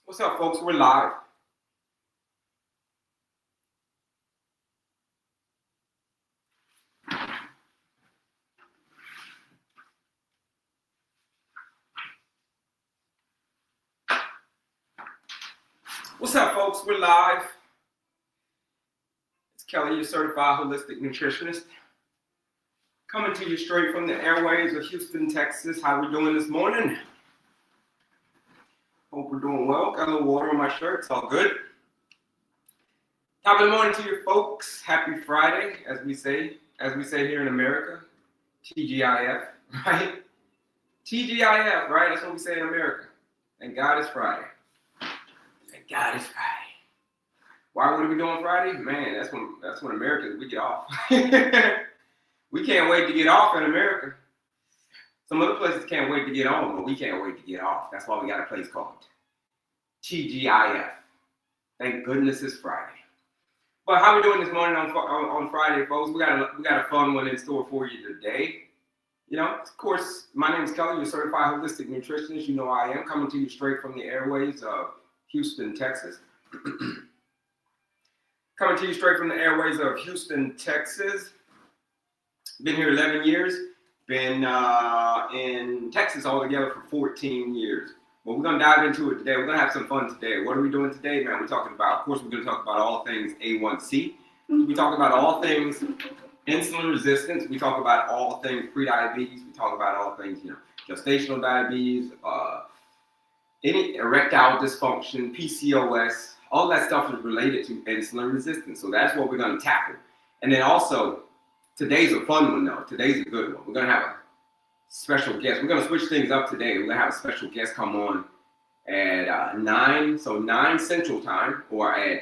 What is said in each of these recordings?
What's up, folks? We're live. What's up, folks? We're live. It's Kelley, your Certified Holistic Nutritionist, coming to you straight from the airways of Houston, Texas. How we doing this morning? Hope we're doing well. Got a little water on my shirt. It's all good. Top of the morning to you, folks. Happy Friday, as we say here in America. TGIF, right? TGIF, right? That's what we say in America. Thank God it's Friday. Thank God it's Friday. Why would we do on Friday? Man, that's when Americans, we get off. We can't wait to get off in America. Some other places can't wait to get on, but we can't wait to get off. That's why we got a place called TGIF. Thank goodness it's Friday. But how we doing this morning on Friday, folks? We got a fun one in store for you today. You know, of course, my name is Kelley, your Certified Holistic Nutritionist. You know I am, coming to you straight from the airways of Houston, Texas. Coming to you straight from the airways of Houston, Texas. Been here 11 years. Been in Texas altogether for 14 years. Well, we're going to dive into it today. We're going to have some fun today. What are we doing today, man? We're talking about, of course, we're going to talk about all things A1C. We talk about all things insulin resistance. We talk about all things prediabetes. We talk about all things, gestational diabetes, any erectile dysfunction, PCOS. All that stuff is related to insulin resistance. So that's what we're going to tackle. And then also, today's a fun one, though. Today's a good one. We're going to have a special guest. We're going to switch things up today. We're going to have a special guest come on at 9 Central Time, or at,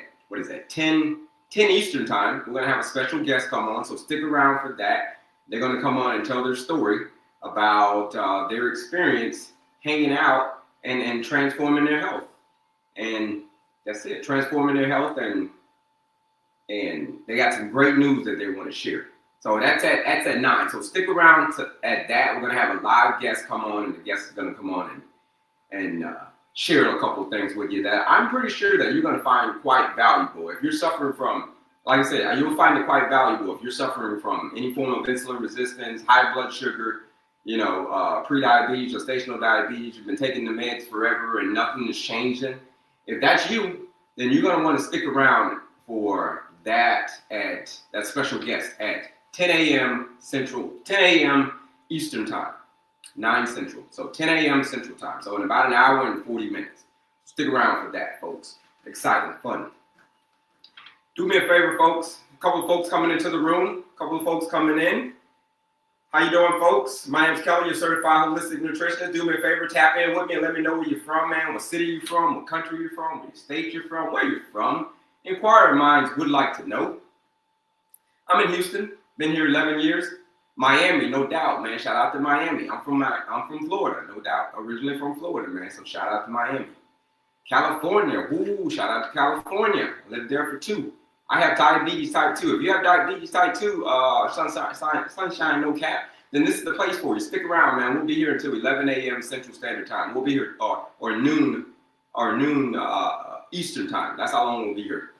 10 Eastern Time. We're going to have a special guest come on, so stick around for that. They're going to come on and tell their story about their experience hanging out and transforming their health. And that's it, transforming their health, and they got some great news that they want to share. So that's at 9. So stick around at that. We're going to have a live guest come on, and the guest is going to come on and share a couple of things with you that I'm pretty sure that you're going to find quite valuable. If you're suffering from, like I said, you'll find it quite valuable if you're suffering from any form of insulin resistance, high blood sugar, pre-diabetes, gestational diabetes. You've been taking the meds forever and nothing is changing. If that's you, then you're going to want to stick around for that special guest at 10 a.m. Central, 10 a.m. Eastern Time, 9 Central. So 10 a.m. Central Time. So in about an hour and 40 minutes. Stick around for that, folks. Exciting, fun. Do me a favor, folks. A couple of folks coming into the room. A couple of folks coming in. How you doing, folks? My name's Kelley, your Certified Holistic Nutritionist. Do me a favor, tap in with me and let me know where you're from, man. What city you're from, what country you're from, what state you're from, where you're from. Inquiring minds would like to know. I'm in Houston. Been here 11 years. Miami, no doubt, man. Shout out to Miami. I'm from Florida, no doubt. Originally from Florida, man. So shout out to Miami. California, woo, shout out to California. I lived there for 2. I have diabetes type 2. If you have diabetes type 2, sunshine, no cap, then this is the place for you. Stick around, man. We'll be here until 11 a.m. Central Standard Time. We'll be here, or noon Eastern Time. That's how long we'll be here.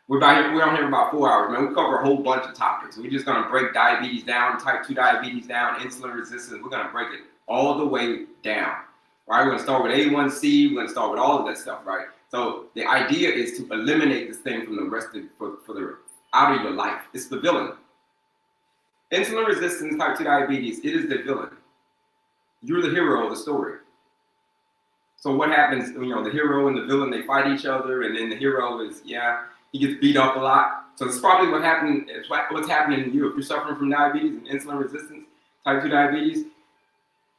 We're on here about 4 hours, man. We cover a whole bunch of topics. We're just gonna break diabetes down, type 2 diabetes down, insulin resistance. We're gonna break it all the way down. Right? We're gonna start with A1C. We're gonna start with all of that stuff, right? So the idea is to eliminate this thing from the rest of out of your life. It's the villain. Insulin resistance, type 2 diabetes, it is the villain. You're the hero of the story. So what happens, the hero and the villain, they fight each other, and then the hero is, he gets beat up a lot. So it's probably what's happening to you. If you're suffering from diabetes and insulin resistance, type 2 diabetes,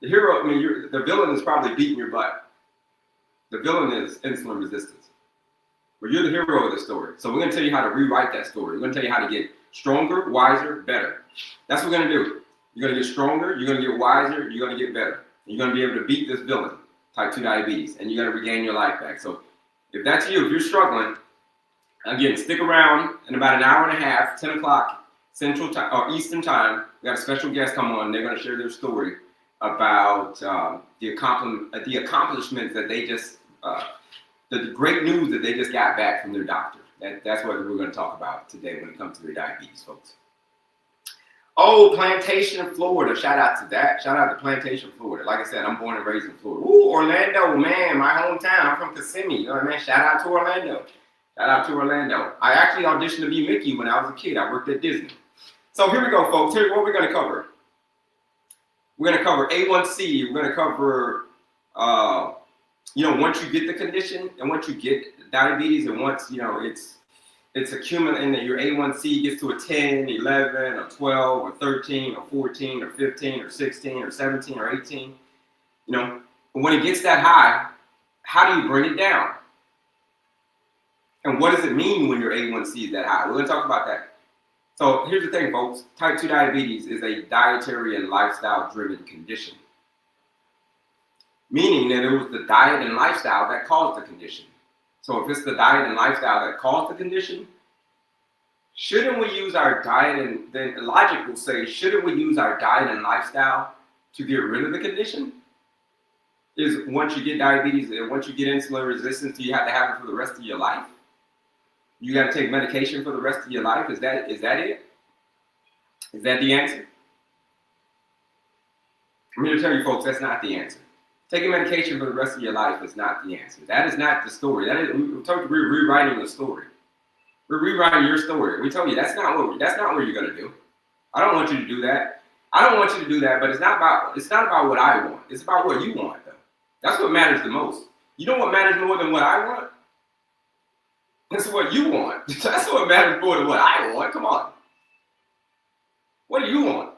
the hero, the villain is probably beating your butt. The villain is insulin resistance. But you're the hero of the story. So we're going to tell you how to rewrite that story. We're going to tell you how to get stronger, wiser, better. That's what we're going to do. You're going to get stronger, you're going to get wiser, you're going to get better. You're going to be able to beat this villain, type 2 diabetes, and you're going to regain your life back. So if that's you, if you're struggling, again, stick around. In about an hour and a half, 10 o'clock Central Time or Eastern Time, we got a special guest come on. They're going to share their story about the accomplishments that they just the great news that they just got back from their doctor. That's what we're going to talk about today when it comes to their diabetes, folks. Oh, Plantation, Florida. Shout out to that. Shout out to Plantation, Florida. Like I said, I'm born and raised in Florida. Ooh, Orlando, man, my hometown. I'm from Kissimmee. You know what I mean? Shout out to Orlando. Shout out to Orlando. I actually auditioned to be Mickey when I was a kid. I worked at Disney. So here we go, folks. Here's what we're going to cover. We're going to cover A1C. We're going to cover, once you get the condition and once you get diabetes and once, it's accumulating that your A1C gets to a 10, 11, or 12, or 13, or 14, or 15, or 16, or 17, or 18. When it gets that high, how do you bring it down? And what does it mean when your A1C is that high? We're going to talk about that. So here's the thing, folks. Type 2 diabetes is a dietary and lifestyle-driven condition, meaning that it was the diet and lifestyle that caused the condition. So if it's the diet and lifestyle that caused the condition, shouldn't we use our diet and then logic will say, shouldn't we use our diet and lifestyle to get rid of the condition? Is once you get diabetes and once you get insulin resistance, do you have to have it for the rest of your life? You got to take medication for the rest of your life? Is that it? Is that the answer? I'm here to tell you folks, that's not the answer. Taking medication for the rest of your life is not the answer. That is not the story. We're rewriting the story. We're rewriting your story. We told you that's not what you're gonna do. I don't want you to do that. I don't want you to do that, but it's not about what I want. It's about what you want, though. That's what matters the most. You know what matters more than what I want? That's what you want. That's what matters more than what I want. Come on. What do you want?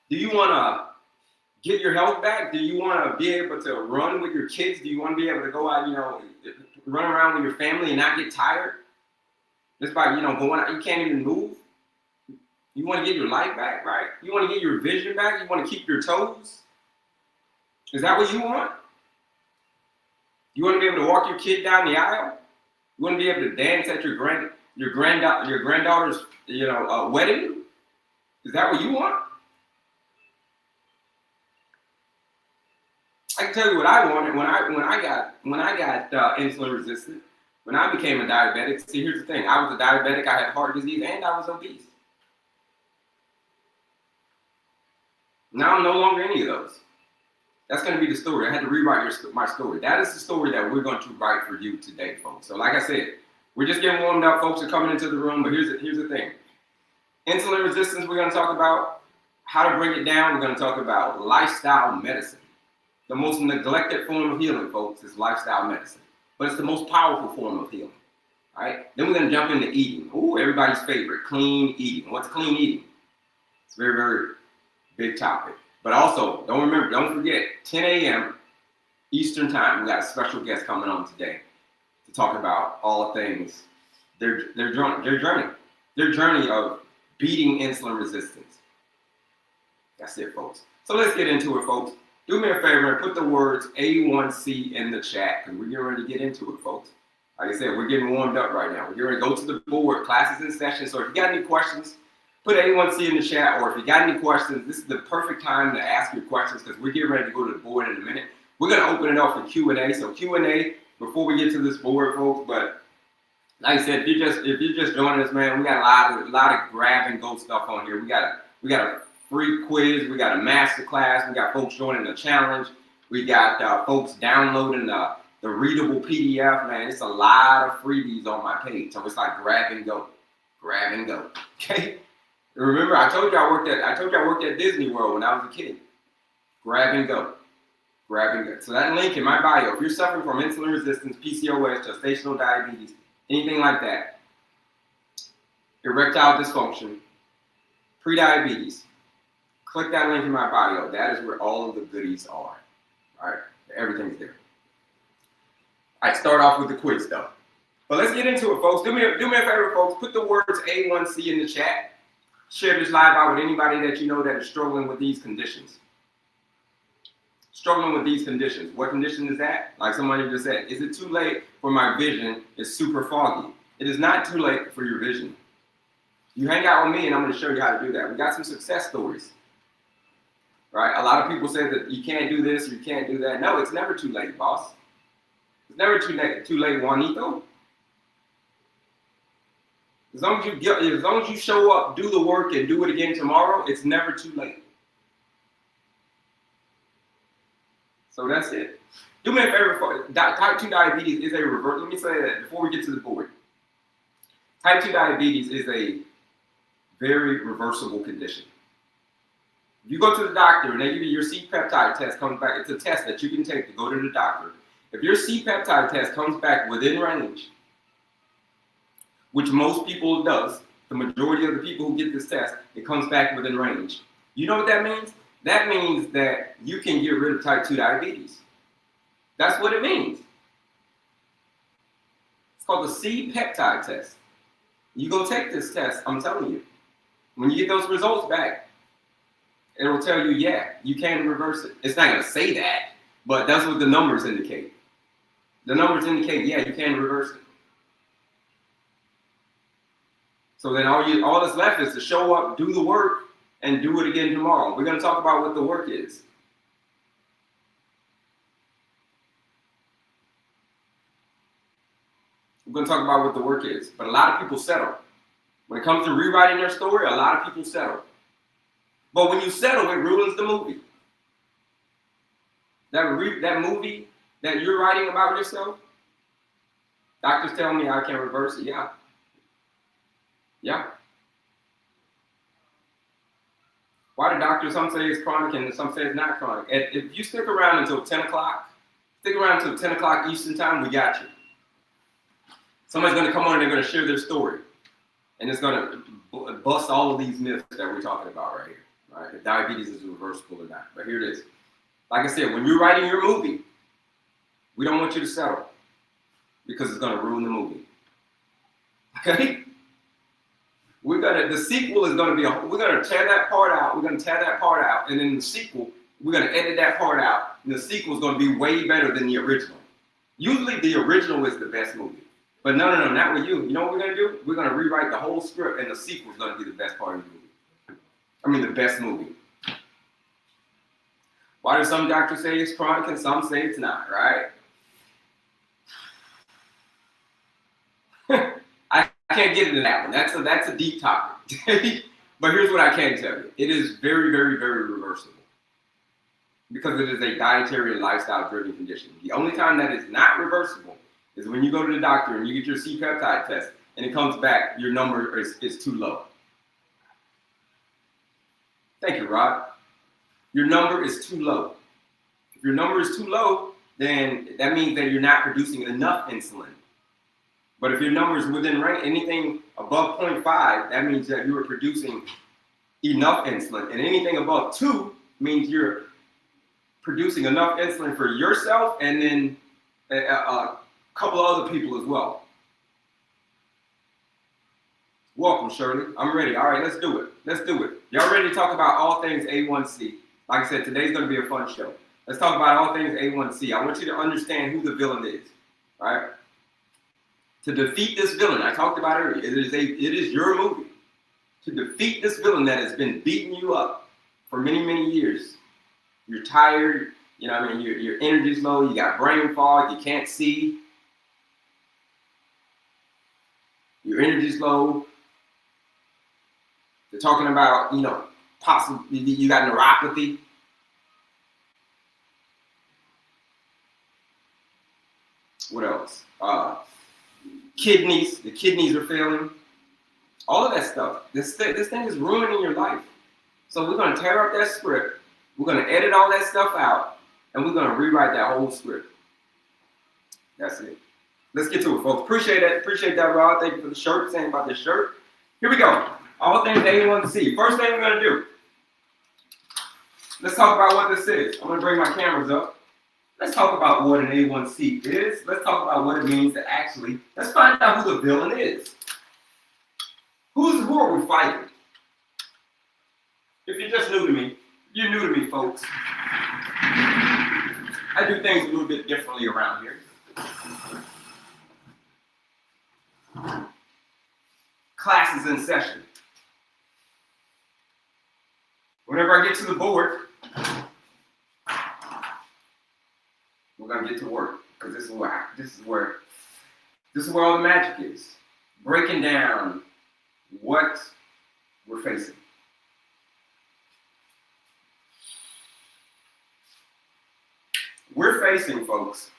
Do you want to get your health back? Do you want to be able to run with your kids? Do you want to be able to go out, run around with your family and not get tired? Just by, going out, you can't even move. You want to get your life back, right? You want to get your vision back? You want to keep your toes? Is that what you want? You want to be able to walk your kid down the aisle? You want to be able to dance at your granddaughter's wedding? Is that what you want? I can tell you what I wanted when I got insulin resistant. When I became a diabetic, see, here's the thing: I was a diabetic, I had heart disease, and I was obese. Now I'm no longer any of those. That's going to be the story. I had to rewrite my story. That is the story that we're going to write for you today, folks. So like I said, we're just getting warmed up. Folks are coming into the room, but here's the thing. Insulin resistance, we're going to talk about how to bring it down. We're going to talk about lifestyle medicine. The most neglected form of healing, folks, is lifestyle medicine. But it's the most powerful form of healing. All right? Then we're going to jump into eating. Ooh, everybody's favorite, clean eating. What's clean eating? It's a very, very big topic. But also, don't forget, 10 a.m. Eastern time, we got a special guest coming on today to talk about all things, their journey of beating insulin resistance. That's it, folks. So let's get into it, folks. Do me a favor and put the words A1C in the chat because we're getting ready to get into it, folks. Like I said, we're getting warmed up right now. We're getting ready to go to the board, classes in session. So if you got any questions, put A1C in the chat, or if you got any questions, this is the perfect time to ask your questions because we're getting ready to go to the board in a minute. We're going to open it up for Q&A. So Q&A before we get to this board, folks. But like I said, if you're just joining us, man, we got a lot of grab and go stuff on here. We got a free quiz. We got a master class. We got folks joining the challenge. We got folks downloading the readable PDF. Man, it's a lot of freebies on my page. So it's like grab and go. Okay. Remember, I told you I worked at Disney World when I was a kid. Grab and go. So that link in my bio, if you're suffering from insulin resistance, PCOS, gestational diabetes, anything like that, erectile dysfunction, pre-diabetes, click that link in my bio. That is where all of the goodies are. All right, everything's there. I start off with the quiz though. But let's get into it, folks. Do me a favor, folks. Put the words A1C in the chat. Share this live out with anybody that you know that is struggling with these conditions. What condition is that? Like somebody just said, is it too late for my vision? It's super foggy. It is not too late for your vision. You hang out with me and I'm going to show you how to do that. We got some success stories. right? A lot of people say that you can't do this or you can't do that. No, it's never too late, boss. It's never too late, Juanito. As long as you show up, do the work, and do it again tomorrow, it's never too late. So that's it. Do me a favor. Type 2 diabetes is a reverse. Let me say that before we get to the board. Type 2 diabetes is a very reversible condition. If you go to the doctor and they give you your C-peptide test, comes back, it's a test that you can take to go to the doctor. If your C-peptide test comes back within range, which most people does, the majority of the people who get this test, it comes back within range. You know what that means? That means that you can get rid of type 2 diabetes. That's what it means. It's called the C-peptide test. You go take this test, I'm telling you. When you get those results back, it will tell you, yeah, you can reverse it. It's not going to say that, but that's what the numbers indicate. The numbers indicate, yeah, you can reverse it. So then all that's left is to show up, do the work, and do it again tomorrow. We're going to talk about what the work is. We're going to talk about what the work is. But a lot of people settle. When it comes to rewriting their story, a lot of people settle. But when you settle, it ruins the movie. That movie that you're writing about yourself, doctors tell me I can reverse it. Yeah. Yeah. Why do doctors, some say it's chronic and some say it's not chronic? If you stick around until 10 o'clock, Eastern time, we got you. Somebody's going to come on and they're going to share their story. And it's going to bust all of these myths that we're talking about right here. Right? If diabetes is reversible or not. But here it is. Like I said, when you're writing your movie, we don't want you to settle because it's going to ruin the movie. Okay? The sequel is going to be, we're going to tear that part out. We're going to tear that part out. And then the sequel, we're going to edit that part out. And the sequel is going to be way better than the original. Usually the original is the best movie. But no, not with you. You know what we're going to do? We're going to rewrite the whole script, and the sequel is going to be the best part of the movie. I mean, the best movie. Why do some doctors say it's chronic and some say it's not, right? I can't get into that one. That's a deep topic. But here's what I can tell you. It is very, very, very reversible. Because it is a dietary and lifestyle-driven condition. The only time that is not reversible is when you go to the doctor and you get your C-peptide test and it comes back, your number is too low. Thank you, Rod. Your number is too low. If your number is too low, then that means that you're not producing enough insulin. But if your number is within range, anything above 0.5, that means that you are producing enough insulin. And anything above 2 means you're producing enough insulin for yourself and then a couple of other people as well. Welcome, Shirley. I'm ready. All right, let's do it. Y'all ready to talk about all things A1C? Like I said, today's going to be a fun show. Let's talk about all things A1C. I want you to understand who the villain is. All right? To defeat this villain, I talked about earlier, it is your movie. To defeat this villain that has been beating you up for many, many years. You're tired, you know what I mean? Your energy's low, you got brain fog, you can't see. Your energy's low. They're talking about, possibly you got neuropathy. What else? Kidneys. The kidneys are failing. All of that stuff. This thing is ruining your life. So we're going to tear up that script. We're going to edit all that stuff out. And we're going to rewrite that whole script. That's it. Let's get to it, folks. Appreciate that, Rod. Thank you for the shirt. Saying about this shirt. Here we go. All things A1C. First thing we're going to do. Let's talk about what this is. I'm going to bring my cameras up. Let's talk about what an A1C is. Let's talk about what it means to actually, let's find out who the villain is. Who are we fighting? If you're just new to me, you're new to me, folks. I do things a little bit differently around here. Class is in session. Whenever I get to the board, we're gonna get to work because this is where all the magic is. Breaking down what we're facing. We're facing, folks,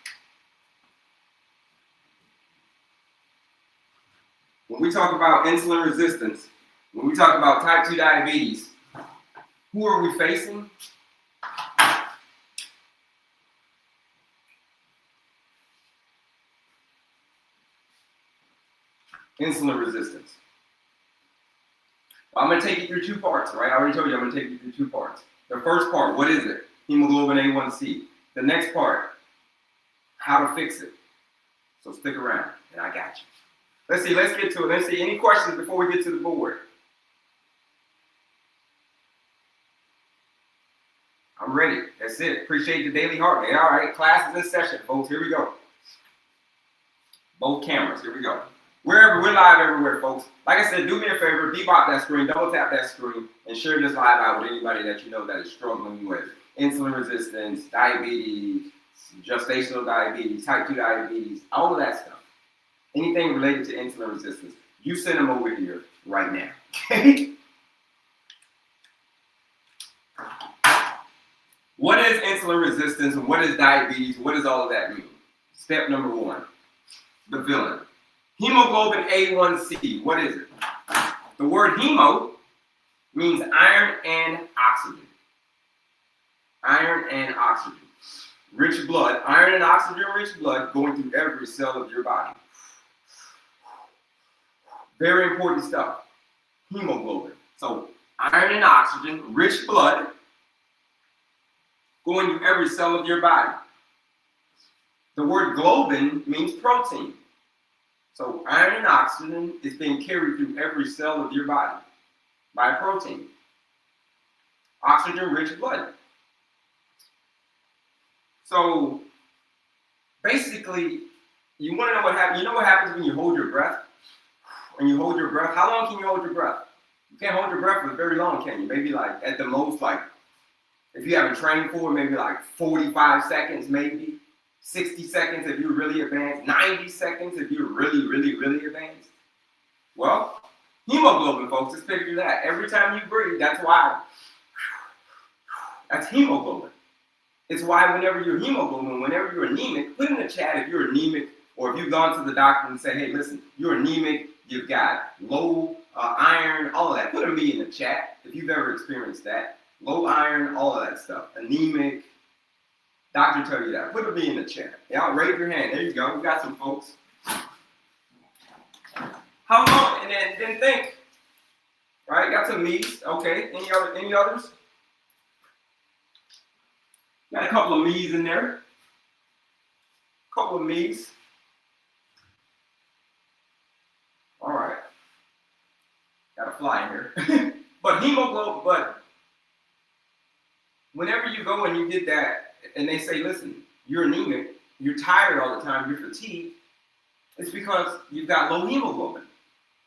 when we talk about insulin resistance, when we talk about type 2 diabetes, who are we facing? Insulin resistance. I'm going to take you through two parts, right? I already told you I'm going to take you through two parts. The first part, what is it? Hemoglobin A1C. The next part, how to fix it. So stick around, and I got you. Let's get to it. Let's see, any questions before we get to the board? I'm ready. That's it. Appreciate the daily heart rate. All right, class is in session, folks. Here we go. Both cameras. Here we go. We're live everywhere, folks. Like I said, do me a favor, bebop that screen, double tap that screen, and share this live out with anybody that you know that is struggling with insulin resistance, diabetes, gestational diabetes, type 2 diabetes, all of that stuff. Anything related to insulin resistance, you send them over here right now. Okay? What is insulin resistance and what is diabetes? What does all of that mean? Step number one, the villain. Hemoglobin A1C, what is it? The word hemo means iron and oxygen. Iron and oxygen. Rich blood, iron and oxygen rich blood going through every cell of your body. Very important stuff. Hemoglobin. So iron and oxygen, rich blood going through every cell of your body. The word globin means protein. So iron and oxygen is being carried through every cell of your body by protein. Oxygen-rich blood. So basically, you want to know what happens. You know what happens when you hold your breath? When you hold your breath, how long can you hold your breath? You can't hold your breath for very long, can you? Maybe like at the most, like if you haven't trained for it, maybe like 45 seconds, maybe. 60 seconds if you're really advanced, 90 seconds if you're really, really, really advanced. Well, hemoglobin, folks, just figure that. Every time you breathe, that's why. That's hemoglobin. It's why whenever you're anemic, put in the chat if you're anemic or if you've gone to the doctor and say, hey, listen, you're anemic, you've got low iron, all of that. Put a me in the chat if you've ever experienced that. Low iron, all of that stuff. Anemic. Doctor tell you that. Put a B in the chat. Yeah, raise your hand. There you go. We got some folks. How long? And then think. Right? Got some me's. Okay. Any others? Got a couple of me's in there. Couple of me's. All right. Got a fly in here. But hemoglobin. But whenever you go and you get that. And they say, listen, you're anemic, you're tired all the time, you're fatigued. It's because you've got low hemoglobin.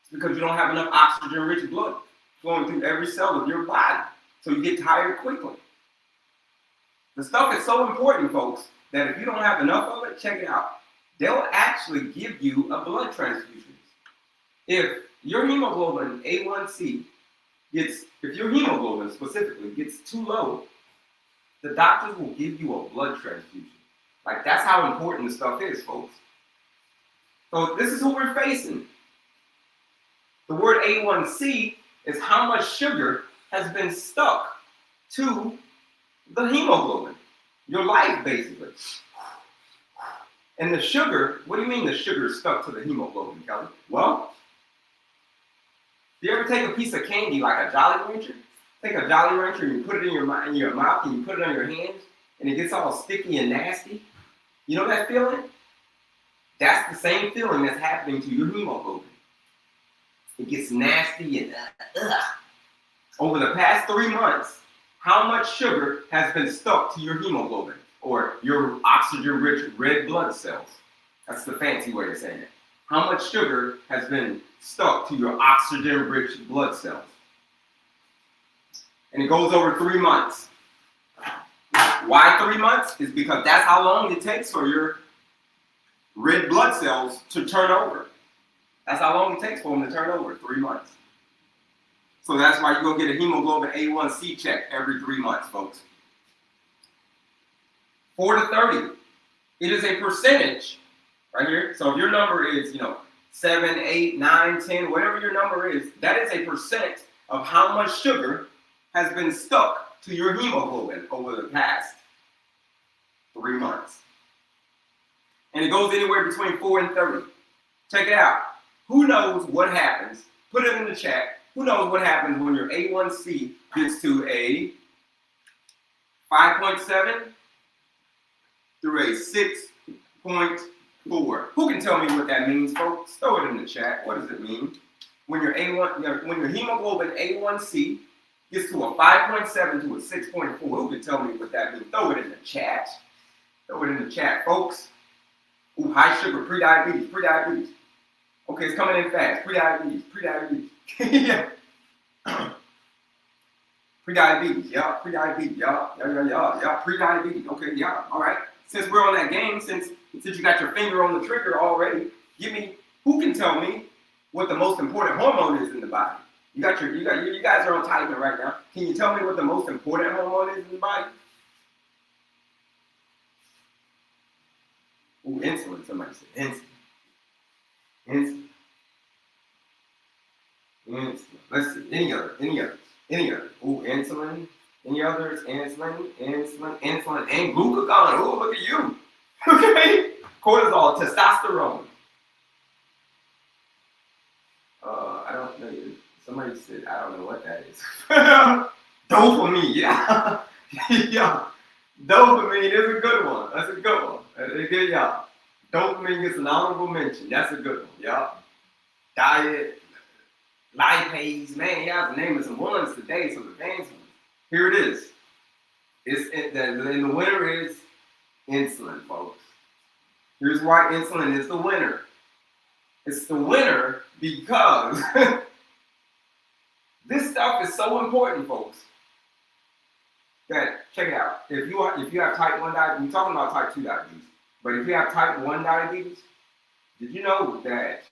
It's because you don't have enough oxygen-rich blood flowing through every cell of your body. So you get tired quickly. The stuff is so important, folks, that if you don't have enough of it, check it out. They'll actually give you a blood transfusion. If your hemoglobin A1C if your hemoglobin specifically gets too low, the doctors will give you a blood transfusion. Like, that's how important this stuff is, folks. So this is who we're facing. The word A1C is how much sugar has been stuck to the hemoglobin. Your life, basically. And the sugar, what do you mean the sugar is stuck to the hemoglobin, Kelley? Well, do you ever take a piece of candy like a Jolly Rancher? Take a Jolly Rancher and you put it in your mouth and you put it on your hands and it gets all sticky and nasty. You know that feeling? That's the same feeling that's happening to your hemoglobin. It gets nasty and Over the past 3 months, how much sugar has been stuck to your hemoglobin or your oxygen-rich red blood cells? That's the fancy way of saying it. How much sugar has been stuck to your oxygen-rich blood cells? And it goes over 3 months. Why 3 months? Is because that's how long it takes for your red blood cells to turn over. That's how long it takes for them to turn over, 3 months. So that's why you go get a hemoglobin A1C check every 3 months, folks. 4 to 30. It is a percentage right here. So if your number is, 7, 8, 9, 10, whatever your number is, that is a percent of how much sugar has been stuck to your hemoglobin over the past 3 months. And it goes anywhere between 4 and 30. Check it out. Who knows what happens? Put it in the chat. Who knows what happens when your A1C gets to a 5.7 through a 6.4? Who can tell me what that means, folks? Throw it in the chat. What does it mean? When your hemoglobin A1C gets to a 5.7 to a 6.4, who can tell me what that means? Throw it in the chat. Throw it in the chat, folks. Ooh, high sugar, pre-diabetes, pre-diabetes. Okay, it's coming in fast. Pre-diabetes, pre-diabetes. Yeah. Pre-diabetes, yeah, pre-diabetes, yeah, pre-diabetes. Okay, yeah, all right. Since we're on that game, since you got your finger on the trigger already, who can tell me what the most important hormone is in the body? You guys are on typing right now. Can you tell me what the most important hormone is in the body? Ooh, insulin, somebody said insulin. Insulin. Let's see, any other. Ooh, insulin. Any others? Insulin, and glucagon. Ooh, look at you. Okay. Cortisol, testosterone. I don't know. Somebody said, I don't know what that is. Dopamine, yeah. Yeah. Dopamine is a good one. That's a good one. That's a good, yeah. Dopamine gets an honorable mention. That's a good one, yeah. Diet, lipase, man, you have to name it some ones today, some advanced ones. Here it is. And the winner is insulin, folks. Here's why insulin is the winner. It's the winner because this stuff is so important, folks. That, check it out. If you have type 1 diabetes, we're talking about type 2 diabetes, but if you have type 1 diabetes, did you know that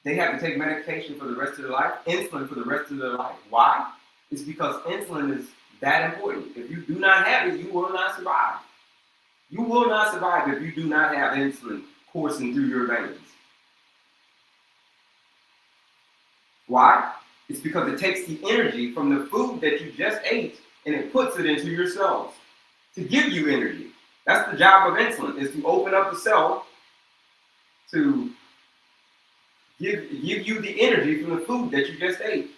they have to take medication for the rest of their life, insulin for the rest of their life? Why? It's because insulin is that important. If you do not have it, you will not survive. You will not survive if you do not have insulin coursing through your veins. Why? It's because it takes the energy from the food that you just ate and it puts it into your cells to give you energy. That's the job of insulin, is to open up the cell to give you the energy from the food that you just ate.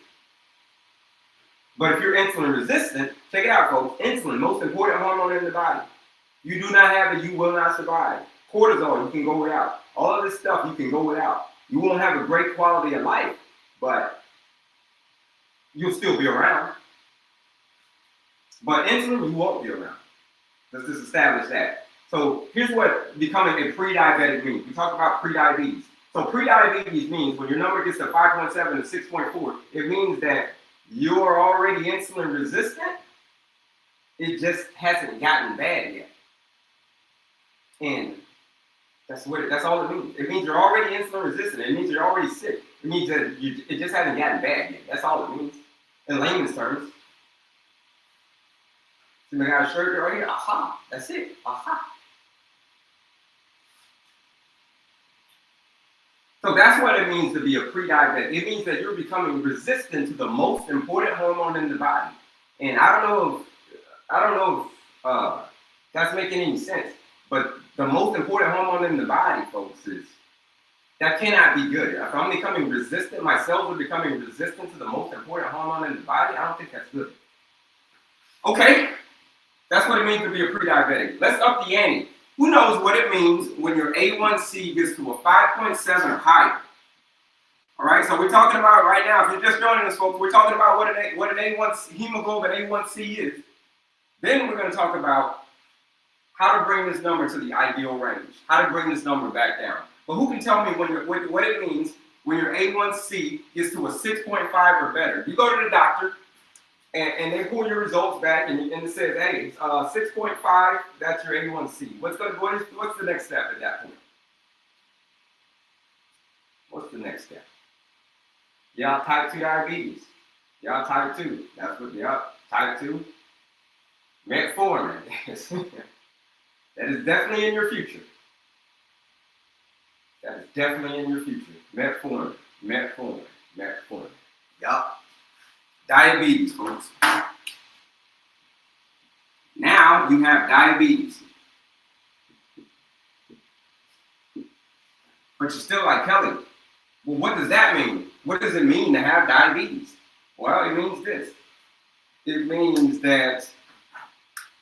But if you're insulin resistant, check it out, folks. Insulin, most important hormone in the body. You do not have it, you will not survive. Cortisol, you can go without. All of this stuff, you can go without. You won't have a great quality of life, but you'll still be around. But insulin, you won't be around. Let's just establish that. So here's what becoming a pre-diabetic means. We talk about pre-diabetes. So pre-diabetes means when your number gets to 5.7 to 6.4, it means that you're already insulin resistant. It just hasn't gotten bad yet. And that's all it means. It means you're already insulin resistant. It means you're already sick. It means that it just hasn't gotten bad yet. That's all it means in layman's terms. So we got a shirt right here. Aha. That's it. Aha. So that's what it means to be a pre-diabetic. It means that you're becoming resistant to the most important hormone in the body. And I don't know if that's making any sense. But the most important hormone in the body, folks, that cannot be good. If I'm becoming resistant, my cells are becoming resistant to the most important hormone in the body, I don't think that's good. Okay, that's what it means to be a pre-diabetic. Let's up the ante. Who knows what it means when your A1C gets to a 5.7 or higher? All right, so we're talking about right now, if you're just joining us, folks, we're talking about what an A1C, hemoglobin A1C is. Then we're going to talk about how to bring this number to the ideal range, how to bring this number back down. But who can tell me what it means when your A1C gets to a 6.5 or better? You go to the doctor and they pull your results back, and it says, hey, 6.5, that's your A1C. What's the next step at that point? What's the next step? Yeah, type 2 diabetes. Yeah, type 2. That's what, yeah, type 2. Metformin. That is definitely in your future. That is definitely in your future. Metformin. Yup. Diabetes, folks. Now you have diabetes. But you're still like, Kelley, well, what does that mean? What does it mean to have diabetes? Well, it means this. It means that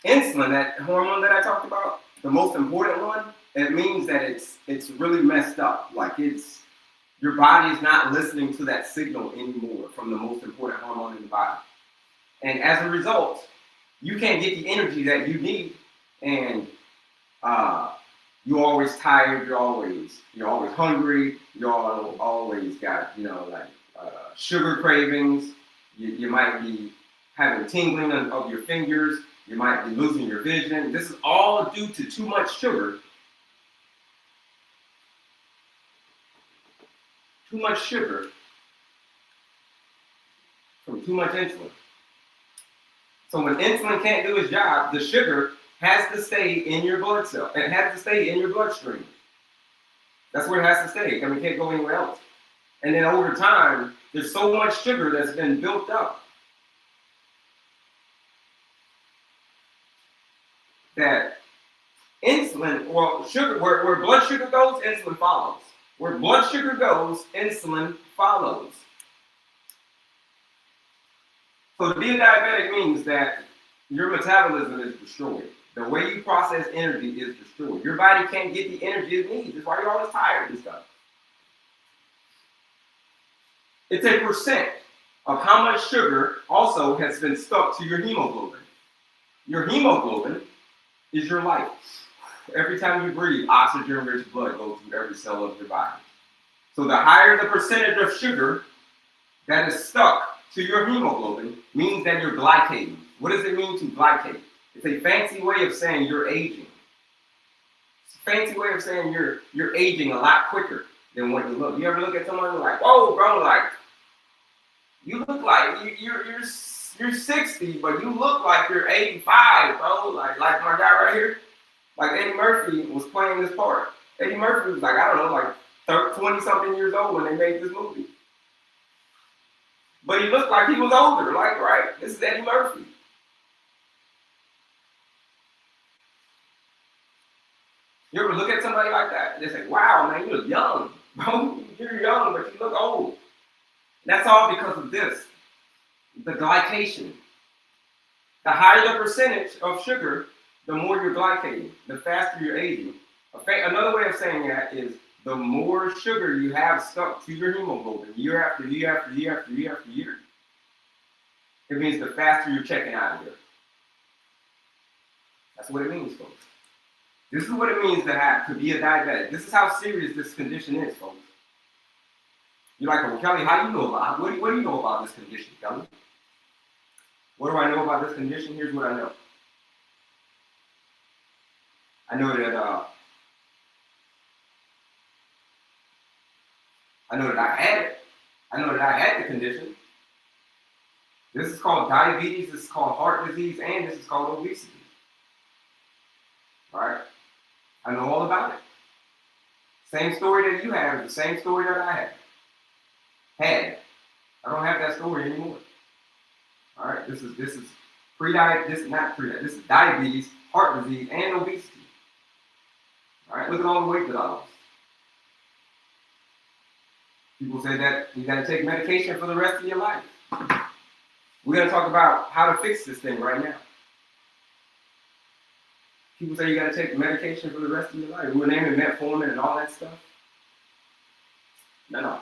insulin, that hormone that I talked about, the most important one, it means that it's really messed up. Like your body is not listening to that signal anymore from the most important hormone in the body. And as a result, you can't get the energy that you need, and you're always tired, you're always hungry, you always got, sugar cravings, you might be having tingling of your fingers, you might be losing your vision. This is all due to too much sugar. Too much sugar from too much insulin. So when insulin can't do its job, the sugar has to stay in your blood cell. It has to stay in your bloodstream. That's where it has to stay. I mean, it can't go anywhere else. And then over time, there's so much sugar that's been built up that insulin, well, sugar, where blood sugar goes, insulin follows. Where blood sugar goes, insulin follows. So to be a diabetic means that your metabolism is destroyed. The way you process energy is destroyed. Your body can't get the energy it needs. That's why you're always tired and stuff. It's a percent of how much sugar also has been stuck to your hemoglobin. Your hemoglobin is your life. Every time you breathe, oxygen-rich blood goes through every cell of your body. So the higher the percentage of sugar that is stuck to your hemoglobin means that you're glycating. What does it mean to glycate? It's a fancy way of saying you're aging. It's a fancy way of saying you're aging a lot quicker than what you look. You ever look at someone and like, whoa, bro, like, you look like you're 60, but you look like you're 85, bro. Like my guy right here. Like Eddie Murphy was playing this part. Eddie Murphy was like, I don't know, like 20-something years old when they made this movie. But he looked like he was older, like, right? This is Eddie Murphy. You ever look at somebody like that? They say, wow, man, you look young. Bro, you're young, but you look old. And that's all because of this, the glycation. The higher the percentage of sugar, the more you're glycating, the faster you're aging. Another way of saying that is the more sugar you have stuck to your hemoglobin year after year after year after year after year, it means the faster you're checking out of here. That's what it means, folks. This is what it means to be a diabetic. This is how serious this condition is, folks. You're like, well, Kelley, how do you know about it? What do you know about this condition, Kelley? What do I know about this condition? Here's what I know. I know that I had it. I know that I had the condition. This is called diabetes, this is called heart disease, and this is called obesity. All right? I know all about it. Same story that you have, the same story that I had. I don't have that story anymore. All right? This is pre-diabetes, this is diabetes, heart disease, and obesity. All right, look at all the weight that I lost. People say that you got to take medication for the rest of your life. We're going to talk about how to fix this thing right now. People say you got to take medication for the rest of your life. We're naming metformin and all that stuff. No.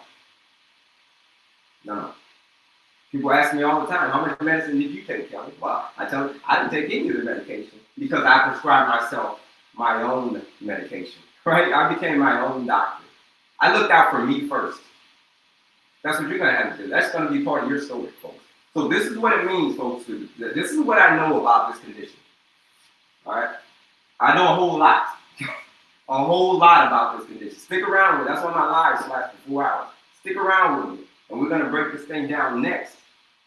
People ask me all the time, how much medicine did you take, Kelley? Well, I tell them, I didn't take any of the medication because I prescribed myself my own medication, right? I became my own doctor. I looked out for me first. That's what you're going to have to do. That's going to be part of your story, folks. So this is what it means, folks. This is what I know about this condition. All right? I know a whole lot. A whole lot about this condition. Stick around with it. That's why my lives last for 4 hours. Stick around with me. And we're going to break this thing down next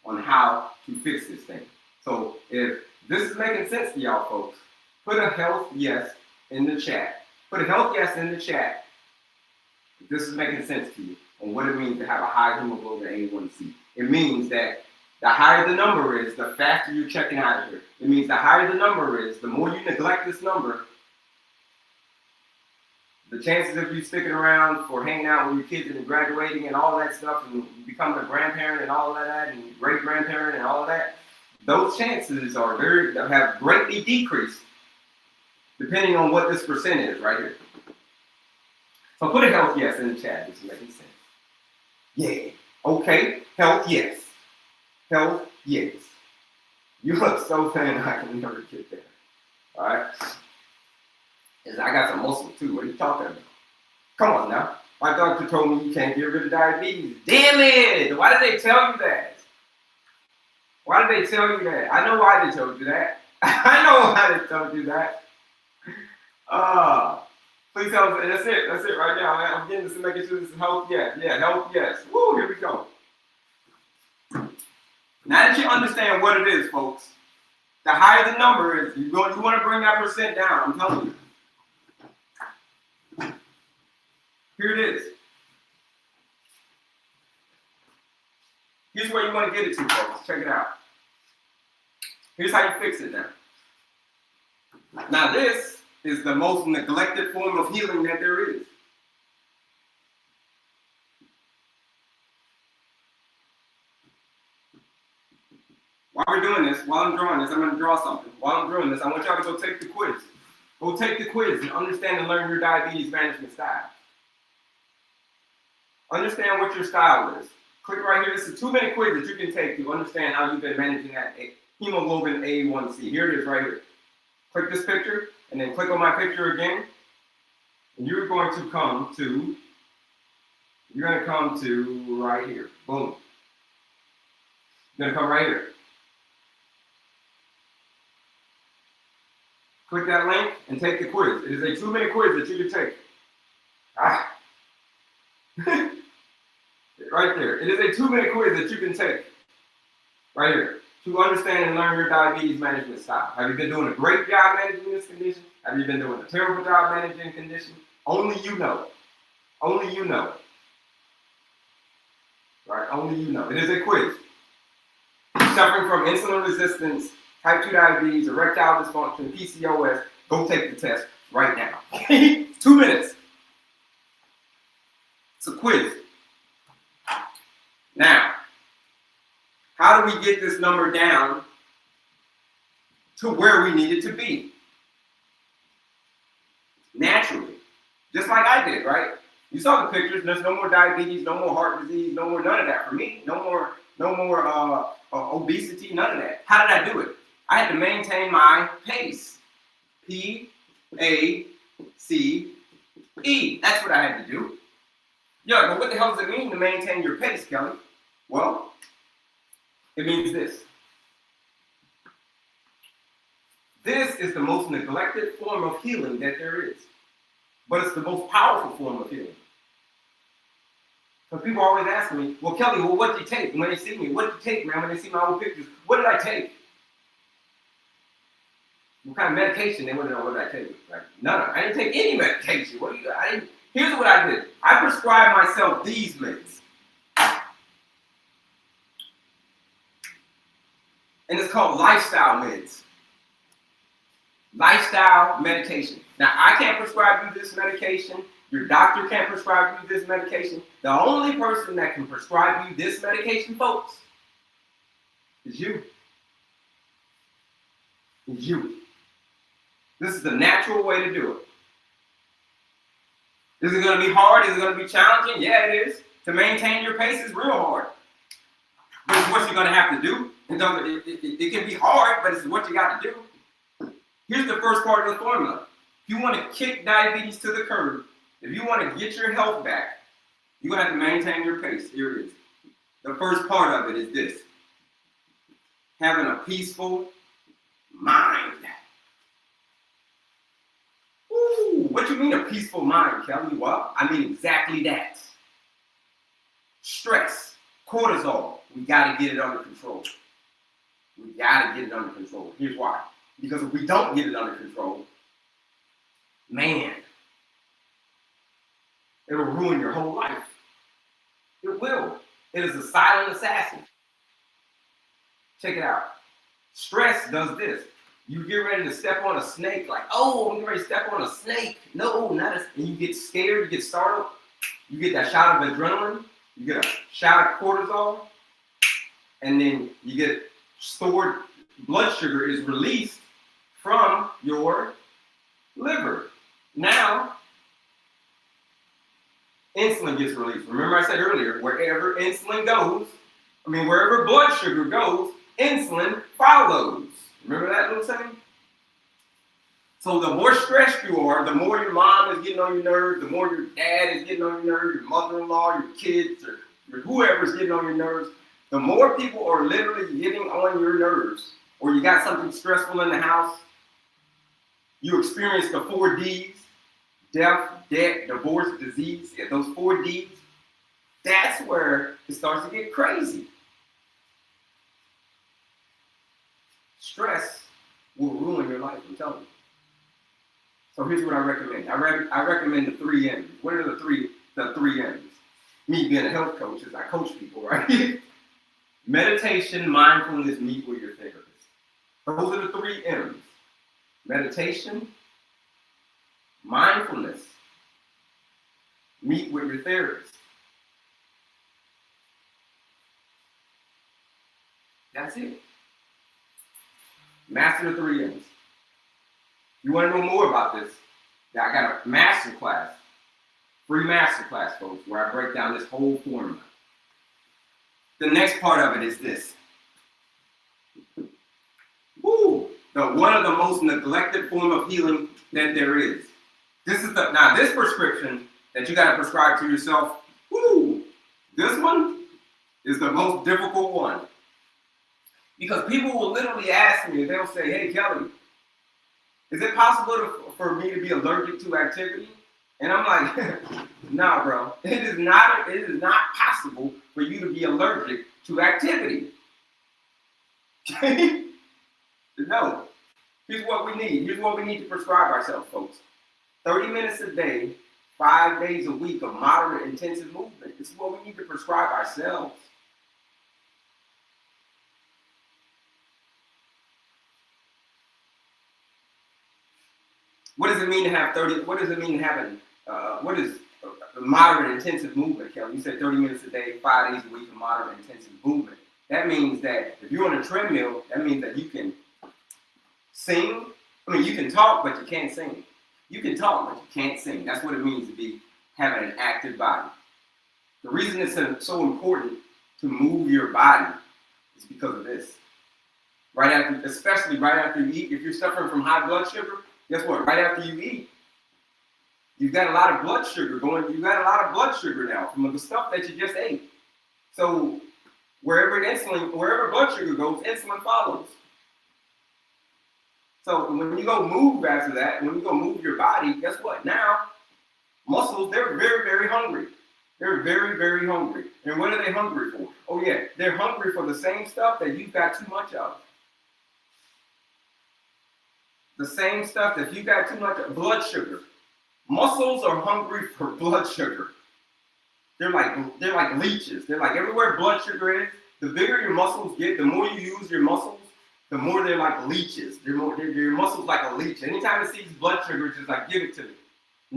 on how to fix this thing. So if this is making sense to y'all folks, put a health yes in the chat. Put a health yes in the chat if this is making sense to you on what it means to have a high hemoglobin A1C. It means that the higher the number is, the faster you're checking out of here. It means the higher the number is, the more you neglect this number, the chances of you sticking around for hanging out with your kids and graduating and all that stuff and becoming a grandparent and all of that and great-grandparent and all of that, those chances have greatly decreased depending on what this percent is right here. So put a health yes in the chat. This is making sense. Yeah. Okay. Health yes. Health yes. You look so thin I can never get there. All right. I got some muscle too. What are you talking about? Come on now. My doctor told me you can't get rid of diabetes. Damn it! Why did they tell you that? Why did they tell you that? I know why they told you that. I know why they told you that. Please tell us. That's it. That's it right now. I'm getting this and making sure this is health yes. Yeah, health yes. Woo, here we go. Now that you understand what it is, folks, the higher the number is, you want to bring that percent down. I'm telling you. Here it is. Here's where you want to get it to, folks. Check it out. Here's how you fix it now. Now this is the most neglected form of healing that there is. While we're doing this, while I'm drawing this, I'm going to draw something. While I'm doing this, I want y'all to go take the quiz. Go take the quiz and understand and learn your diabetes management style. Understand what your style is. Click right here. It's a 2-minute quiz that you can take to understand how you've been managing that hemoglobin A1C. Here it is right here. Click this picture and then click on my picture again. And you're going to come to right here. Boom. You're going to come right here. Click that link and take the quiz. It is a 2-minute quiz that you can take. Right there. It is a 2-minute quiz that you can take. Right here. To understand and learn your diabetes management style. Have you been doing a great job managing this condition? Have you been doing a terrible job managing condition? Only you know. Only you know. Right? Only you know. It is a quiz. Suffering from insulin resistance, type 2 diabetes, erectile dysfunction, PCOS, go take the test right now. 2 minutes. It's a quiz. Now, how do we get this number down to where we need it to be? Naturally. Just like I did, right? You saw the pictures. There's no more diabetes, no more heart disease, no more none of that for me. No more obesity, none of that. How did I do it? I had to maintain my pace. P-A-C-E. That's what I had to do. Yeah, but what the hell does it mean to maintain your pace, Kelley? Well, it means this. This is the most neglected form of healing that there is. But it's the most powerful form of healing. Because people always ask me, well, Kelley, what did you take? When they see me, what did you take, man? When they see my old pictures, what did I take? What kind of medication? They want to know what did I take. Like, none. I didn't take any medication. Here's what I did. I prescribed myself these meds. And it's called lifestyle meds. Lifestyle medication. Now, I can't prescribe you this medication. Your doctor can't prescribe you this medication. The only person that can prescribe you this medication, folks, is you. Is you. This is the natural way to do it. Is it going to be hard? Is it going to be challenging? Yeah, it is. To maintain your pace is real hard. But it's what you're going to have to do. It can be hard, but it's what you got to do. Here's the first part of the formula. If you want to kick diabetes to the curb, if you want to get your health back, you're going to have to maintain your pace. Here it is. The first part of it is this. having a peaceful mind. Ooh, what you mean a peaceful mind, Kelley? Well, I mean exactly that. Stress, cortisol, we got to get it under control. We got to get it under control. Here's why. Because if we don't get it under control, man, it'll ruin your whole life. It will. It is a silent assassin. Check it out. Stress does this. You get ready to step on a snake, like, oh, I'm getting ready to step on a snake. No, not a, and you get scared, you get startled. You get that shot of adrenaline. You get a shot of cortisol. And then you get stored blood sugar is released from your liver. Now, insulin gets released. Remember I said earlier, wherever insulin goes, wherever blood sugar goes, insulin follows. Remember that little saying? So the more stressed you are, the more your mom is getting on your nerves, the more your dad is getting on your nerves, your mother-in-law, your kids, or whoever's getting on your nerves, the more people are literally getting on your nerves, or you got something stressful in the house, you experience the 4 Ds, death, debt, divorce, disease, yeah, those 4 Ds, that's where it starts to get crazy. Stress will ruin your life, I'm telling you. So here's what I recommend. I recommend the 3 M's. What are the three M's? Me being a health coach is I coach people, right? Meditation, mindfulness, meet with your therapist. Those are the 3 M's. Meditation, mindfulness, meet with your therapist. That's it. Master the 3 M's. You want to know more about this? I got a master class, free master class, folks, where I break down this whole formula. The next part of it is this. One of the most neglected form of healing that there is. This prescription that you got to prescribe to yourself, this one is the most difficult one. Because people will literally ask me, they'll say, hey, Kelley, is it possible for me to be allergic to activity? And I'm like, nah, bro. It is not possible for you to be allergic to activity. Okay? No. Here's what we need. Here's what we need to prescribe ourselves, folks. 30 minutes a day, 5 days a week of moderate intensive movement. This is what we need to prescribe ourselves. What does it mean to have what is moderate intensive movement, Kelley? You said 30 minutes a day, 5 days a week of moderate intensive movement. That means that if you're on a treadmill, that means that you can sing. You can talk, but you can't sing. You can talk, but you can't sing. That's what it means to be having an active body. The reason it's so important to move your body is because of this. Especially right after you eat, if you're suffering from high blood sugar, guess what? Right after you eat, you've got a lot of blood sugar going. You've got a lot of blood sugar now from the stuff that you just ate. So wherever blood sugar goes, insulin follows. So when you go move after that, when you go move your body, guess what? Now, muscles, they're very, very hungry. They're very, very hungry. And what are they hungry for? Oh yeah, they're hungry for the same stuff that you've got too much of. The same stuff that you got too much of, blood sugar. Muscles are hungry for blood sugar. They're like leeches. They're like everywhere blood sugar is, the bigger your muscles get, the more you use your muscles, the more they're like leeches. Your muscles like a leech. Anytime it sees blood sugar, it's just like, give it to me.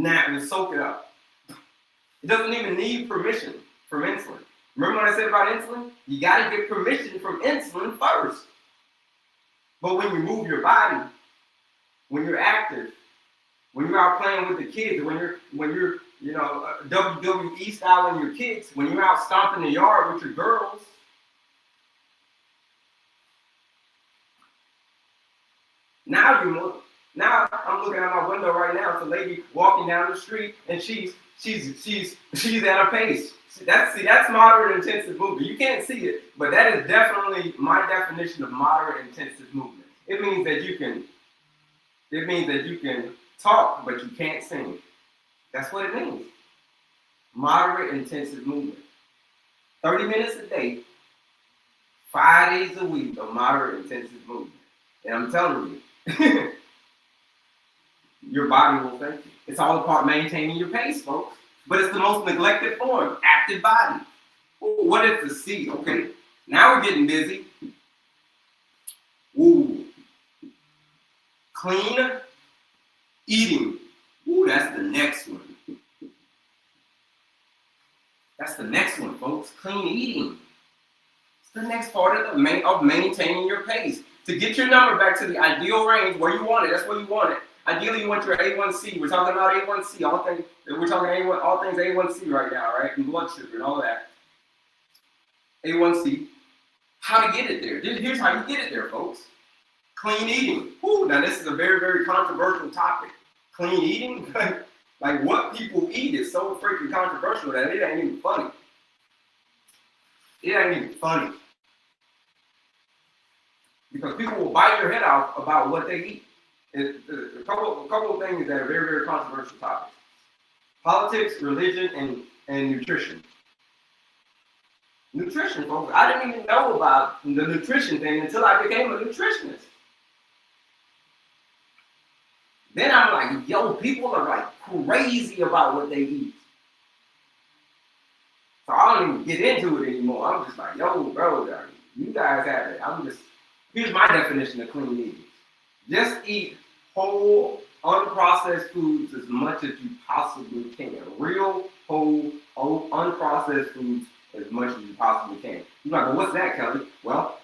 And soak it up. It doesn't even need permission from insulin. Remember what I said about insulin? You got to get permission from insulin first. But when you move your body, when you're active, when you're out playing with the kids, when you're WWE styling your kids, when you're out stomping the yard with your girls, now I'm I'm looking out my window right now. It's a lady walking down the street, and she's at a pace. That's moderate intensive movement. You can't see it, but that is definitely my definition of moderate intensive movement. It means that you can talk, but you can't sing. That's what it means. Moderate intensive movement. 30 minutes a day, 5 days a week of moderate intensive movement. And I'm telling you, your body will thank you. It's all about maintaining your pace, folks. But it's the most neglected form, active body. Ooh, what is the C? Okay, now we're getting busy. Ooh. Clean eating. Ooh, that's the next one. That's the next one, folks. Clean eating. It's the next part of maintaining your pace. To get your number back to the ideal range where you want it, that's where you want it. Ideally, you want your A1C. We're talking about A1C. We're talking all things A1C right now, right? And blood sugar and all that. A1C. How to get it there. Here's how you get it there, folks. Clean eating. Ooh, now this is a very, very controversial topic. Clean eating? Like what people eat is so freaking controversial that it ain't even funny. It ain't even funny. Because people will bite your head off about what they eat. A couple of things that are very, very controversial topics. Politics, religion, and nutrition. Nutrition, folks. I didn't even know about the nutrition thing until I became a nutritionist. Then I'm like, yo, people are like crazy about what they eat. So I don't even get into it anymore. I'm just like, yo, bro, you guys have it. Here's my definition of clean eating. Just eat whole, unprocessed foods as much as you possibly can. Real, whole, unprocessed foods as much as you possibly can. You're like, well, what's that, Kelley? Well,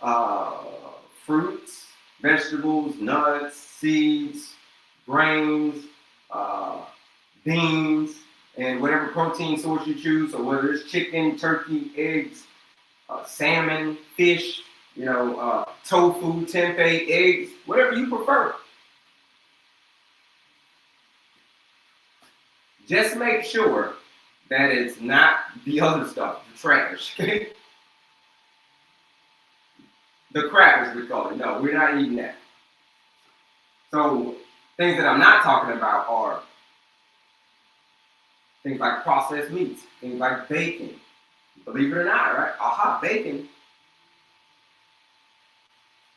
fruits, vegetables, nuts, seeds, grains, beans, and whatever protein source you choose. So whether it's chicken, turkey, eggs, salmon, fish, tofu, tempeh, eggs, whatever you prefer. Just make sure that it's not the other stuff, the trash. The crap, as we call it. No, we're not eating that. So things that I'm not talking about are things like processed meats, things like bacon. Believe it or not, right? Aha, bacon.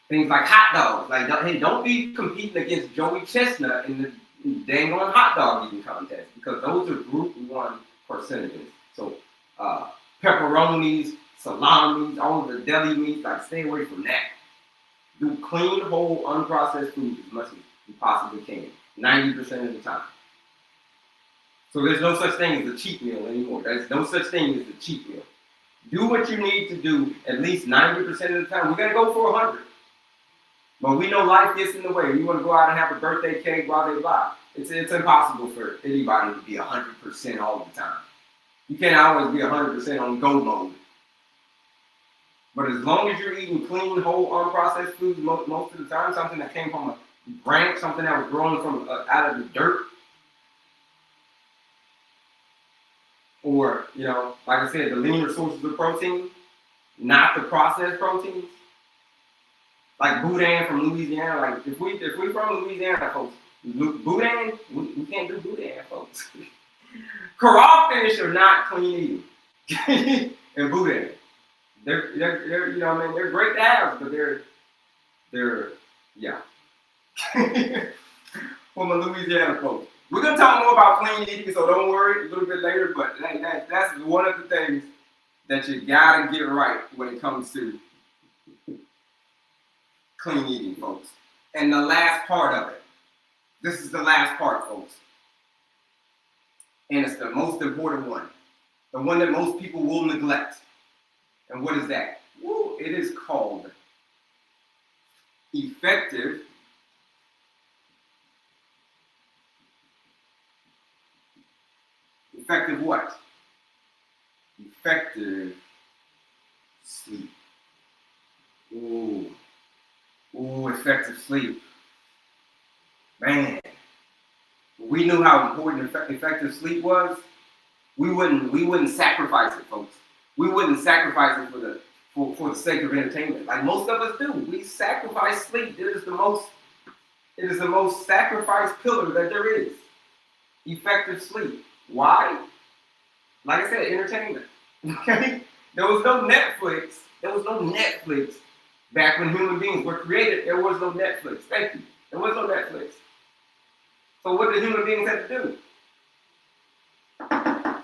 Things like hot dogs. Like, hey, don't be competing against Joey Chestnut in the dang on hot dog eating contest, because those are group 1 carcinogens. So pepperonis, salamis, all of the deli meats, like stay away from that. Do clean, whole, unprocessed food as much as you possibly can, 90% of the time. So there's no such thing as a cheat meal anymore. There's no such thing as a cheat meal. Do what you need to do at least 90% of the time. We're going to go for 100. But we know life gets in the way. You want to go out and have a birthday cake, blah, blah, blah. It's impossible for anybody to be 100% all the time. You can't always be 100% on go mode. But as long as you're eating clean, whole, unprocessed foods most of the time, something that came from a branch, something that was grown from out of the dirt, or, like I said, the leaner sources of protein, not the processed proteins. Like boudin from Louisiana. Like if we from Louisiana, folks, boudin, we can't do boudin, folks. Crawfish are not clean eating. And boudin, they're they're great to have, but they're yeah. From the Louisiana folks. We're gonna talk more about clean eating, so don't worry, a little bit later. But that's one of the things that you gotta get right when it comes to clean eating, folks. And the last part of it. This is the last part, folks. And it's the most important one. The one that most people will neglect. And what is that? Woo, it is called effective what? Effective sleep. Ooh, effective sleep. Man, we knew how important effective sleep was, we wouldn't sacrifice it, folks. We wouldn't sacrifice it for the sake of entertainment, like most of us do. We sacrifice sleep. It is the most sacrificed pillar that there is. Effective sleep. Why? Like I said, entertainment. Okay? There was no Netflix. Back when human beings were created. There was no Netflix. Thank you. There was no Netflix. So what did human beings have to do?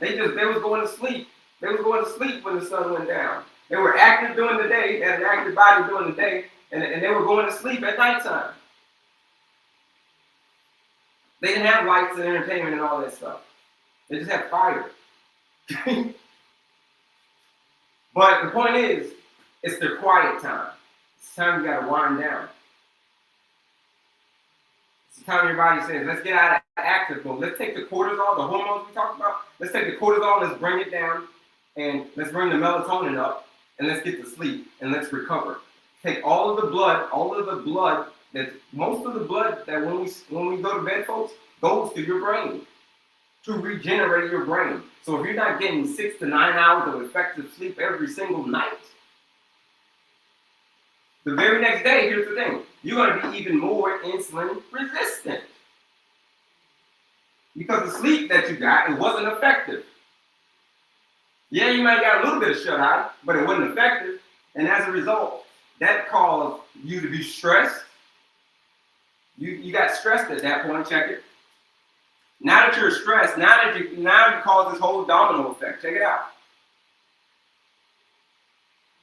They was going to sleep. They was going to sleep when the sun went down. They were active during the day. They had an active body during the day, and they were going to sleep at nighttime. They didn't have lights and entertainment and all that stuff. They just had fire. But the point is, it's their quiet time. It's time you gotta wind down. It's the time your body says, let's get out of active mode. Let's take the cortisol, the hormones we talked about. Let's take the cortisol, let's bring it down, and let's bring the melatonin up, and let's get to sleep, and let's recover. Take all of the blood, most of the blood that when we go to bed, folks, goes to your brain to regenerate your brain. So if you're not getting 6 to 9 hours of effective sleep every single night, the very next day, here's the thing, you're going to be even more insulin resistant. Because the sleep that you got, it wasn't effective. Yeah, you might have got a little bit of shut-eye, but it wasn't effective. And as a result, that caused you to be stressed. You got stressed at that point, check it. Now that you're stressed, now you cause this whole domino effect. Check it out.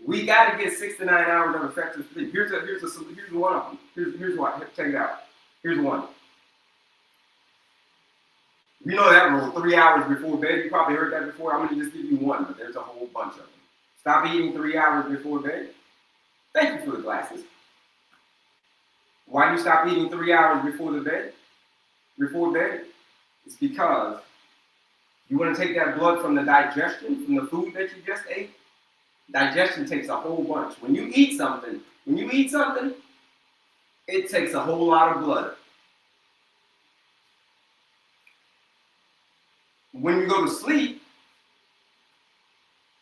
We got to get 6 to 9 hours of effective sleep. Here's one of them. Here's one. Check it out. Here's one. You know that rule, 3 hours before bed. You probably heard that before. I'm going to just give you one, but there's a whole bunch of them. Stop eating 3 hours before bed. Thank you for the glasses. Why do you stop eating 3 hours before bed? It's because you want to take that blood from the digestion, from the food that you just ate. Digestion takes a whole bunch. When you eat something, it takes a whole lot of blood. When you go to sleep,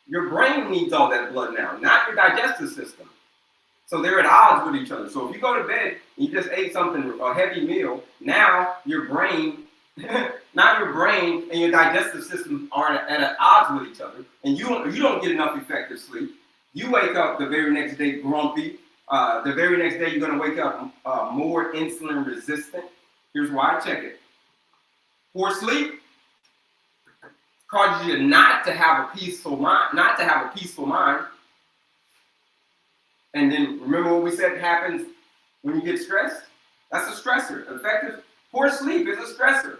your brain needs all that blood now, not your digestive system. So they're at odds with each other. So if you go to bed and you just ate something, a heavy meal, now your brain and your digestive system are at odds with each other, and you don't get enough effective sleep. You wake up the very next day grumpy. The very next day you're going to wake up more insulin resistant. Here's why. Check it. Poor sleep causes you not to have a peaceful mind. And then remember what we said happens when you get stressed? That's a stressor. Poor sleep is a stressor.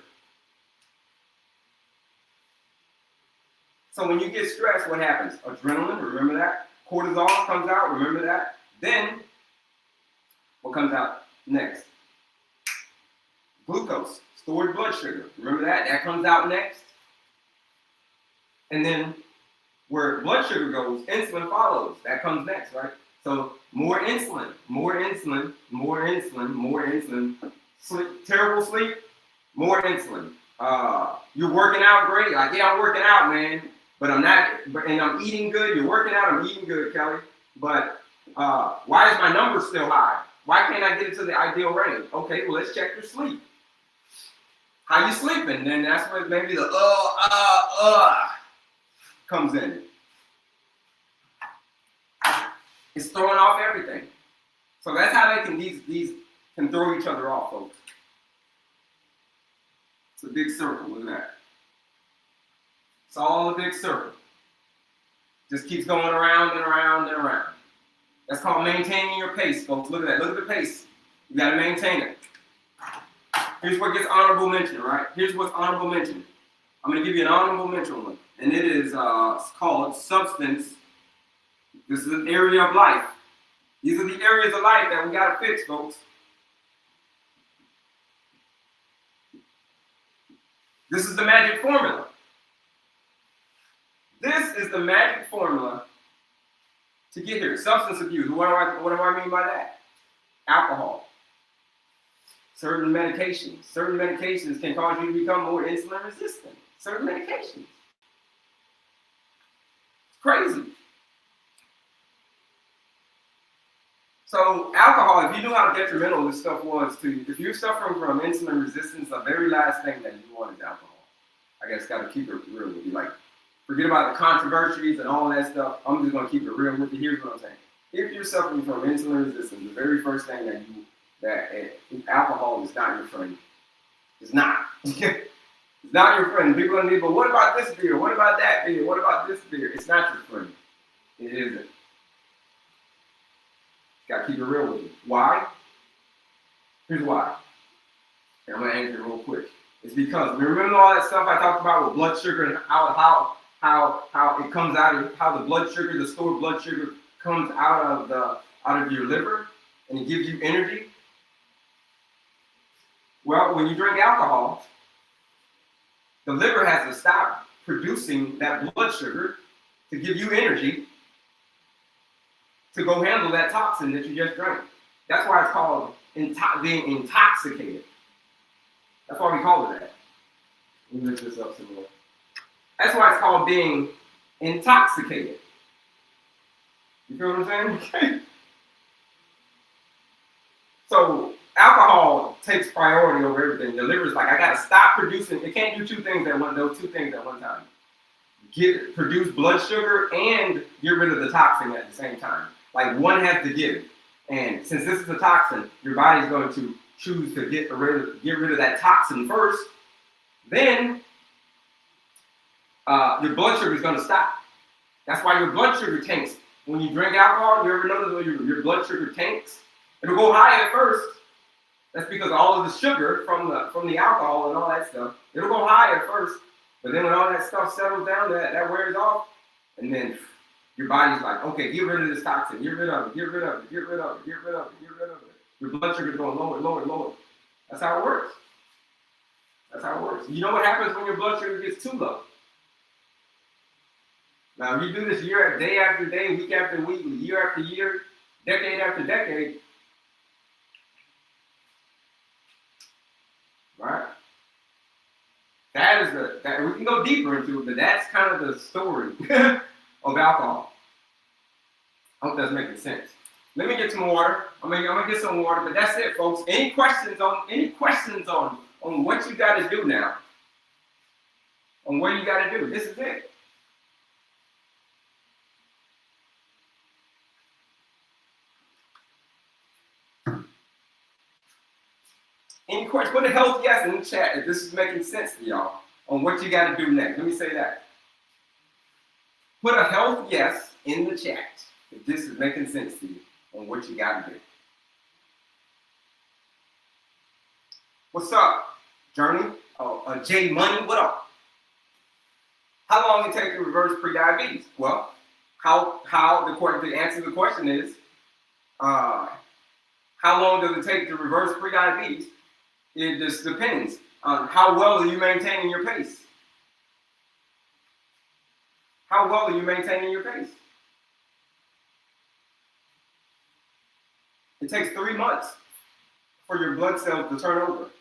So when you get stressed, what happens? Adrenaline, remember that? Cortisol comes out, remember that? Then, what comes out next? Glucose, stored blood sugar. Remember that? That comes out next. And then where blood sugar goes, insulin follows. That comes next, right? So more insulin. Sleep, terrible sleep, more insulin. You're working out great. Like, yeah, I'm working out, man. But I'm not, and I'm eating good. You're working out, I'm eating good, Kelley. But why is my number still high? Why can't I get it to the ideal range? Okay, well, let's check your sleep. How you sleeping? Then that's where maybe the comes in. It's throwing off everything. So that's how these can throw each other off, folks. It's a big circle, look at that. It's all a big circle. Just keeps going around and around and around. That's called maintaining your pace, folks. Look at that. Look at the pace. You got to maintain it. Here's what gets honorable mention, right? Here's what's honorable mention. I'm going to give you an honorable mention one. And it is called substance. This is an area of life. These are the areas of life that we got to fix, folks. This is the magic formula. This is the magic formula to get here. Substance abuse. What do I mean by that? Alcohol, certain medications. Certain medications can cause you to become more insulin resistant. Certain medications. It's crazy. So alcohol, if you knew how detrimental this stuff was to you, if you're suffering from insulin resistance, the very last thing that you want is alcohol. I guess got to keep it real with you. Like, forget about the controversies and all that stuff. I'm just going to keep it real with you. Here's what I'm saying. If you're suffering from insulin resistance, the very first thing alcohol is not your friend. It's not. It's not your friend. People are going to be, but what about this beer? What about that beer? What about this beer? It's not your friend. It isn't. Got to keep it real with you. Why? Here's why. And I'm going to answer it real quick. It's because, remember all that stuff I talked about with blood sugar and how it comes out of, how the blood sugar, the stored blood sugar comes out of your liver and it gives you energy? Well, when you drink alcohol, the liver has to stop producing that blood sugar to give you energy to go handle that toxin that you just drank. That's why it's called being intoxicated. That's why we call it that. Let me lift this up some more. That's why it's called being intoxicated. You feel what I'm saying? Okay. So alcohol takes priority over everything. The liver's like, I gotta stop producing. It can't do two things at one time. Produce blood sugar and get rid of the toxin at the same time. Like, one has to give. And since this is a toxin, your body's going to choose to get rid of that toxin first. Then your blood sugar is going to stop. That's why your blood sugar tanks. When you drink alcohol, you ever notice when your blood sugar tanks? It'll go high at first. That's because all of the sugar from the alcohol and all that stuff, it'll go high at first. But then when all that stuff settles down, that wears off, and then your body's like, okay, get rid of this toxin, get rid of it, get rid of it, get rid of it, get rid of it, get rid of it. Your blood sugar's going lower, lower, lower. That's how it works. That's how it works. You know what happens when your blood sugar gets too low? Now, if you do this day after day, week after week, year after year, decade after decade, right? That we can go deeper into it, but that's kind of the story of alcohol. I hope that's making sense. Let me get some water. I'm gonna get some water, but that's it, folks. Any questions on what you got to do now? On what you got to do? This is it. Any questions? Put a health yes in the chat if this is making sense to y'all on what you got to do next. Let me say that. Put a health yes in the chat if this is making sense to you on what you got to do. What's up, Journey? J Money, what up? How long it take to reverse prediabetes? Well, the answer to the question is, how long does it take to reverse prediabetes? It just depends on how well are you maintaining your pace. How well are you maintaining your pace? It takes 3 months for your blood cells to turn over.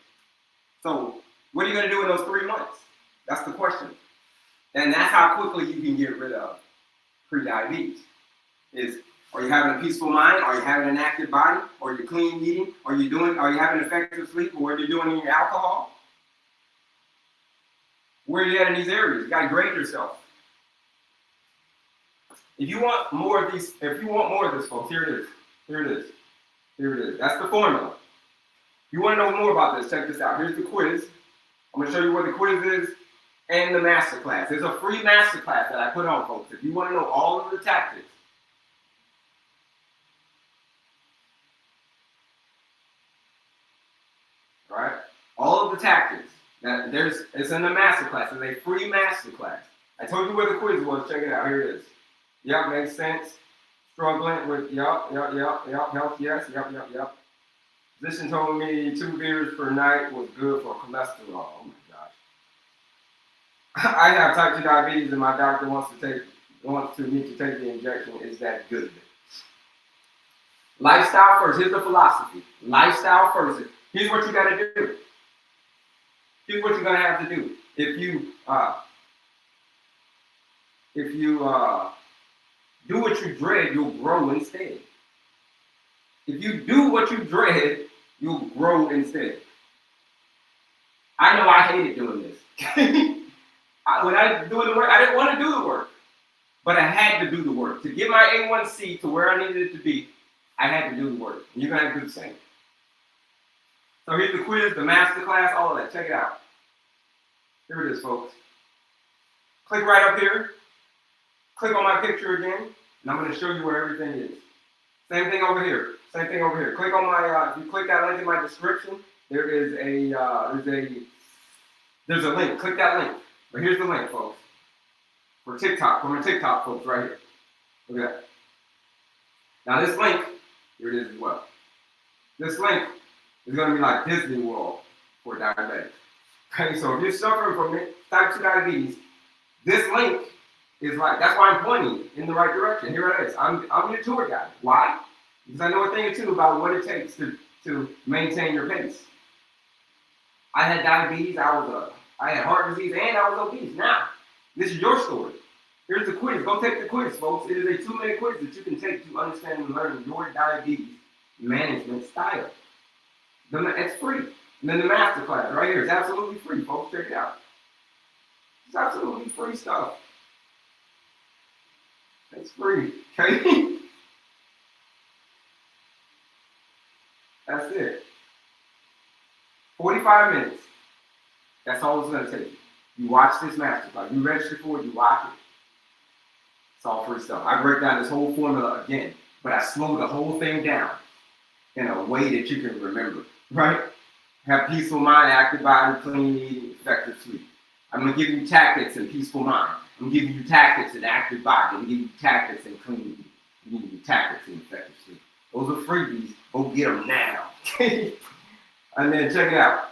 So what are you going to do in those 3 months? That's the question. And that's how quickly you can get rid of prediabetes. Are you having a peaceful mind? Are you having an active body? Are you clean eating? Are you having effective sleep? Or what are you doing in your alcohol? Where are you at in these areas? You got to grade yourself. If you want more of this, folks, here it is. Here it is. Here it is. That's the formula. If you want to know more about this, check this out. Here's the quiz. I'm going to show you what the quiz is and the masterclass. There's a free masterclass that I put on, folks. If you want to know all of the tactics. Right? All of the tactics. It's in the masterclass. It's a free masterclass. I told you where the quiz was. Check it out. Here it is. Yep, makes sense. Struggling with health, yes, yep. Physician told me 2 beers per night was good for cholesterol. Oh my gosh. I have type 2 diabetes and my doctor wants me to take the injection. Is that good? Lifestyle first. Here's the philosophy. Lifestyle first. Here's what you got to do. Here's what you're going to have to do. If you do what you dread, you'll grow instead. If you do what you dread, you'll grow instead. I know I hated doing this. When I was doing the work, I didn't want to do the work, but I had to do the work. To get my A1C to where I needed it to be, I had to do the work. And you're going to have to do the same. So here's the quiz, the master class, all of that. Check it out. Here it is, folks. Click right up here. Click on my picture again, and I'm going to show you where everything is. Same thing over here. Same thing over here. Click on my, if you click that link in my description, there is there's a link. Click that link. But here's the link, folks. For TikTok, for my TikTok folks right here. Look at that. Now this link, here it is as well. This link is going to be like Disney World for diabetics. Okay, so if you're suffering from type 2 diabetes, this link is like, that's why I'm pointing in the right direction. Here it is. I'm your tour guide. Why? Because I know a thing or two about what it takes to maintain your pace. I had diabetes, I had heart disease, and I was obese. Now, this is your story. Here's the quiz. Go take the quiz, folks. It is a 2-minute quiz that you can take to understand and learn your diabetes management style. It's free. And then the master class right here is absolutely free, folks. Check it out. It's absolutely free stuff. It's free, okay? That's it. 45 minutes. That's all it's going to take you. You watch this master class. You register for it, you watch it. It's all free stuff. I break down this whole formula again, but I slow the whole thing down in a way that you can remember, right? Have peaceful mind, active body, clean eating, effective sleep. I'm going to give you tactics and peaceful mind. I'm giving you tactics and active body. I'm giving you tactics and clean eating. I'm giving you tactics and effective sleep. Those are freebies. Go get them now. And then check it out.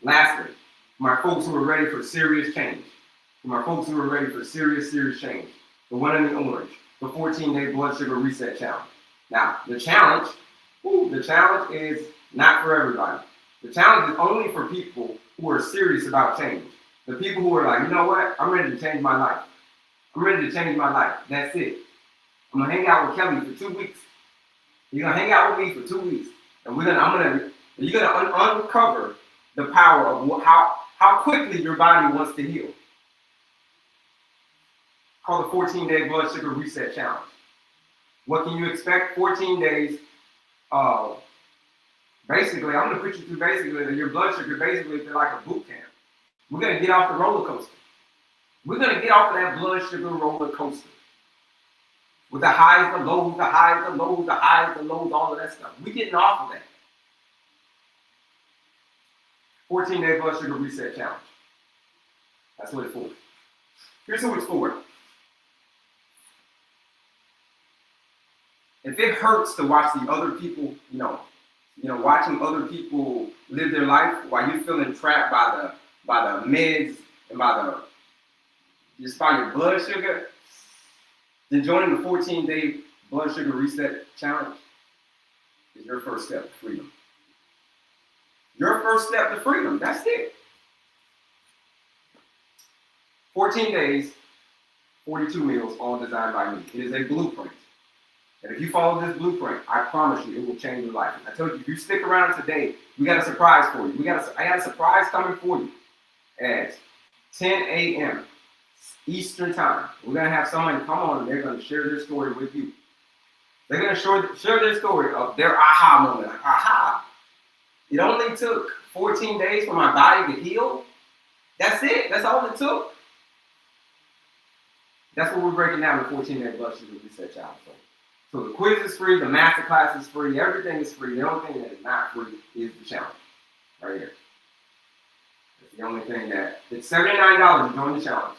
Lastly, my folks who are ready for serious change. My folks who are ready for serious change. The one in the orange. The 14-day blood sugar reset challenge. Now, the challenge is not for everybody. The challenge is only for people who are serious about change. The people who are like, you know what? I'm ready to change my life. I'm ready to change my life. That's it. I'm gonna hang out with Kelley for 2 weeks. You're gonna hang out with me for 2 weeks, and you're gonna uncover the power of how quickly your body wants to heal. Called the 14-day blood sugar reset challenge. What can you expect? 14 days of basically, I'm gonna put you through your blood sugar basically feel like a boot camp. We're going to get off the roller coaster. We're going to get off of that blood sugar roller coaster. With the highs, the lows, the highs, the lows, the highs, the lows, all of that stuff. We're getting off of that. 14-day blood sugar reset challenge. That's what it's for. Here's who it's for. If it hurts to watch the other people, watching other people live their life while you're feeling trapped by the meds and by your blood sugar, then joining the 14-day blood sugar reset challenge is your first step to freedom. Your first step to freedom, that's it. 14 days, 42 meals, all designed by me. It is a blueprint. And if you follow this blueprint, I promise you, it will change your life. I told you, if you stick around today, we got a surprise for you. I got a surprise coming for you at 10 a.m. Eastern time. We're going to have someone come on and they're going to share their story with you. They're going to share their story of their aha moment. Like, aha, it only took 14 days for my body to heal. That's it. That's all it took. That's what we're breaking down the 14-day blood sugar reset challenge for. So the quiz is free, the master class is free, everything is free. The only thing that is not free is the challenge. Right here. That's the only thing that, it's $79 to join the challenge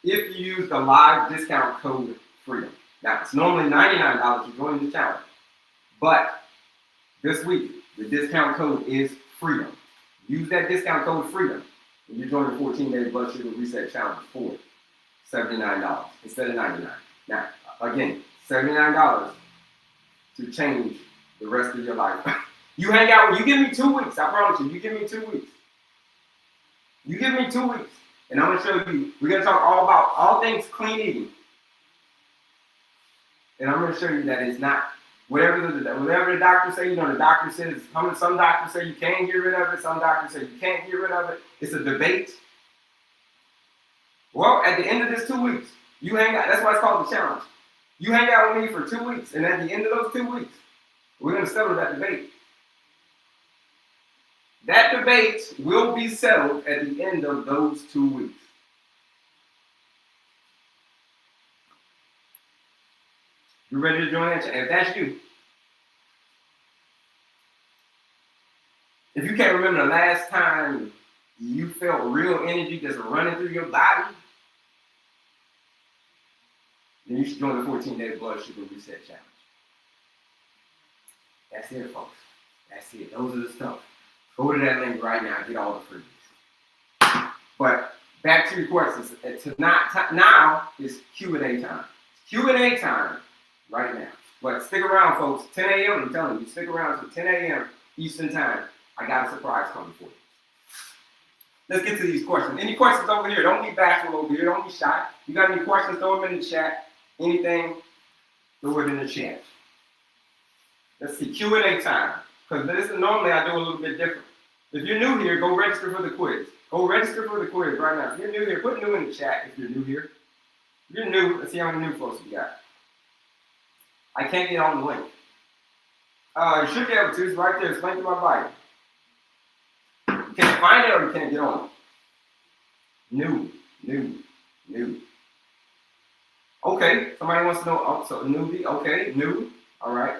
if you use the live discount code FREEDOM. Now, it's normally $99 to join the challenge, but this week, the discount code is FREEDOM. Use that discount code FREEDOM when you join the 14-day blood sugar reset challenge for $79 instead of $99. Now, again, $79 to change the rest of your life. You hang out, you give me 2 weeks, I promise you, you give me 2 weeks. You give me 2 weeks, and I'm gonna show you, we're gonna talk all about all things clean eating. And I'm gonna show you that it's not, whatever the doctor say, the doctor says, some doctors say you can get rid of it, some doctors say you can't get rid of it. It's a debate. Well, at the end of this 2 weeks, you hang out, that's why it's called the challenge. You hang out with me for 2 weeks, and at the end of those 2 weeks, we're gonna settle that debate. That debate will be settled at the end of those 2 weeks. You ready to join that? If that's you. If you can't remember the last time you felt real energy just running through your body, then you should join the 14-day blood sugar reset challenge. That's it, folks. That's it. Those are the stuff. Go to that link right now. Get all the freebies. But back to your questions. Now is Q&A time. Q&A time right now. But stick around, folks. 10 a.m. I'm telling you, stick around till 10 a.m. Eastern time. I got a surprise coming for you. Let's get to these questions. Any questions over here? Don't be bashful over here. Don't be shy. You got any questions? Throw them in the chat. Anything? Throw it in the chat. Let's see. Q&A time. Because this is normally I do a little bit different. If you're new here, go register for the quiz. Go register for the quiz right now. If you're new here, put new in the chat if you're new here. If you're new, let's see how many new folks we got. I can't get on the link. You should be able to. It's right there. It's linked to my bio. You can't find it or you can't get on it. New. Okay, somebody wants to know, oh, so newbie, okay, new, all right.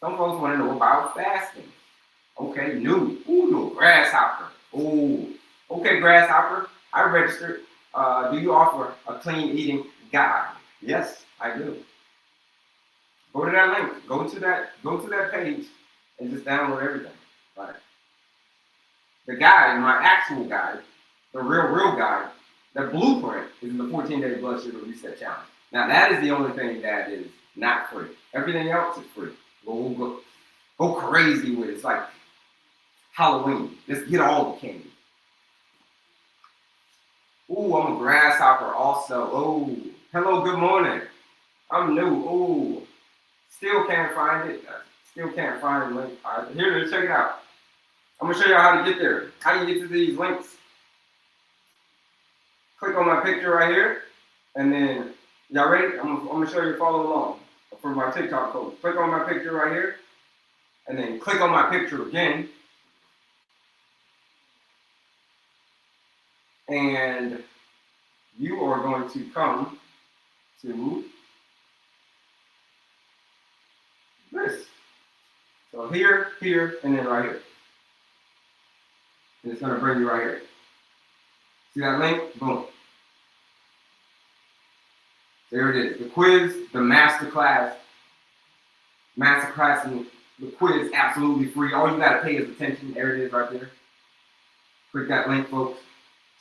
Some folks want to know about fasting. Okay, new, ooh, grasshopper, ooh. Okay, grasshopper, I registered. Do you offer a clean eating guide? Yes, I do. Go to that link, go to that page and just download everything, right? The guide, my actual guide, the real guide, the blueprint is in the 14-day blood sugar reset challenge. Now that is the only thing that is not free. Everything else is free. Go crazy with it. It's like Halloween. Just get all the candy. Ooh, I'm a grasshopper also. Oh, hello, good morning. I'm new. Ooh, still can't find it. Still can't find the link. All right, here, let's check it out. I'm gonna show you how to get there. How you get to these links. Click on my picture right here, and then, y'all ready? I'm gonna show you, follow along for my TikTok folks. Click on my picture right here, and then click on my picture again. And you are going to come to this. So here, and then right here. And it's going to bring you right here. See that link? Boom. There it is. The quiz, the masterclass. Masterclass and the quiz, absolutely free. All you got to pay is attention. There it is right there. Click that link, folks.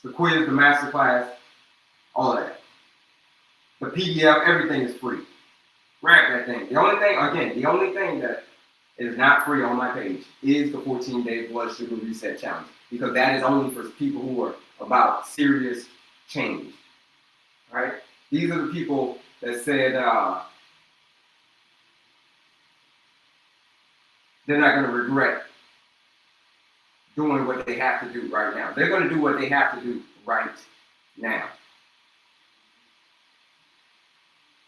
The quiz, the masterclass, all of that. The PDF, everything is free. Grab that thing. The only thing that is not free on my page is the 14-day blood sugar reset challenge, because that is only for people who are about serious change. Right? These are the people that said they're not going to regret doing what they have to do right now. They're going to do what they have to do right now.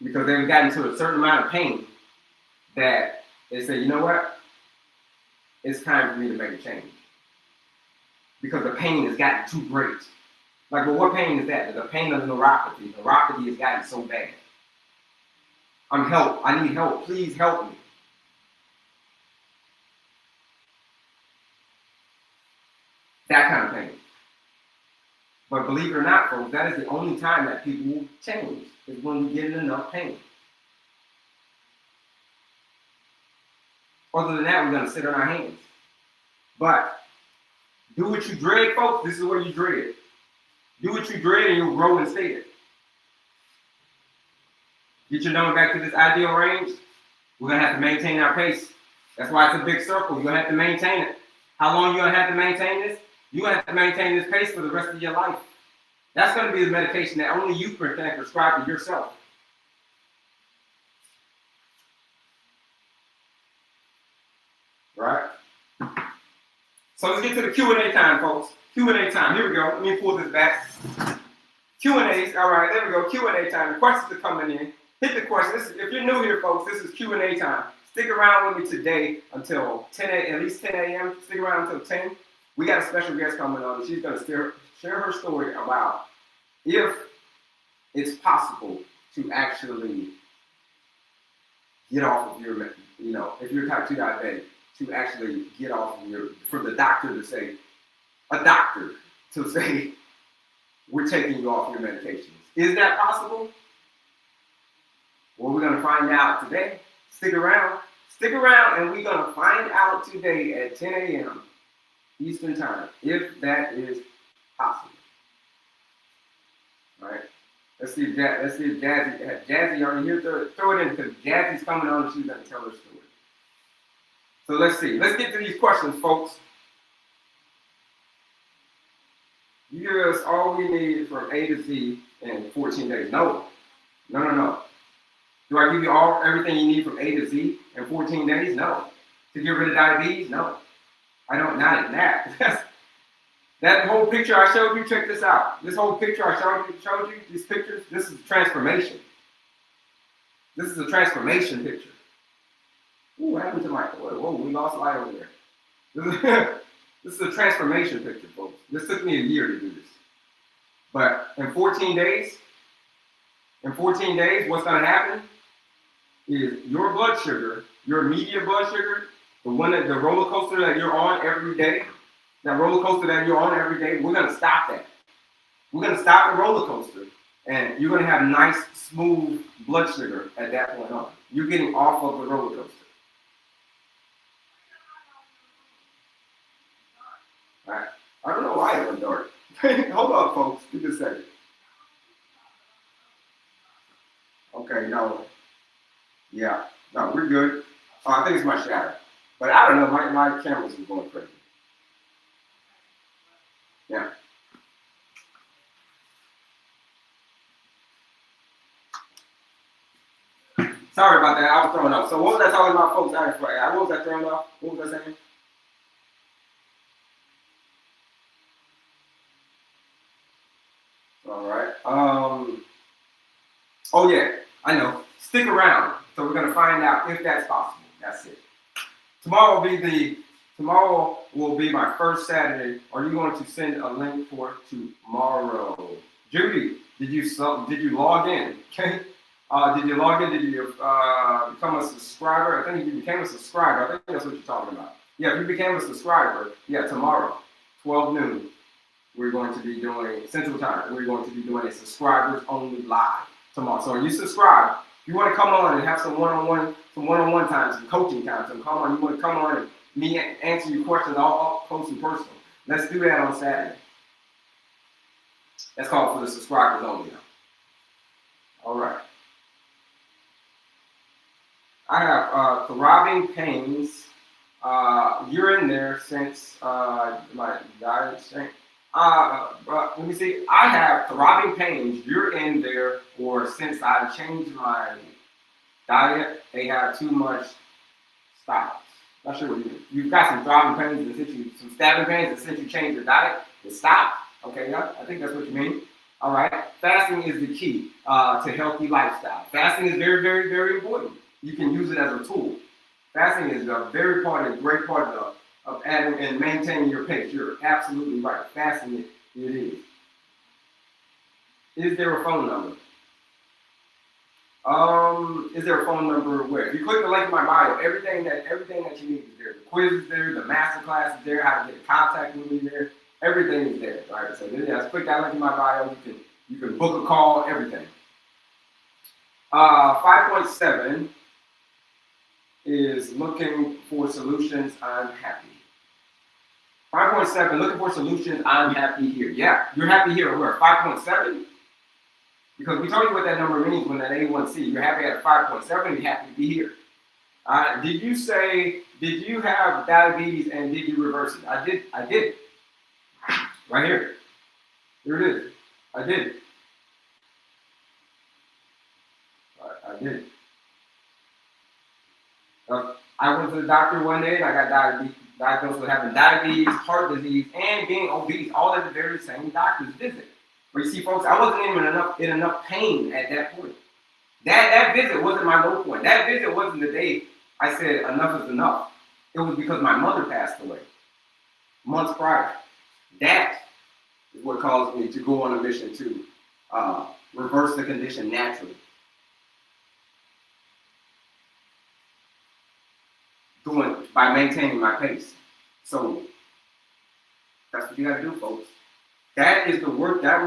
Because they've gotten to a certain amount of pain that they say, you know what? It's time for me to make a change. Because the pain has gotten too great. Like, well, what pain is that? The pain of neuropathy. Neuropathy has gotten so bad. I need help. Please help me. That kind of pain. But believe it or not, folks, that is the only time that people will change, is when we get in enough pain. Other than that, we're going to sit on our hands. But do what you dread, folks. This is what you dread. Do what you dread and you'll grow and stay there. Get your number back to this ideal range. We're going to have to maintain our pace. That's why it's a big circle. You're going to have to maintain it. How long are you going to have to maintain this? You're going to have to maintain this pace for the rest of your life. That's going to be the medication that only you can prescribe to yourself. Right? So let's get to the Q&A time, folks. Q&A time. Here we go. Let me pull this back. Q&As. All right, there we go. Q&A time. The questions are coming in. Hit the questions. If you're new here, folks, this is Q&A time. Stick around with me today until 10 a.m., at least 10 a.m. Stick around until 10. We got a special guest coming on, and she's going to share her story about if it's possible to actually get off of your, if you're type 2 diabetic, to actually get off of your, for the doctor to say, a doctor to say, we're taking you off your medications. Is that possible? Well, we're going to find out today. Stick around, and we're going to find out today at 10 a.m. Eastern Time, if that is possible. All right? Let's see if Jazzy already here. Throw it in, because Jazzy's coming on and she's going to tell her story. So let's see. Let's get to these questions, folks. You give us all we need from A to Z in 14 days. No. Do I give you everything you need from A to Z in 14 days? No. To get rid of diabetes? No. I don't, not in that. That whole picture I showed you, check this out. This whole picture I showed you, these pictures, this is transformation. This is a transformation picture. Ooh, what happened to my, whoa, we lost light over there. This is a transformation picture, folks. This took me a year to do this. But in 14 days, what's going to happen is your blood sugar, your immediate blood sugar, the roller coaster that you're on every day, we're going to stop that. We're going to stop the roller coaster, and you're going to have nice, smooth blood sugar at that point on. You're getting off of the roller coaster. All right. I don't know why it went dark. Hold on, folks. Give me a second. Okay, no. Yeah. No, we're good. I think it's my shadow. But I don't know. My cameras are going crazy. Yeah. Sorry about that. I was throwing off. So what was I talking about, folks? What was I throwing off? What was I saying? All right. Oh yeah, I know. Stick around. So we're gonna find out if that's possible. That's it. Tomorrow will be my first Saturday. Are you going to send a link for tomorrow? Judy, did you log in? Okay. Did you log in? Did you become a subscriber? I think you became a subscriber. I think that's what you're talking about. Yeah, if you became a subscriber, yeah, tomorrow, 12 noon, we're going to be doing Central Time. We're going to be doing a subscribers only live tomorrow. So when you subscribe, if you want to come on and have some one-on-one time, some coaching time, you want to come on and me answer your questions all up close and personal. Let's do that on Saturday. That's called for the subscribers only now. All right. I have throbbing pains. You're in there since my diet strength. Let me see. I have throbbing pains. You're in there, or since I changed my diet, they have too much stops. Not sure what you mean. You've got some throbbing pains, and some stabbing pains, and since you changed your diet, it stopped. Okay, yeah, I think that's what you mean. All right. Fasting is the key to healthy lifestyle. Fasting is very, very, very important. You can use it as a tool. Fasting is a great part of adding and maintaining your pace. You're absolutely right. Fasting it is. Is there a phone number? Is there a phone number where? If you click the link in my bio, everything that you need is there. The quiz is there, the master class is there, how to get in contact with me there. Everything is there. All right. So just click that link in my bio. You can book a call, everything. 5.7 is looking for solutions, I'm happy. 5.7, looking for solutions, I'm happy here. Yeah, you're happy here. We're at 5.7. Because we told you what that number means when that A1C. You're happy at 5.7, you're happy to be here. Did you say you have diabetes and did you reverse it? I did. Right here. Here it is. I did. I did. I went to the doctor one day and I got diagnosed with having diabetes, heart disease, and being obese, all at the very same doctor's visit. But you see, folks, I wasn't even in enough pain at that point. That visit wasn't my low point. That visit wasn't the day I said enough is enough. It was because my mother passed away months prior. That is what caused me to go on a mission to reverse the condition naturally. Doing by maintaining my pace. So that's what you gotta do, folks. That is the work, that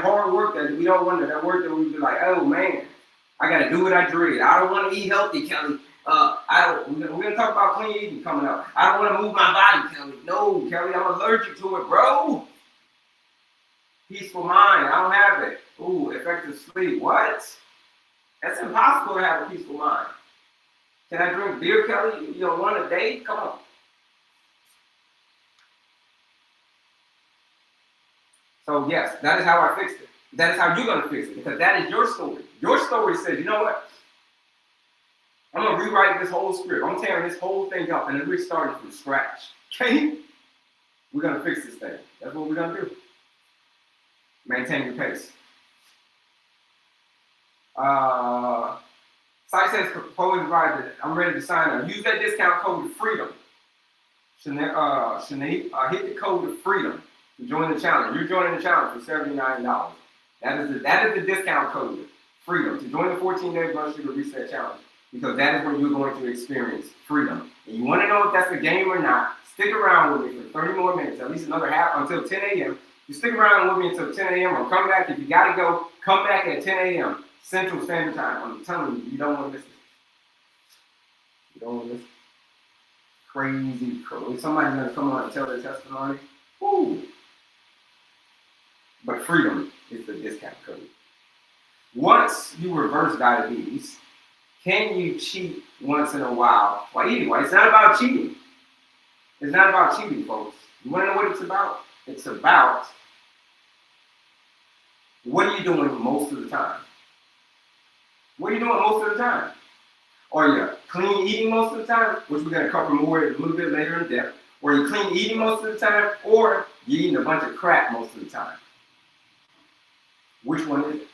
hard work that we don't wonder, that work that we be like, oh man, I gotta do what I dread. I don't want to eat healthy, Kelley. We're gonna talk about clean eating coming up. I don't want to move my body, Kelley. No, Kelley, I'm allergic to it, bro. Peaceful mind, I don't have it. Ooh, effective sleep. What? That's impossible to have a peaceful mind. Can I drink beer, Kelley? You don't want a day? Come on. So yes, that is how I fixed it. That is how you're going to fix it, because that is your story. Your story says, you know what? I'm going to rewrite this whole script. I'm tearing this whole thing up, and then we're starting from scratch. Okay? We're going to fix this thing. That's what we're going to do. Maintain your pace. Site says, proposed by I'm ready to sign up. Use that discount code FREEDOM. Sinead, hit the code of FREEDOM to join the challenge. You're joining the challenge for $79. That is the discount code, FREEDOM, to join the 14-day blood sugar reset challenge, because that is where you're going to experience freedom. And you want to know if that's a game or not, stick around with me for 30 more minutes, at least another half, until 10 a.m. You stick around with me until 10 a.m. or come back. If you got to go, come back at 10 a.m. Central Standard Time. I'm telling you, you don't want to miss it. You don't want to miss it. Crazy. Somebody's going to come on and tell their testimony. Woo! But freedom is the discount code. Once you reverse diabetes, can you cheat once in a while while eating? Well, it's not about cheating. It's not about cheating, folks. You want to know what it's about? It's about what are you doing most of the time? What are you doing most of the time? Are you clean eating most of the time, which we're going to cover more a little bit later in depth? Or are you clean eating most of the time, or you're eating a bunch of crap most of the time? Which one is it?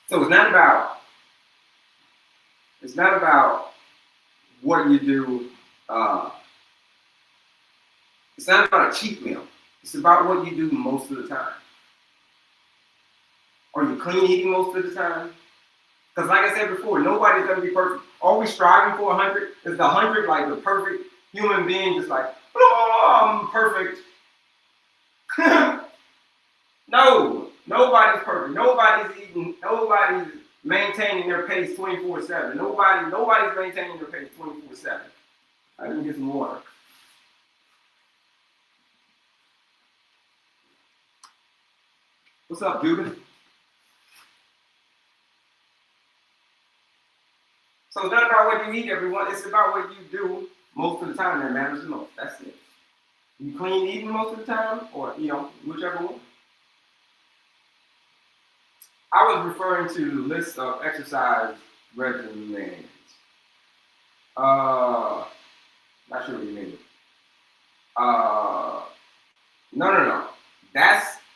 So it's not about what you do. It's not about a cheat meal. It's about what you do most of the time. Are you clean eating most of the time? Because like I said before, nobody's going to be perfect. Are we striving for 100? Is the 100 like the perfect human being, just like, oh, I'm perfect? No, nobody's perfect. Nobody's eating. Nobody's maintaining their pace 24/7. Nobody's maintaining their pace 24/7. I can get some water. What's up, Judah? So it's not about what you eat, everyone. It's about what you do most of the time that matters the most. That's it. You clean eating most of the time, or whichever one. I was referring to the list of exercise regimens. Not sure what you mean. No.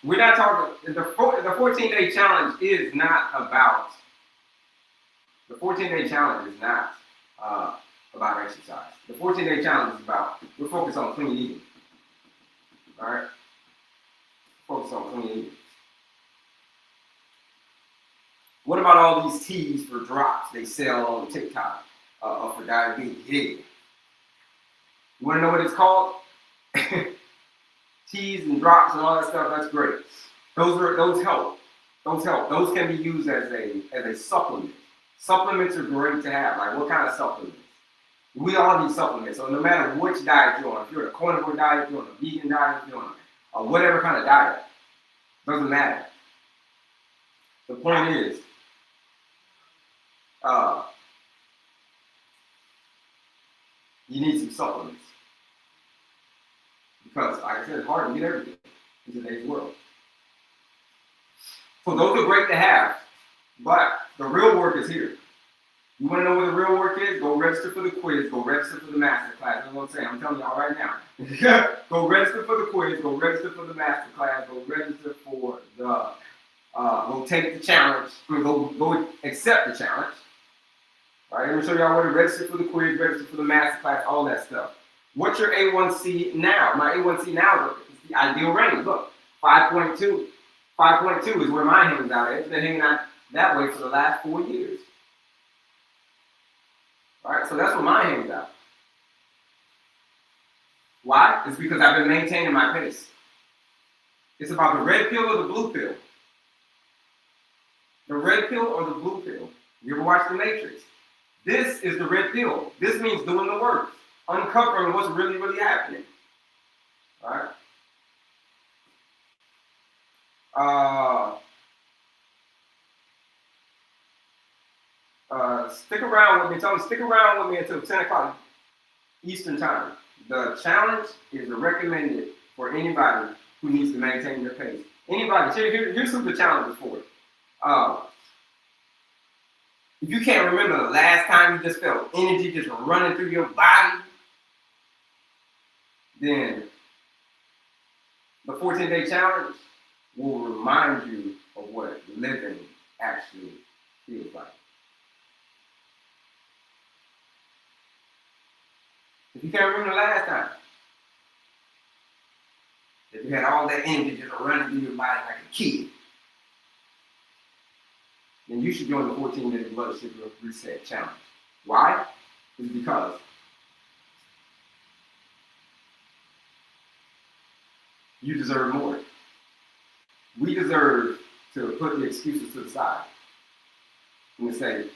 We're not talking. The 14-day challenge is not about. The 14-day challenge is not about exercise. The 14-day challenge is about, we're focused on clean eating. All right? Focus on clean eating. What about all these teas for drops they sell on TikTok for diabetes? Yeah. You want to know what it's called? Teas and drops and all that stuff, that's great. Those help. Those can be used as a supplement. Supplements are great to have. Like, what kind of supplements? We all need supplements. So no matter which diet you're on, if you're on a carnivore diet, if you're on a vegan diet, if you're on a whatever kind of diet, doesn't matter. The point is, you need some supplements. Because, like I said, it's hard to get everything in today's world. So those are great to have, but the real work is here. You want to know what the real work is? Go register for the quiz. Go register for the master class. That's what I'm saying. I'm telling y'all right now. Go register for the quiz. Go register for the master class. Go register for the, go take the challenge. Go accept the challenge. All right, let me show y'all where to register for the quiz, register for the master class, all that stuff. What's your A1C now? My A1C now is the ideal range. Look, 5.2. 5.2 is where mine hangs out. It's been hanging out that way for the last 4 years. All right, so that's where mine hangs out. Why? It's because I've been maintaining my pace. It's about the red pill or the blue pill. The red pill or the blue pill. You ever watch The Matrix? This is the red pill. This means doing the work, uncovering what's really, really happening. All right? Stick around with me. Tell them stick around with me until 10 o'clock Eastern time. The challenge is recommended for anybody who needs to maintain their pace. Anybody. Here's who the challenge is for. If you can't remember the last time you just felt energy just running through your body, then the 14-day challenge will remind you of what living actually feels like. If you can't remember the last time, if you had all that energy just running through your body like a kid, then you should join the 14-day blood sugar reset challenge. Why? It's because you deserve more. We deserve to put the excuses to the side and say,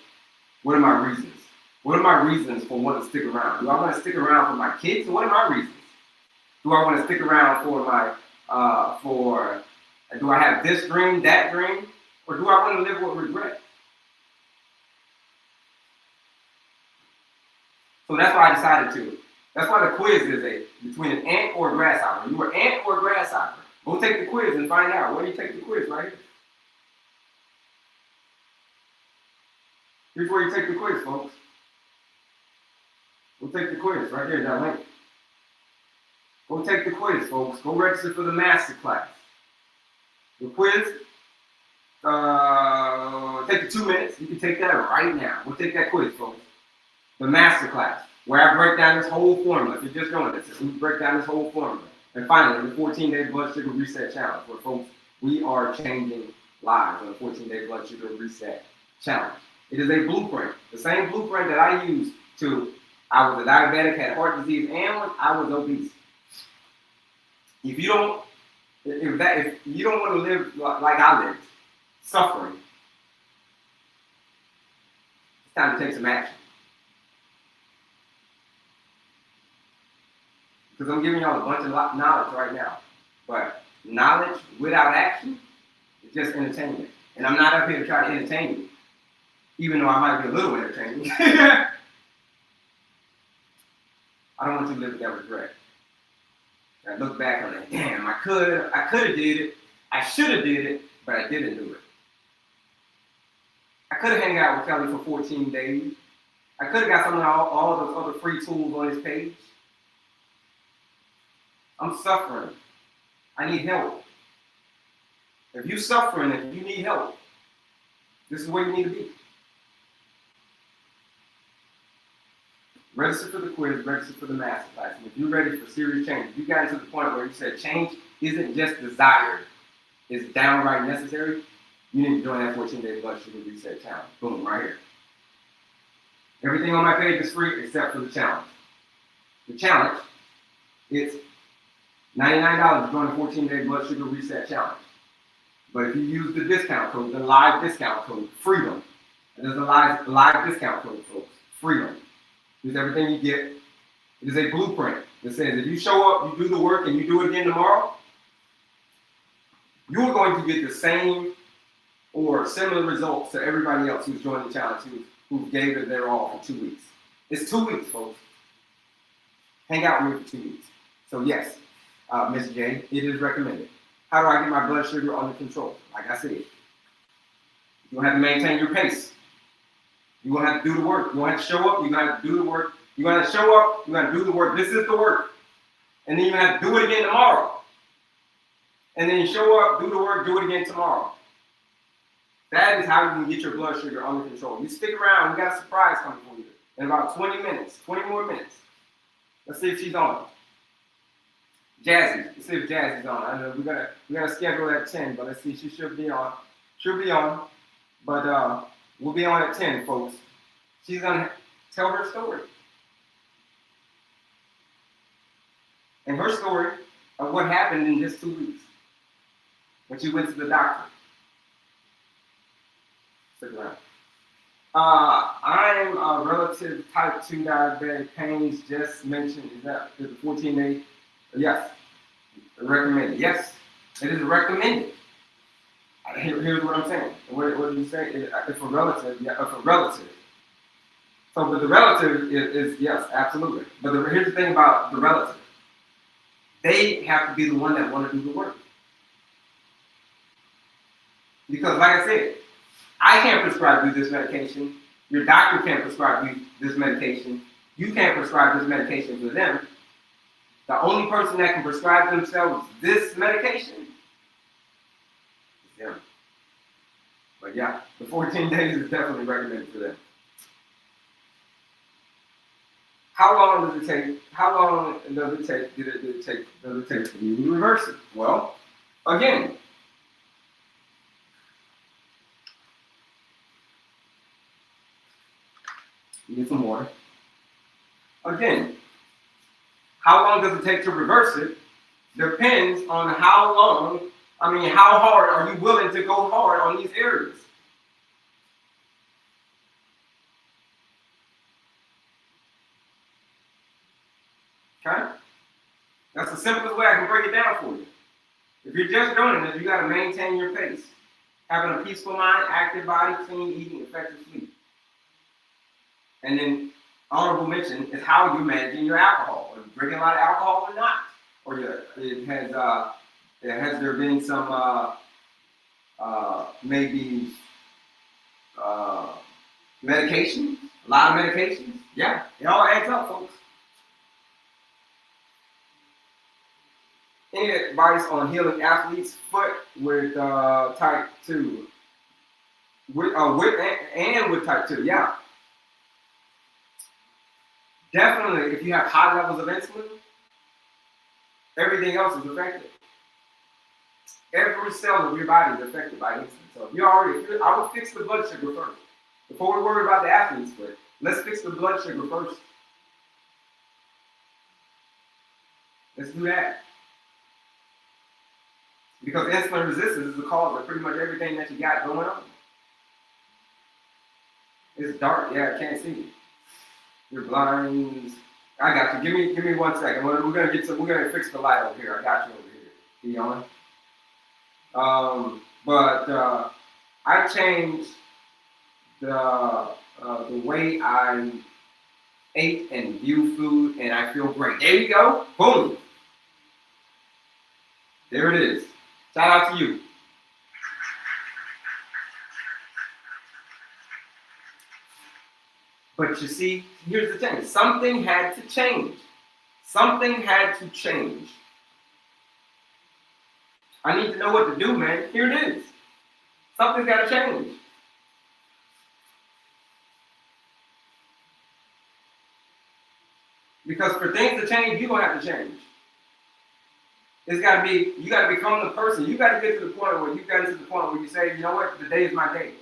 what are my reasons? What are my reasons for wanting to stick around? Do I want to stick around for my kids? What are my reasons? Do I want to stick around for my, do I have this dream, that dream? Or do I want to live with regret? So that's why I decided to. That's why the quiz is between an ant or a grasshopper. You were ant or a grasshopper. Go take the quiz and find out. Where do you take the quiz? Right here. Here's where you take the quiz, folks. Go take the quiz right there, that link. Go take the quiz, folks. Go register for the master class. The quiz, take you 2 minutes. You can take that right now. Go take that quiz, folks. The master class, where I break down this whole formula. If you're just doing this, we break down this whole formula. And finally, the 14-day blood sugar reset challenge, where folks, we are changing lives on the 14-day blood sugar reset challenge. It is a blueprint, the same blueprint that I used I was a diabetic, had heart disease, and I was obese. If you don't want to live like I lived, suffering, it's time to take some action. Because I'm giving y'all a bunch of knowledge right now. But knowledge without action is just entertainment. And I'm not up here to try to entertain you, even though I might be a little entertaining. I don't want you to live with that regret. I look back on it, damn, I could have did it, I should have did it, but I didn't do it. I could have hung out with Kelley for 14 days. I could have got some of all those other free tools on his page. I'm suffering. I need help. If you're suffering, if you need help, this is where you need to be. Register for the quiz, register for the master class. And if you're ready for serious change, if you got to the point where you said change isn't just desired, it's downright necessary, you need to join that 14-day blood sugar reset challenge. Boom, right here. Everything on my page is free except for the challenge. The challenge, it's $99 to join the 14-day blood sugar reset challenge. But if you use the discount code, the live discount code, FREEDOM, and there's a live discount code, folks, FREEDOM. Here's everything you get. It is a blueprint that says if you show up, you do the work, and you do it again tomorrow, you're going to get the same or similar results to everybody else who's joined the challenge, who gave it their all for 2 weeks. It's 2 weeks, folks. hang out with me for 2 weeks. So yes, Miss J, it is recommended. How do I get my blood sugar under control? Like I said, you're gonna have to maintain your pace. You're gonna have to do the work. You're gonna have to show up. You're gonna have to do the work. You're gonna have to show up. You're gonna do the work. This is the work. And then you're gonna have to do it again tomorrow. And then you show up, do the work, do it again tomorrow. That is how you can get your blood sugar under control. You stick around, we got a surprise coming for you in about 20 minutes, 20 more minutes. Let's see if she's on. Jazzy, let's see if Jazzy's on. I know we're gonna schedule at 10, but let's see, she should be on. She'll be on, but we'll be on at 10, folks. She's gonna tell her story. And her story of what happened in just 2 weeks when she went to the doctor. Stick around. I'm a relative type 2 diabetic. Pains just mentioned. Is that the 14-day? Yes. Recommended. Yes. It is recommended. Here's what I'm saying. What did you say? If a relative, yeah, if a relative. So, but the relative is yes, absolutely. But here's the thing about the relative. They have to be the one that want to do the work. Because like I said, I can't prescribe you this medication. Your doctor can't prescribe you this medication. You can't prescribe this medication for them. The only person that can prescribe themselves this medication is them. But yeah, the 14 days is definitely recommended for them. How long does it take? How long does it take? Does it take for you to reverse it? Well, again, get some water. Again, how long does it take to reverse it? Depends on how long. How hard are you willing to go hard on these areas? Okay? That's the simplest way I can break it down for you. If you're just doing it, you got to maintain your pace. Having a peaceful mind, active body, clean eating, effective sleep. And then, honorable mention is how you're managing your alcohol. Are you drinking a lot of alcohol or not? Or has there been some maybe medication? A lot of medications? Yeah, it all adds up, folks. Any advice on healing athlete's foot with type 2? With type 2, yeah. Definitely, if you have high levels of insulin, everything else is affected. Every cell of your body is affected by insulin. So I would fix the blood sugar first. Before we worry about the athlete's foot, let's fix the blood sugar first. Let's do that. Because insulin resistance is the cause of pretty much everything that you got going on. It's dark, yeah, I can't see. You're blind. I got you. Give me 1 second. We're gonna fix the light over here. I got you over here. Be on. But I changed the way I ate and view food, and I feel great. There you go. Boom. There it is. Shout out to you. But you see, here's the thing. Something had to change. Something had to change. I need to know what to do, man. Here it is. Something's got to change. Because for things to change, you're going to have to change. You got to become the person. You got to get to the point where you say, you know what, today is my day.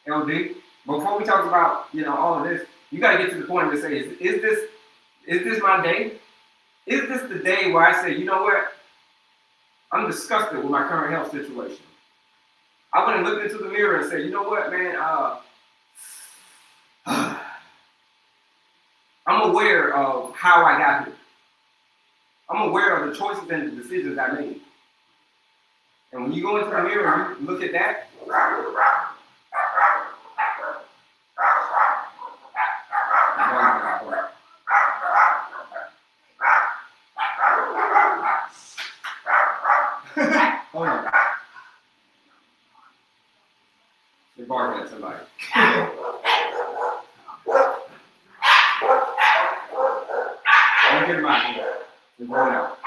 LD. Before we talk about, all of this, you got to get to the point to say, is this my day? Is this the day where I say, you know what? I'm disgusted with my current health situation. I went and looked into the mirror and said, you know what, man? I'm aware of how I got here. I'm aware of the choices and the decisions I made. And when you go into the mirror and you look at that, You're barking at somebody. Don't get him out here. You're going out.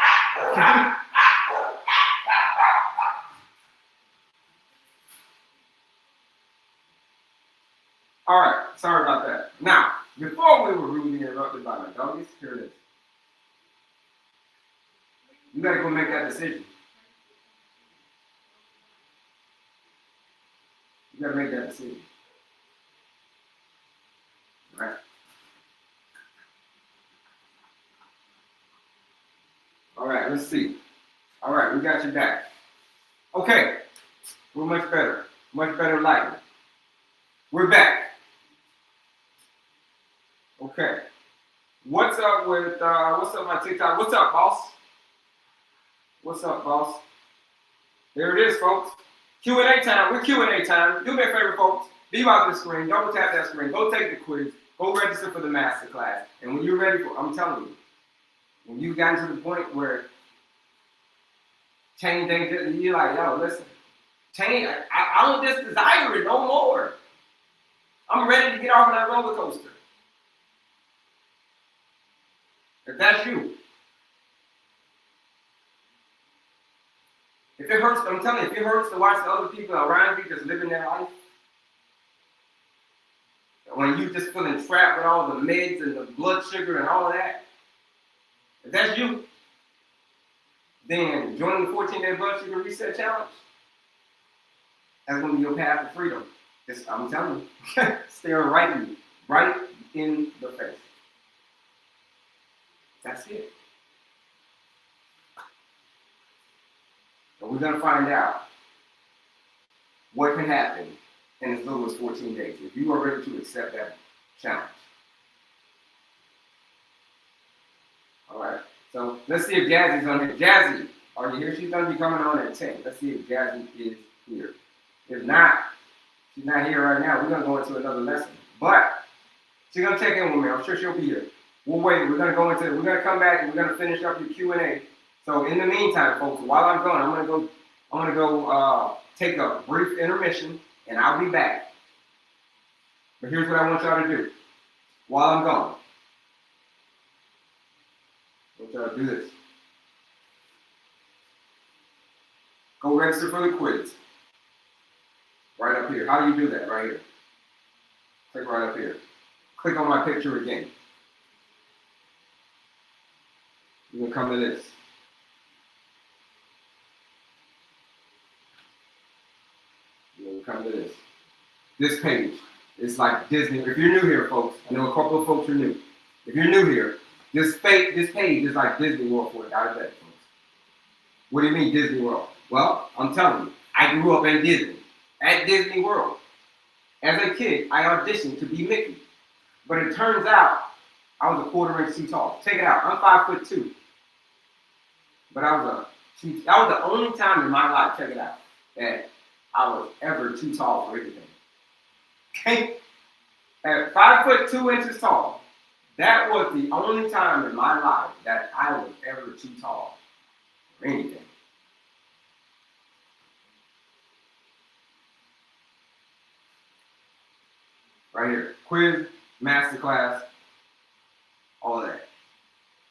All right, sorry about that. Now, before we were rudely interrupted by my doggies, here it is. You gotta go make that decision. You gotta make that decision. All right. All right, let's see. All right, we got you back. Okay, we're much better lighting. We're back. Okay. What's up with my TikTok? What's up, boss? What's up, boss? There it is, folks. Q&A time. We're Q&A time. Do me a favor, folks. Leave out the screen. Double tap that screen. Go take the quiz. Go register for the masterclass. And when you're ready for, I'm telling you, when you've gotten to the point where change ain't, you're like, yo, listen, change. I don't just desire it no more. I'm ready to get off of that roller coaster. If that's you. If it hurts, I'm telling you, if it hurts to watch the other people around you just living their life, when you just feeling trapped with all the meds and the blood sugar and all of that, if that's you, then join the 14-day blood sugar reset challenge. That's going to be your path to freedom. I'm telling you, staring right in the face. That's it. But we're going to find out what can happen in as little as 14 days if you are ready to accept that challenge. All right. So let's see if Jazzy's on here. Jazzy, are you here? She's going to be coming on at 10. Let's see if Jazzy is here. If not, she's not here right now. We're going to go into another lesson. But she's going to check in with me. I'm sure she'll be here. We'll wait. We're going to come back and we're going to finish up your Q&A. So in the meantime, folks, while I'm gone, I'm going to go take a brief intermission and I'll be back. But here's what I want y'all to do while I'm gone. I want y'all to do this. Go register for the quiz. Right up here. How do you do that? Right here. Click right up here. Click on my picture again. You're going to come to this. You're going to come to this. This page. It's like Disney. If you're new here, folks, I know a couple of folks are new. If you're new here, this page is like Disney World for diabetic folks. What do you mean Disney World? Well, I'm telling you, I grew up in Disney, at Disney World. As a kid, I auditioned to be Mickey. But it turns out I was a 1/4 inch too tall. Check it out. I'm 5'2". But that was the only time in my life, check it out, that I was ever too tall for anything. Okay? At 5'2" tall, that was the only time in my life that I was ever too tall for anything. Right here. Quiz, masterclass, all of that.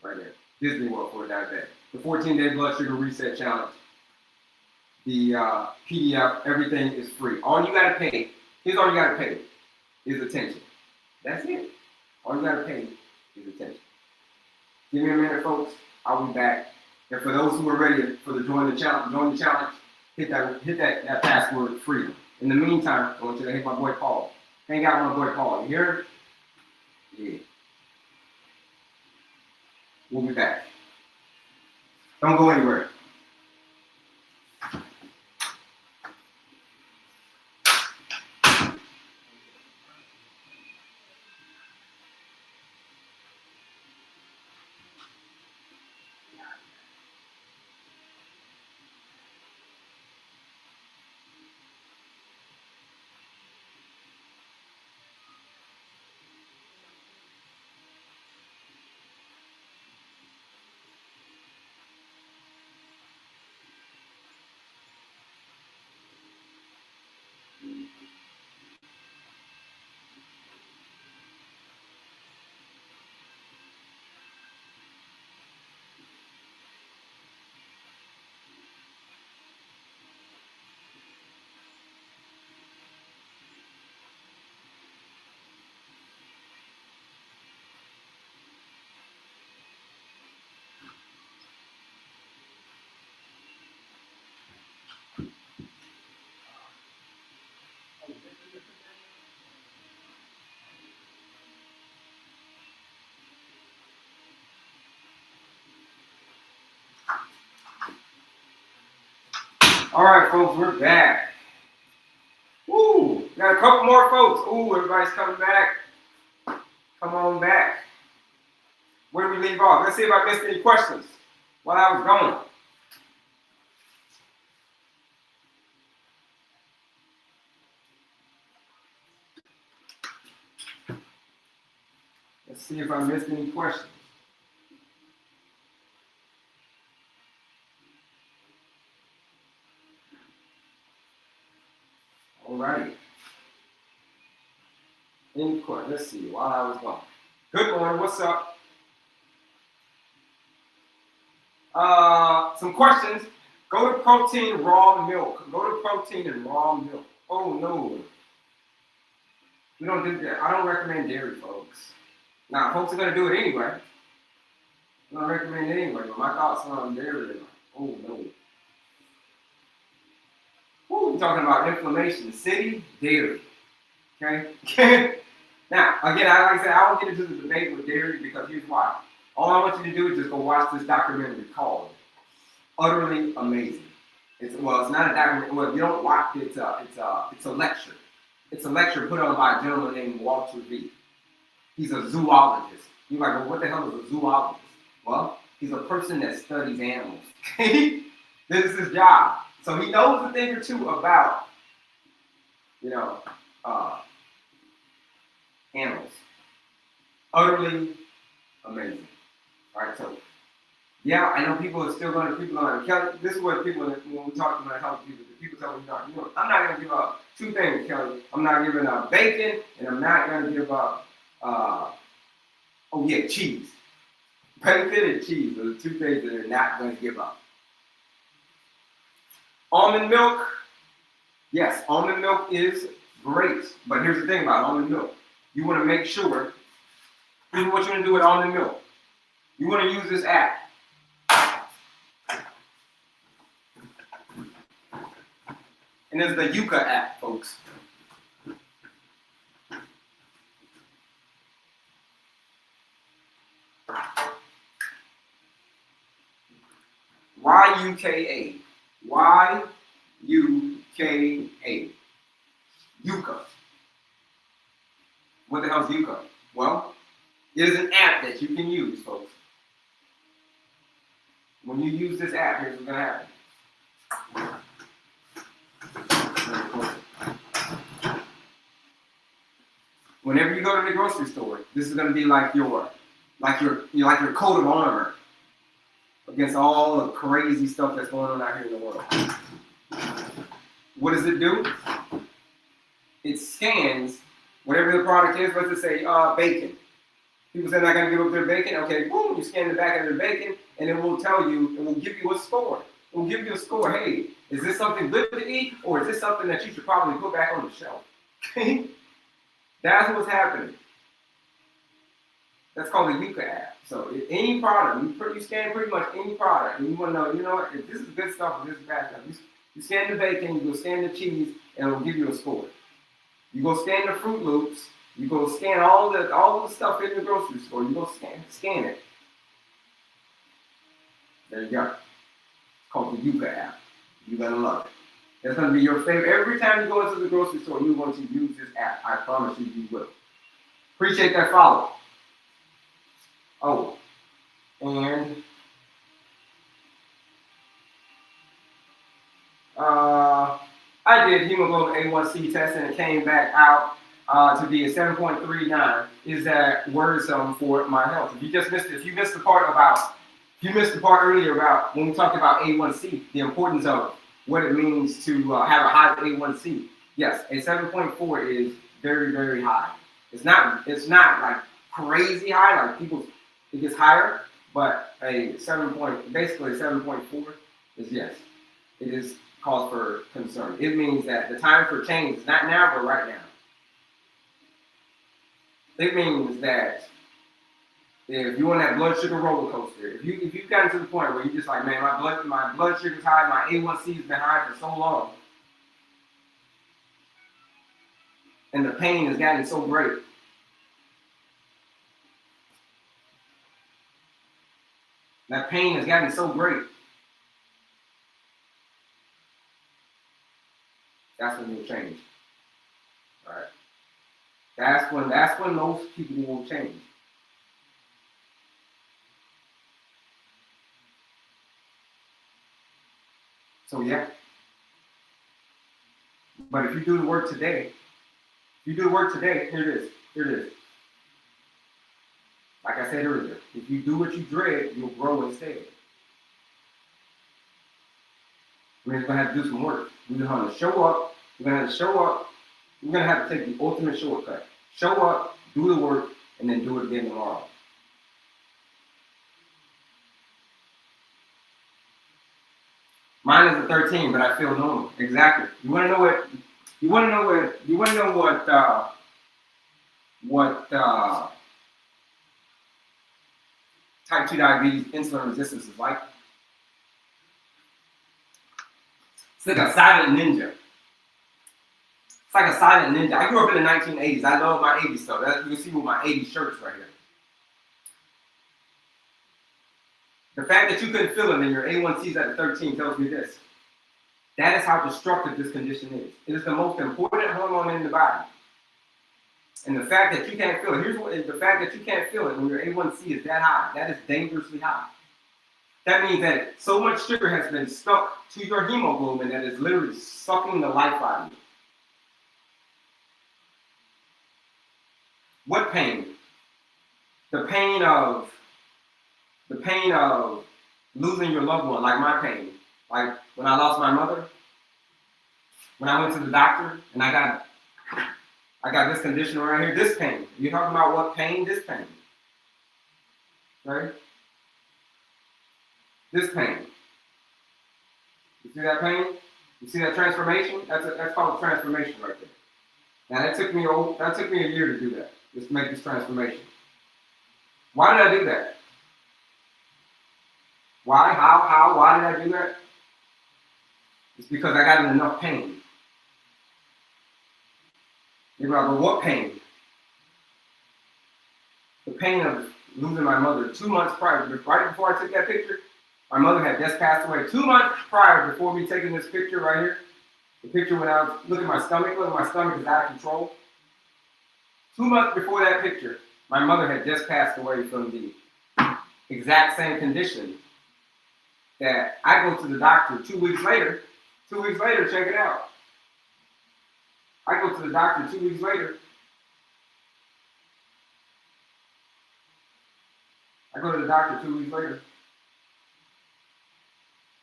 Right there. Disney World for diabetic. The 14-day blood sugar reset challenge. The PDF, everything is free. All you got to pay, here's all you got to pay, is attention. That's it. All you got to pay is attention. Give me a minute, folks. I'll be back. And for those who are ready for the join the challenge, hit that password freedom. In the meantime, I want you to hit my boy Paul. Hang out with my boy Paul. You hear? Yeah. We'll be back. Don't go anywhere. All right, folks, we're back. Woo! Got a couple more folks. Ooh, everybody's coming back. Come on back. Where did we leave off? Let's see if I missed any questions while I was going. Let's see if I missed any questions. All right. Any questions? Let's see, while I was gone. Good morning, what's up? Some questions. Go to protein raw milk. Go to protein and raw milk. Oh no. We don't do that. I don't recommend dairy, folks. Now, folks are going to do it anyway. I don't recommend it anyway, but my thoughts on dairy are like, oh no. Woo, we're talking about inflammation. City, dairy. Okay? Now, again, like I said, I won't get into the debate with dairy because here's why. All I want you to do is just go watch this documentary called Utterly Amazing. It's not a documentary. Well, you don't watch it. It's a lecture. It's a lecture put on by a gentleman named Walter V. He's a zoologist. You're like, well, what the hell is a zoologist? Well, he's a person that studies animals. This is his job. So he knows a thing or two about, animals. Utterly amazing. All right, so yeah, I know people are Kelley, this is what people, when I talk to people tell me, I'm not going to give up two things, Kelley. I'm not giving up bacon, and I'm not going to give up, cheese. Bacon and cheese are the two things that they're not going to give up. Almond milk, yes, almond milk is great, but here's the thing about almond milk. You want to make sure, here's what you're going to do with almond milk. You want to use this app. And it's the Yuka app, folks. Y-U-K-A. Y-U-K-A. Yuka. What the hell is Yuka? Well, it is an app that you can use, folks. When you use this app, here's what's going to happen. Whenever you go to the grocery store, this is going to be like your coat of armor against all the crazy stuff that's going on out here in the world. What does it do? It scans whatever the product is. Let's just say bacon. People say they're not going to give up their bacon. Okay, boom, you scan the back of their bacon, and it will tell you, it will give you a score. It will give you a score. Hey, is this something good to eat, or is this something that you should probably put back on the shelf? That's what's happening. That's called the Yuka app. So any product, you scan pretty much any product, and you want to know, what, if this is good stuff or this is bad stuff. You scan the bacon, you go scan the cheese, and it'll give you a score. You go scan the Fruit Loops, you go scan all the stuff in the grocery store, you go scan it. There you go. It's called the Yuka app. You're going to love it. It's going to be your favorite. Every time you go into the grocery store, you're going to use this app. I promise you, you will. Appreciate that follow. Oh, and I did hemoglobin A1C test, and it came back out to be a 7.39. Is that worrisome for my health? If you missed the part earlier about when we talked about A1C, the importance of what it means to have a high A1C. Yes, a 7.4 is very, very high. It's not like crazy high, like it gets higher, but basically a 7.4 is yes. It is cause for concern. It means that the time for change is not now, but right now. It means that if you're on that blood sugar roller coaster, if you've gotten to the point where you're just like, man, my blood sugar's high, my A1C has been high for so long, and the pain has gotten so great, that pain has gotten so great, That's when you'll change. All right. That's when most people will change. So yeah. But if you do the work today, here it is. Here it is. Like I said earlier, if you do what you dread, you'll grow instead. We're gonna have to do some work. We're gonna have to show up. We're gonna have to show up. We're gonna have to take the ultimate shortcut. Show up, do the work, and then do it again tomorrow. Mine is a 13, but I feel normal. Exactly. You want to know what? You want to know what? You want to know what type 2 diabetes insulin resistance is like? It's like a silent ninja. It's like a silent ninja. I grew up in the 1980s. I love my 80s stuff. You can see with my 80s shirts right here. The fact that you couldn't feel it and your A1C is at 13 tells me this. That is how destructive this condition is. It is the most important hormone in the body. And the fact that you can't feel it, the fact that you can't feel it when your A1C is that high, that is dangerously high. That means that so much sugar has been stuck to your hemoglobin that is literally sucking the life out of you. What pain? The pain of losing your loved one, like my pain. Like when I lost my mother, when I went to the doctor and I got this condition right here, this pain. You're talking about what pain? This pain. Right? This pain. You see that pain? You see that transformation? That's called transformation right there. Now that took me a year to do that, just to make this transformation. Why did I do that? Why? How? Why did I do that? It's because I got in enough pain. You're like, well, what pain? The pain of losing my mother 2 months prior, right before I took that picture. My mother had just passed away 2 months prior before me taking this picture right here. The picture when I was looking at my stomach is out of control. 2 months before that picture, my mother had just passed away from the exact same condition that I go to the doctor 2 weeks later. 2 weeks later, check it out. I go to the doctor 2 weeks later.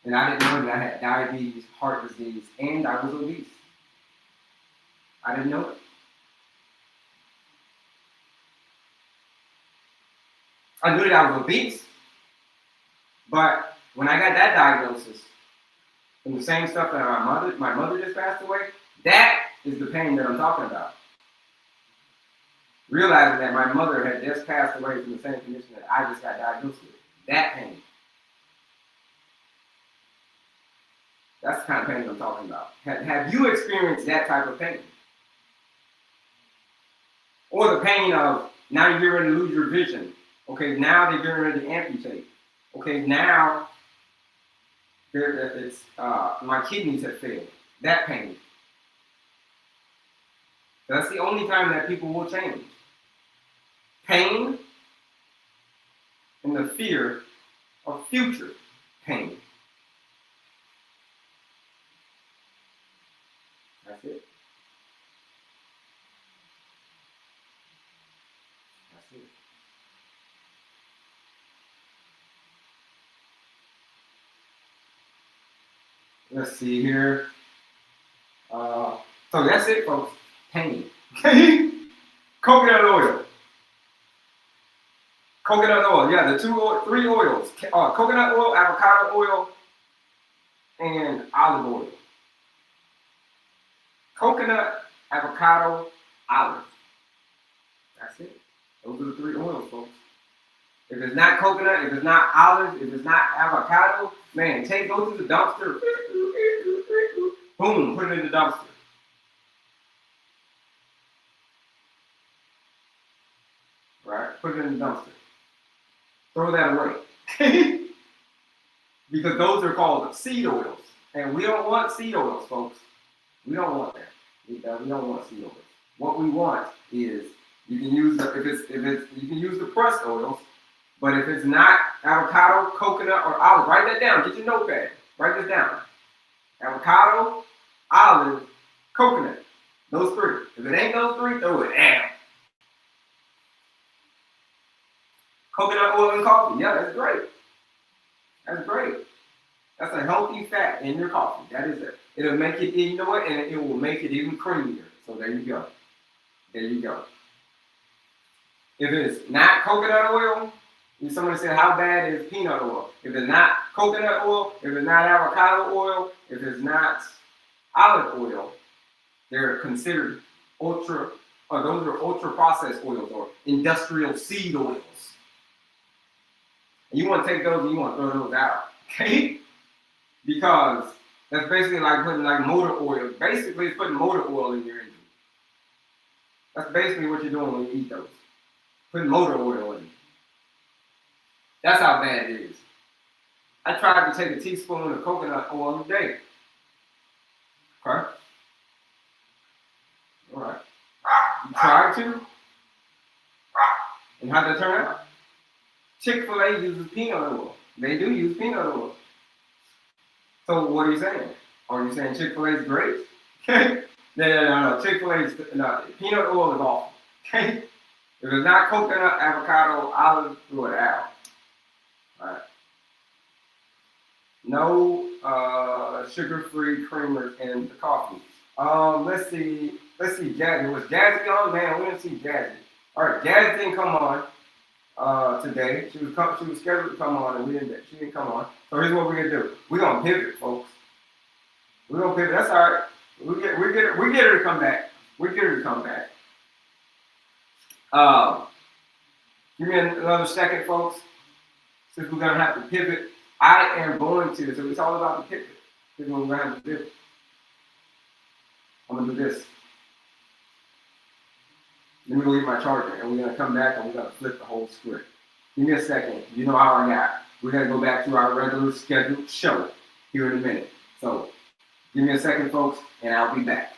And I didn't know that I had diabetes, heart disease, and I was obese. I didn't know it. I knew that I was obese, but when I got that diagnosis, from the same stuff that my mother just passed away, that is the pain that I'm talking about. Realizing that my mother had just passed away from the same condition that I just got diagnosed with. That pain. That's the kind of pain I'm talking about. Have you experienced that type of pain? Or the pain of, now you're ready to lose your vision. Okay, now they're getting ready to amputate. Okay, now my kidneys have failed. That pain. That's the only time that people will change. Pain and the fear of future pain. That's it. That's it. Let's see here. So that's it, folks. Pain. Coconut oil. Coconut oil. Yeah, three oils. Coconut oil, avocado oil, and olive oil. Coconut, avocado, olive. That's it. Those are the 3 oils, folks. If it's not coconut, if it's not olive, if it's not avocado, man, go to the dumpster. Boom, put it in the dumpster. Right? Put it in the dumpster. Throw that away. Because those are called seed oils. And we don't want seed oils, folks. We don't want that. We don't want seed oils. What we want is you can use you can use the pressed oils, but if it's not avocado, coconut, or olive, write that down. Get your notepad. Write this down. Avocado, olive, coconut. Those three. If it ain't those three, throw it down. Coconut oil and coffee. Yeah, that's great. That's great. That's a healthy fat in your coffee. That is it. It'll make it, you know what? And it will make it even creamier. So there you go. There you go. If it's not coconut oil, somebody said, how bad is peanut oil? If it's not coconut oil, if it's not avocado oil, if it's not olive oil, they're considered those are ultra processed oils or industrial seed oils. And you want to take those and you want to throw those out, okay? Because that's basically like putting like motor oil. Basically, it's putting motor oil in your engine. That's basically what you're doing when you eat those. Putting motor oil in. That's how bad it is. I tried to take a teaspoon of coconut oil a day. Okay? All right. You tried to? And how'd that turn out? Chick-fil-A uses peanut oil. They do use peanut oil. So what are you saying? Are you saying Chick-fil-A is great? Okay? No. Chick-fil-A is, peanut oil is awful. Okay? If it's not coconut, avocado, olive, throw it out. All right. No sugar-free creamers in the coffee. Let's see, Jazzy. Was Jazzy on? Man, we didn't see Jazzy. All right, Jazzy didn't come on today. She was scheduled to come on, and she didn't come on. So here's what we're gonna do. We're gonna pivot, folks. We're gonna pivot. That's all right. We get her to come back. We get her to come back. Give me another second, folks. Since we're gonna have to pivot, I am going to. So it's all about the pivot. We're gonna have to pivot. I'm gonna do this. Let me go get my charger, and we're gonna come back and we're gonna flip the whole script. Give me a second. You know how I got. We're gonna go back to our regular scheduled show here in a minute. So give me a second, folks, and I'll be back.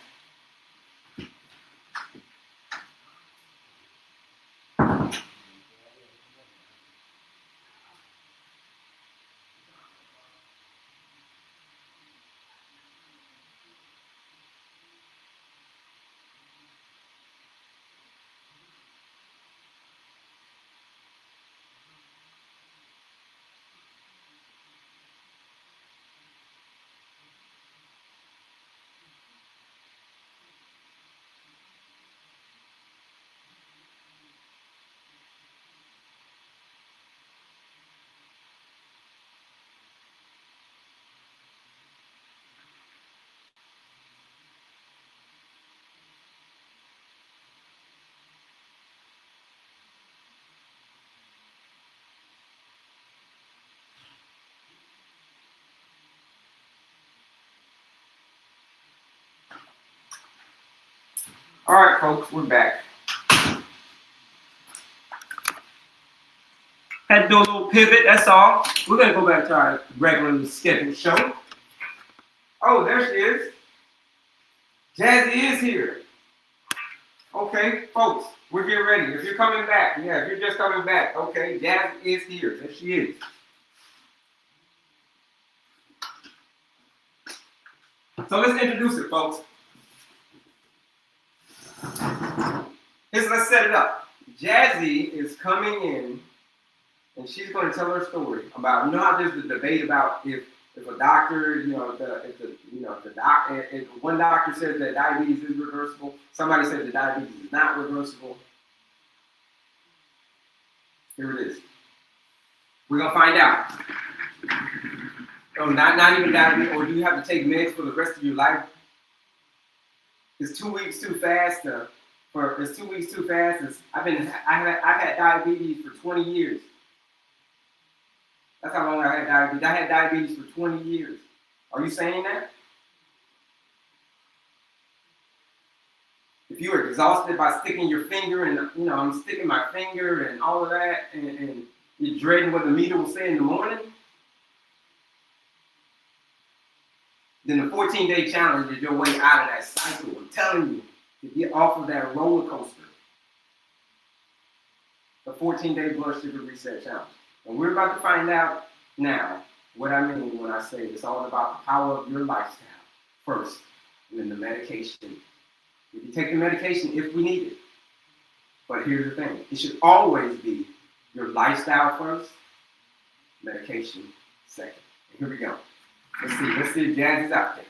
All right, folks, we're back. Had to do a little pivot, that's all. We're going to go back to our regularly scheduled show. Oh, there she is. Jazzy is here. Okay, folks, we're getting ready. If you're coming back, if you're just coming back, okay, Jazzy is here. There she is. So let's introduce it, folks. Let's set it up. Jazzy is coming in, and she's going to tell her story about, how there's the debate about if a doctor, if one doctor says that diabetes is reversible, somebody says that diabetes is not reversible. Here it is. We're going to find out. Oh, not even diabetes, or do you have to take meds for the rest of your life? It's 2 weeks too fast. It's 2 weeks too fast. I've had diabetes for 20 years. That's how long I had diabetes. I had diabetes for 20 years. Are you saying that? If you were exhausted by sticking your finger and, I'm sticking my finger and all of that, and you're dreading what the meter will say in the morning, then the 14-day challenge is your way out of that cycle. I'm telling you, to get off of that roller coaster. The 14-day blood sugar reset challenge. And we're about to find out now what I mean when I say it's all about the power of your lifestyle first, and then the medication. You can take the medication if we need it. But here's the thing. It should always be your lifestyle first, medication second. And here we go. Let's see if Jazz is out there.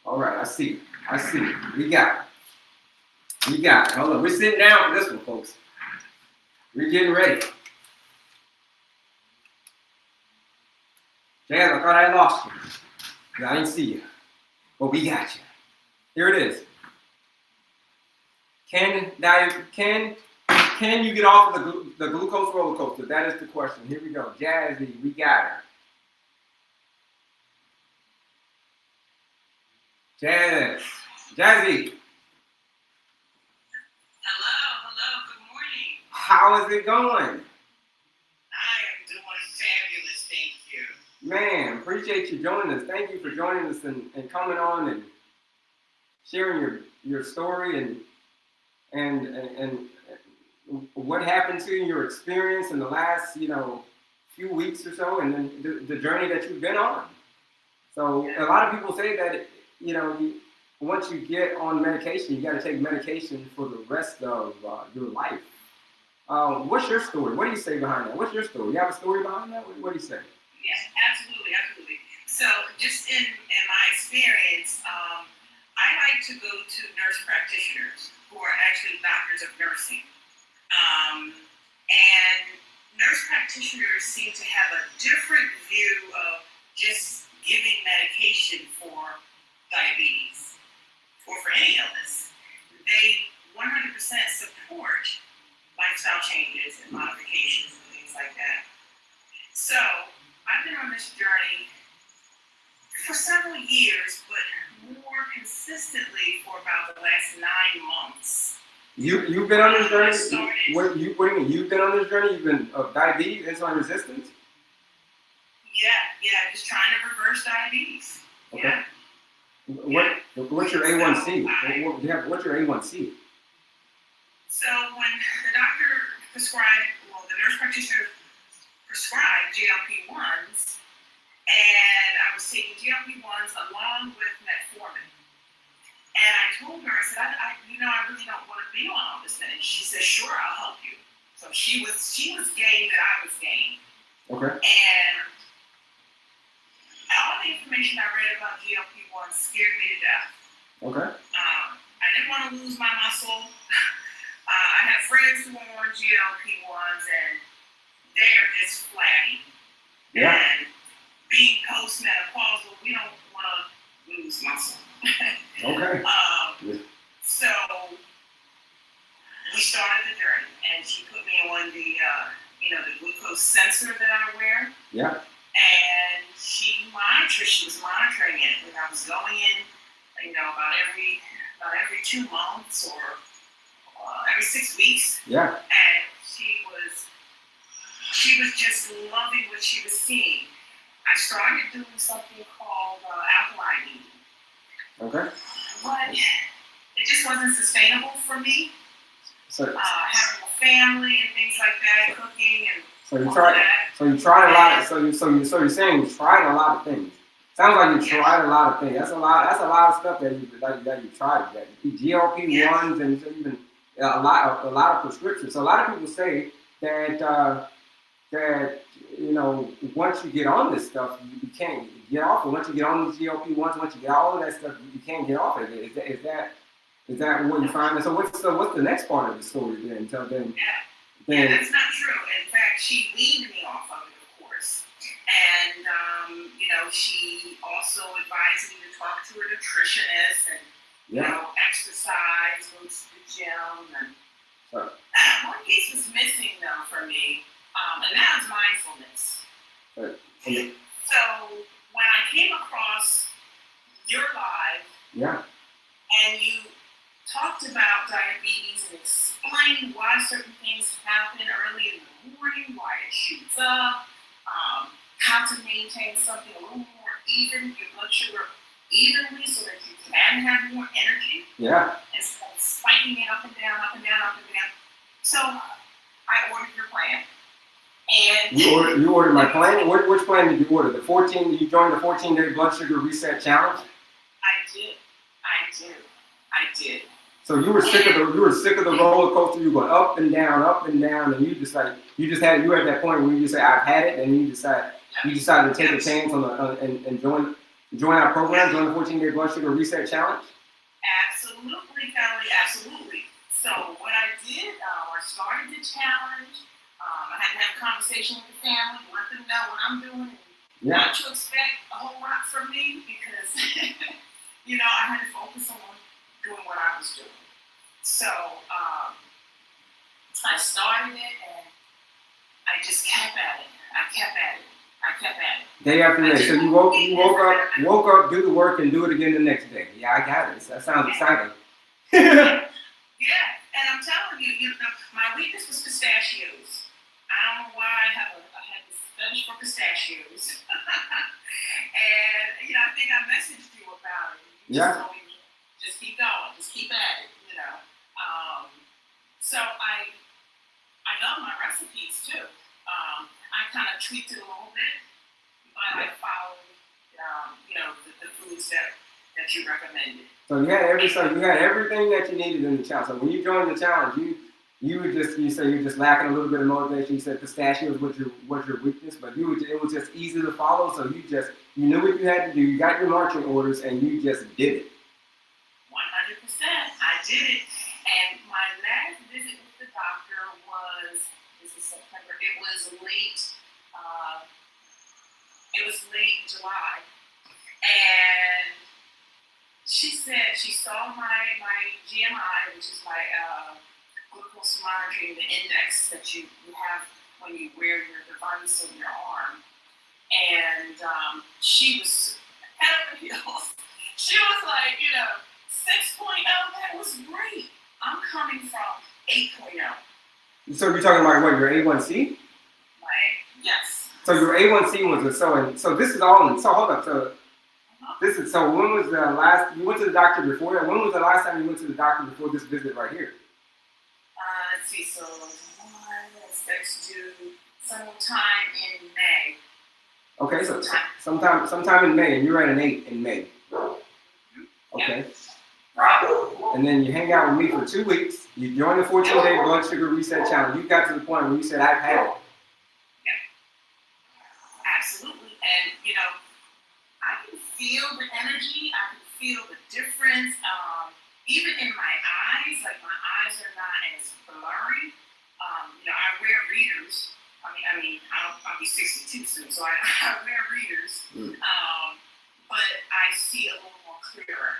All right, I see it. We got it. Hold on. We're sitting down for this one, folks. We're getting ready. Jazz, I thought I lost you. I didn't see you. But we got you. Here it is. Can you get off of the glucose roller coaster? That is the question. Here we go. Jazzy, we got her. Jazzy. Hello, good morning. How is it going? I am doing fabulous, thank you. Man, appreciate you joining us. Thank you for joining us and coming on and sharing your story and what happened to you, your experience in the last, few weeks or so, and then the journey that you've been on. So a lot of people say that, once you get on medication, you got to take medication for the rest of your life. What's your story? What do you say behind that? What's your story? You have a story behind that? What do you say? Yes, absolutely. So just in my experience, I like to go to nurse practitioners who are actually doctors of nursing. And nurse practitioners seem to have a different view of just giving medication for diabetes or for any illness. They 100% support lifestyle changes and modifications and things like that. So I've been on this journey for several years, but more consistently for about the last 9 months. You've been on this journey? What do you mean? You've been on this journey? You've been of diabetes, insulin resistance? Yeah, just trying to reverse diabetes. Okay. Yeah. What's your A1C? What's your A1C? So when the doctor prescribed, the nurse practitioner prescribed GLP-1s, and I was taking GLP-1s along with metformin. And I told her, I said, I really don't want to be on all this. And she said, sure, I'll help you. So she was game that I was game. Okay. And all the information I read about GLP-1 scared me to death. Okay. I didn't want to lose my muscle. I have friends who are on GLP-1s, and they are just flabby. Yeah. And being postmenopausal, we don't want to lose muscle. Okay. So we started the journey, and she put me on the glucose sensor that I wear. Yeah. And she was monitoring it. When I was going in, about every 2 months or every 6 weeks. Yeah. And she was just loving what she was seeing. I started doing something called alkaline eating. Okay. But it just wasn't sustainable for me. So having a family and things like that, cooking and So you tried a lot. So you're saying you tried a lot of things. Sounds like you tried a lot of things. That's a lot of stuff that you tried. GLP-1s and even a lot of prescriptions. So a lot of people say that once you get on this stuff, you can't get off it. Once you get on these GLP-1s, once you get all of that stuff, you can't get off it. Is that what you find? So what's the next part of the story then? Yeah, that's not true. In fact, she weaned me off of it, of course. And, she also advised me to talk to a nutritionist and, exercise, go to the gym. And one piece was missing, though, for me, and that was mindfulness. Right. So when I came across your live, and you talked about diabetes and explained why certain things happen early in the morning, why it shoots up, how to maintain something a little more even your blood sugar evenly so that you can have more energy. Yeah. Instead of spiking it up and down, up and down, up and down. So I ordered your plan. And You ordered my plan? Which plan did you order? The 14, you joined the 14-day blood sugar reset challenge? I did. So you were sick of the roller coaster. You were going up and down, and you were at that point where you just said, I've had it, and you decided to take a chance on and join our program, join the 14-day blood sugar reset challenge? Absolutely, Kelley, absolutely. So what I did, I started the challenge. I had to have a conversation with the family, let them know what I'm doing, and not to expect a whole lot from me because, I had to focus on doing what I was doing. So I started it, and I just kept at it. I kept at it. Day after day. So you woke up, do the work, and do it again the next day. Yeah, I got it. That sounds exciting. Yeah, and I'm telling you, my weakness was pistachios. I don't know why I had this fetish for pistachios. And I think I messaged you about it. You just told me, just keep going, just keep at it. So I love my recipes too. I kind of tweaked it a little bit, but I followed, the foods that you recommended. So you had everything that you needed in the challenge. So when you joined the challenge, you said you're just lacking a little bit of motivation. You said pistachios was your weakness, but it was just easy to follow. So you knew what you had to do. You got your marching orders, and you just did it. 100%, I did it. And my last visit with the doctor this is September. It was late July, and she said she saw my GMI, which is my glucose monitoring, the index that you have when you wear your device on your arm. And she was head over heels. She was like, 6.0, that was great. I'm coming from 8.0. So you're talking about what, your A1C? Yes. So your A1C was so this is all in, so hold up, so when was the last, you went to the doctor before that? When was the last time you went to the doctor before this visit right here? Let's see, so let's do sometime in May. Okay, so sometime in May, and you're at an 8 in May. Okay. And then you hang out with me for 2 weeks. You join the 14-day blood sugar reset challenge. You got to the point where you said, I've had it. Yeah. Absolutely. And, I can feel the energy. I can feel the difference. Even in my eyes, like my eyes are not as blurry. I wear readers. I'll be 62 soon, so I wear readers. But I see a little more clearer.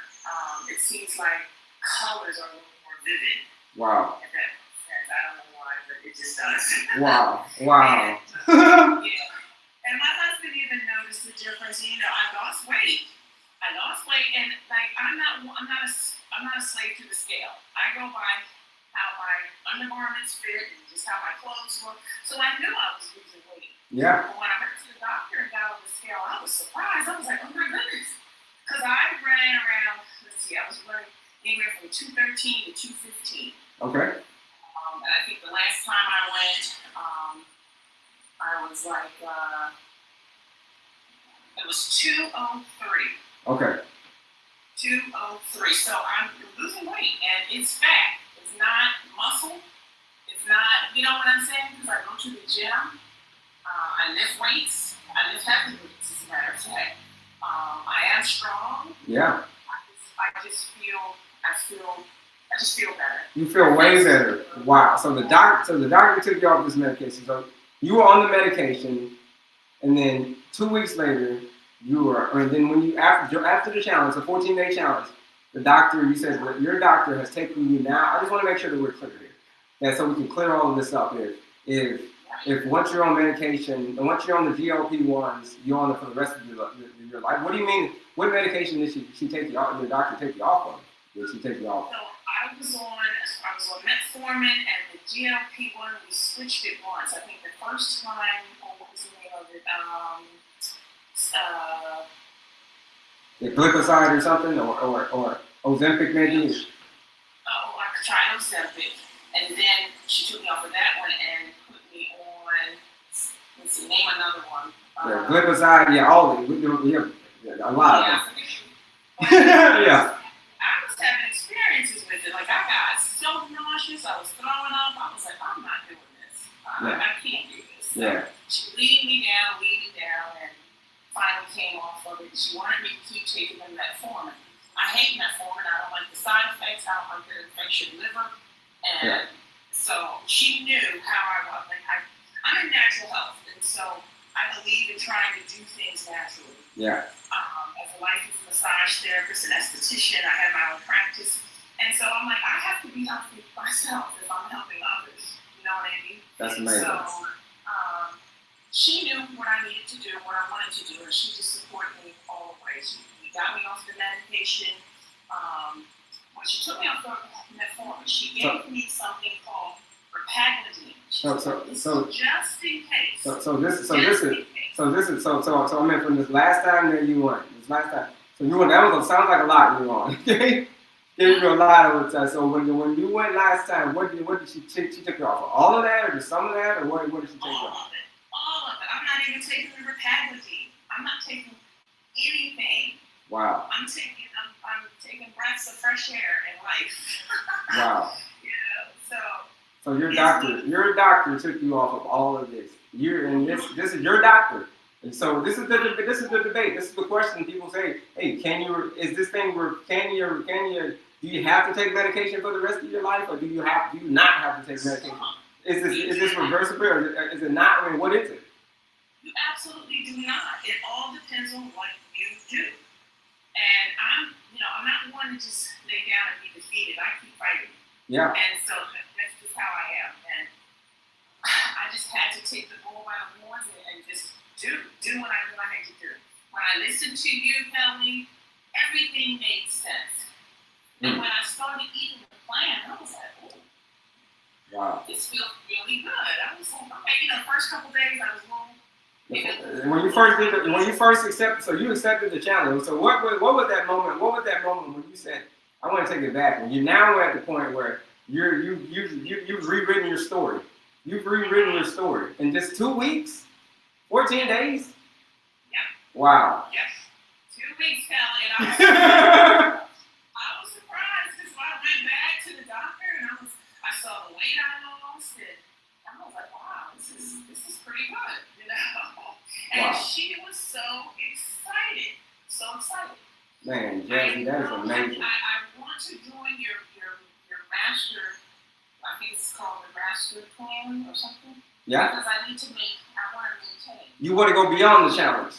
It seems like colors are a little more vivid. Wow. If that makes sense. I don't know why, but it just does. Wow. And my husband even noticed the difference. I lost weight. And I'm not a slave to the scale. I go by how my undergarments fit and just how my clothes look. So I knew I was losing weight. Yeah. But when I went to the doctor and got on the scale, I was surprised. I was like, oh my goodness. Because I ran around, I was running anywhere from 213 to 215. Okay. And I think the last time I went, I was like, it was 203. Okay. 203. So I'm losing weight, and it's fat. It's not muscle. It's not, you know what I'm saying? Because I go to the gym. I lift weights. I lift heavy weights, as a matter of fact. I am strong. Yeah. I just feel better. You feel way better. Wow. So the doctor took you off this medication. So you were on the medication, and then 2 weeks later, after the challenge, the 14-day challenge, you said that your doctor has taken you now. I just want to make sure that we're clear here. That so we can clear all of this up. If once you're on medication, and once you're on the GLP-1s, you're on it for the rest of your life. What do you mean? What medication did she take you off? Your doctor take you off of? Did she take you off? So I was on metformin and the GLP-1. We switched it once. I think the first time, what was the name of it? The glyphosate or something, or Ozempic maybe? Oh, I tried Ozempic, and then she took me off of that one and put me on, let's see, name another one. Yeah, glyphosate, yeah, all of it. Yeah, a lot of them. Yeah. I was having experiences with it. Like, I got so nauseous, I was throwing up. I was like, I'm not doing this. I can't do this. Yeah. She weaned me down, and finally came off of it. She wanted me to keep taking the metformin. I hate metformin. I don't like the side effects. I don't like that it affects your liver. And so she knew how I was. Like, I'm in natural health, and so I believe in trying to do things naturally. Yeah. As a licensed massage therapist and esthetician, I have my own practice. And so I'm like, I have to be healthy myself if I'm helping others. You know what I mean? That's amazing. So she knew what I needed to do, what I wanted to do, and she just supported me all the way. She got me off the medication. When she took me off the metformin, she gave me something called repaglidine. So just in case. So I mean, from this last time that you went, so you went, sounds like a lot you were on. Okay? Gave you a lot of time. So when you went last time, what did she take? She took you off of all of that, or just some of that, or what did she take you off? All of it. I'm not even taking the repaglidine. I'm not taking anything. Wow. I'm taking breaths of fresh air in life. Wow. So your doctor took you off of all of this. This is your doctor. And so this is the debate. This is the question people say, hey, do you have to take medication for the rest of your life, or do you not have to take medication? Is this reversible, or is it not? I mean, what is it? You absolutely do not. It all depends on what you do. And I'm not one to just lay down and be defeated. I keep fighting. Yeah. And so that's just how I am. And I just had to take the bull by the horns and just do what I knew I had to do. When I listened to you, Kelley, everything made sense. And when I started eating the plan, I was like, oh, wow, this feels really good. I was like, okay, the first couple days I was wrong. When you first accepted, so you accepted the challenge. So what was that moment? What was that moment when you said, I want to take it back? When you now are at the point where you've rewritten your story. You've rewritten your story in just 2 weeks, 14 days. Yeah. Wow. Yes. 2 weeks, Kelley, and I was surprised because when I went back to the doctor and I saw the weight I lost, and I was like, wow, this is pretty good, you know. And wow. She was so excited. Man, Jazzy, that is amazing. I want to join your master. I think it's called the master plan or something. Yeah. Because I want to maintain. You want to go beyond the challenge.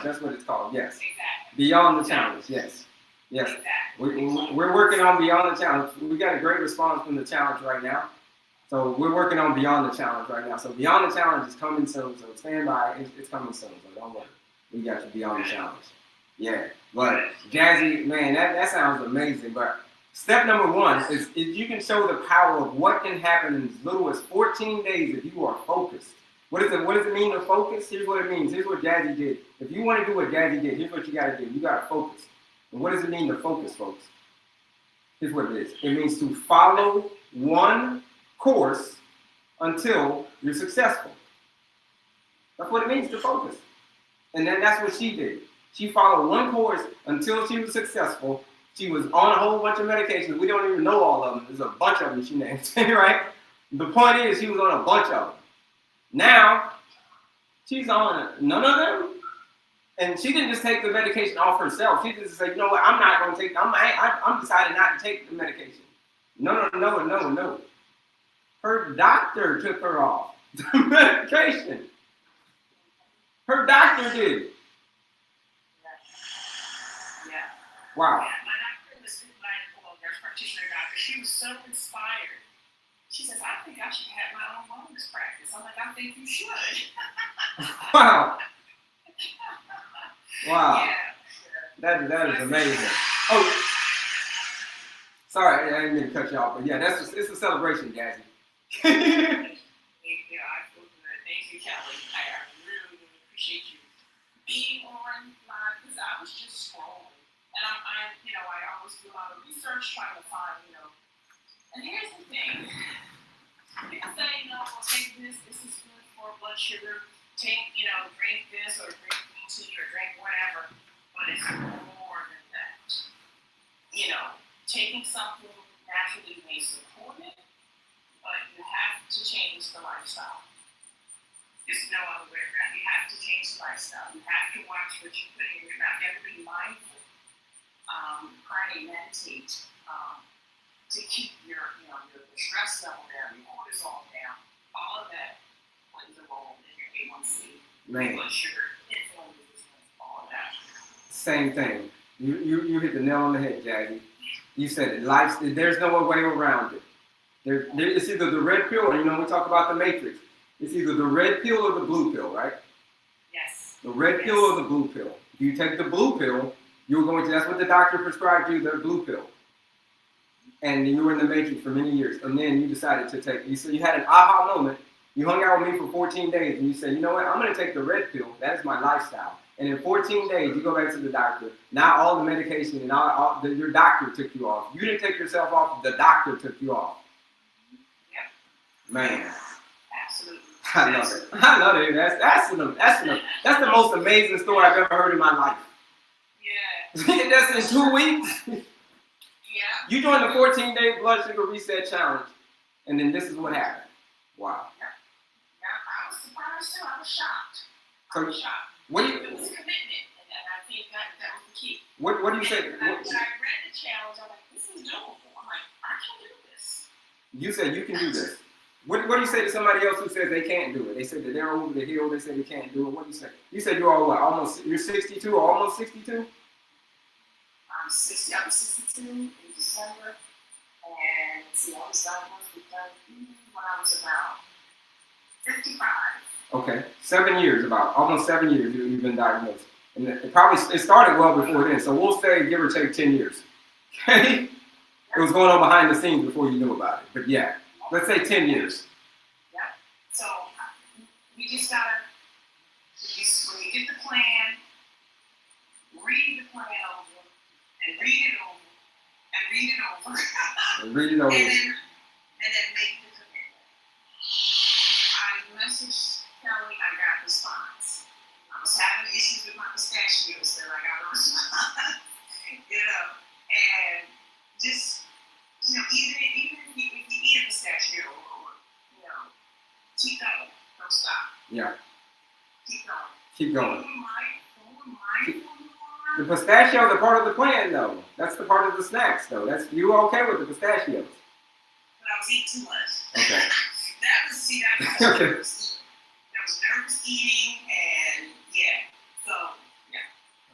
That's what it's called. Yes. Exactly. Beyond the challenge. Yes. Exactly. We're working on beyond the challenge. We got a great response from the challenge right now. So we're working on beyond the challenge right now. So beyond the challenge is coming soon. So stand by. It's coming soon. So don't worry. We got you beyond the challenge. Yeah. But Jazzy, man, that sounds amazing. But step number one is you can show the power of what can happen in as little as 14 days if you are focused. What does it mean to focus? Here's what it means. Here's what Jazzy did. If you want to do what Jazzy did, here's what you got to do. You got to focus. And what does it mean to focus, folks? Here's what it is. It means to follow one course until you're successful. That's what it means to focus. And then that's what she did. She followed one course until she was successful. She was on a whole bunch of medications. We don't even know all of them. There's a bunch of them she named, right? The point is she was on a bunch of them. Now, she's on none of them. And she didn't just take the medication off herself. She just said, you know what, I'm not going to take, I'm deciding not to take the medication. No. Her doctor took her off the medication. Her doctor did. Yeah. Wow. Yeah, my doctor was a nurse practitioner doctor. She was so inspired. She says, I think I should have my own wellness practice. I'm like, I think you should. Wow. Wow. Yeah. That is amazing. Oh, sorry, I didn't mean to cut you off, but yeah, it's a celebration, Jazzy. Yeah, I feel good. Thank you, Kelley. I really, really appreciate you being on live because I was just scrolling. And I always do a lot of research trying to find, And here's the thing. People say, take this is good for blood sugar. Take, drink this or drink tea or drink whatever. But it's more than that. Taking something naturally may support it, but you have to change the lifestyle. There's no other way around. You have to change the lifestyle. You have to watch what you put in your mouth. You have to be mindful. Pray, meditate, to keep your stress level down, your cortisol down. All of that plays a role in your A1C, blood sugar, insulin resistance, all of that. Same thing. You hit the nail on the head, Jackie. You said it. There's no way around it. It's either the red pill, or we talk about the matrix. It's either the red pill or the blue pill, right? Yes. The red pill or the blue pill. If you take the blue pill, that's what the doctor prescribed you, the blue pill. And you were in the matrix for many years. And then you decided to take, you had an aha moment. You hung out with me for 14 days and you said, you know what, I'm going to take the red pill. That is my lifestyle. And in 14 days, you go back to the doctor. Now all the medication and your doctor took you off. You didn't take yourself off. The doctor took you off. Yep. Man. Absolutely. I love it. I love it. That's the most amazing story I've ever heard in my life. Yeah. That's in 2 weeks. Yeah. You joined the 14-day blood sugar reset challenge, and then this is what happened. Wow. Yeah. I was surprised too. I was shocked. What do you? It was commitment, and I think that was the key. What do you say? When I read the challenge, I'm like, this is doable. I'm like, I can do this. You said you can do this. What do you say to somebody else who says they can't do it? They said that they're over the hill. They say they can't do it. What do you say? You said you're you're 62 or almost 62? I'm 62 in December, and I was diagnosed with diabetes when I was about 55. Okay, 7 years, almost 7 years you've been diagnosed. And it started well before then, so we'll say give or take 10 years. Okay? It was going on behind the scenes before you knew about it. But yeah, let's say 10 years. Yeah. So we just gotta, when you get the plan, read the plan over, and read it over, and read it over. And read it over. And then make the commitment. I messaged Kelley, I got a response. I was having issues with my pistachios, so I got a response. And just, even if you eat a pistachio, or, keep going, don't stop. Yeah. Keep going. The pistachios are part of the plan, though. That's the part of the snacks, though. You okay with the pistachios? But I was eating too much. Okay. That was okay. nervous eating, and so.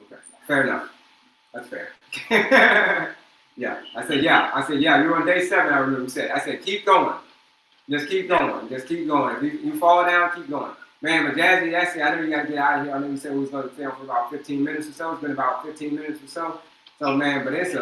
Okay. Fair enough. That's fair. Yeah. I said, you're on day 7, I remember you said. I said, keep going. Just keep going. Just keep going. If you fall down, keep going. Man, but Jazzy, I know you got to get out of here. I know you said we was going to film for about 15 minutes or so. It's been about 15 minutes or so. So, man, but it's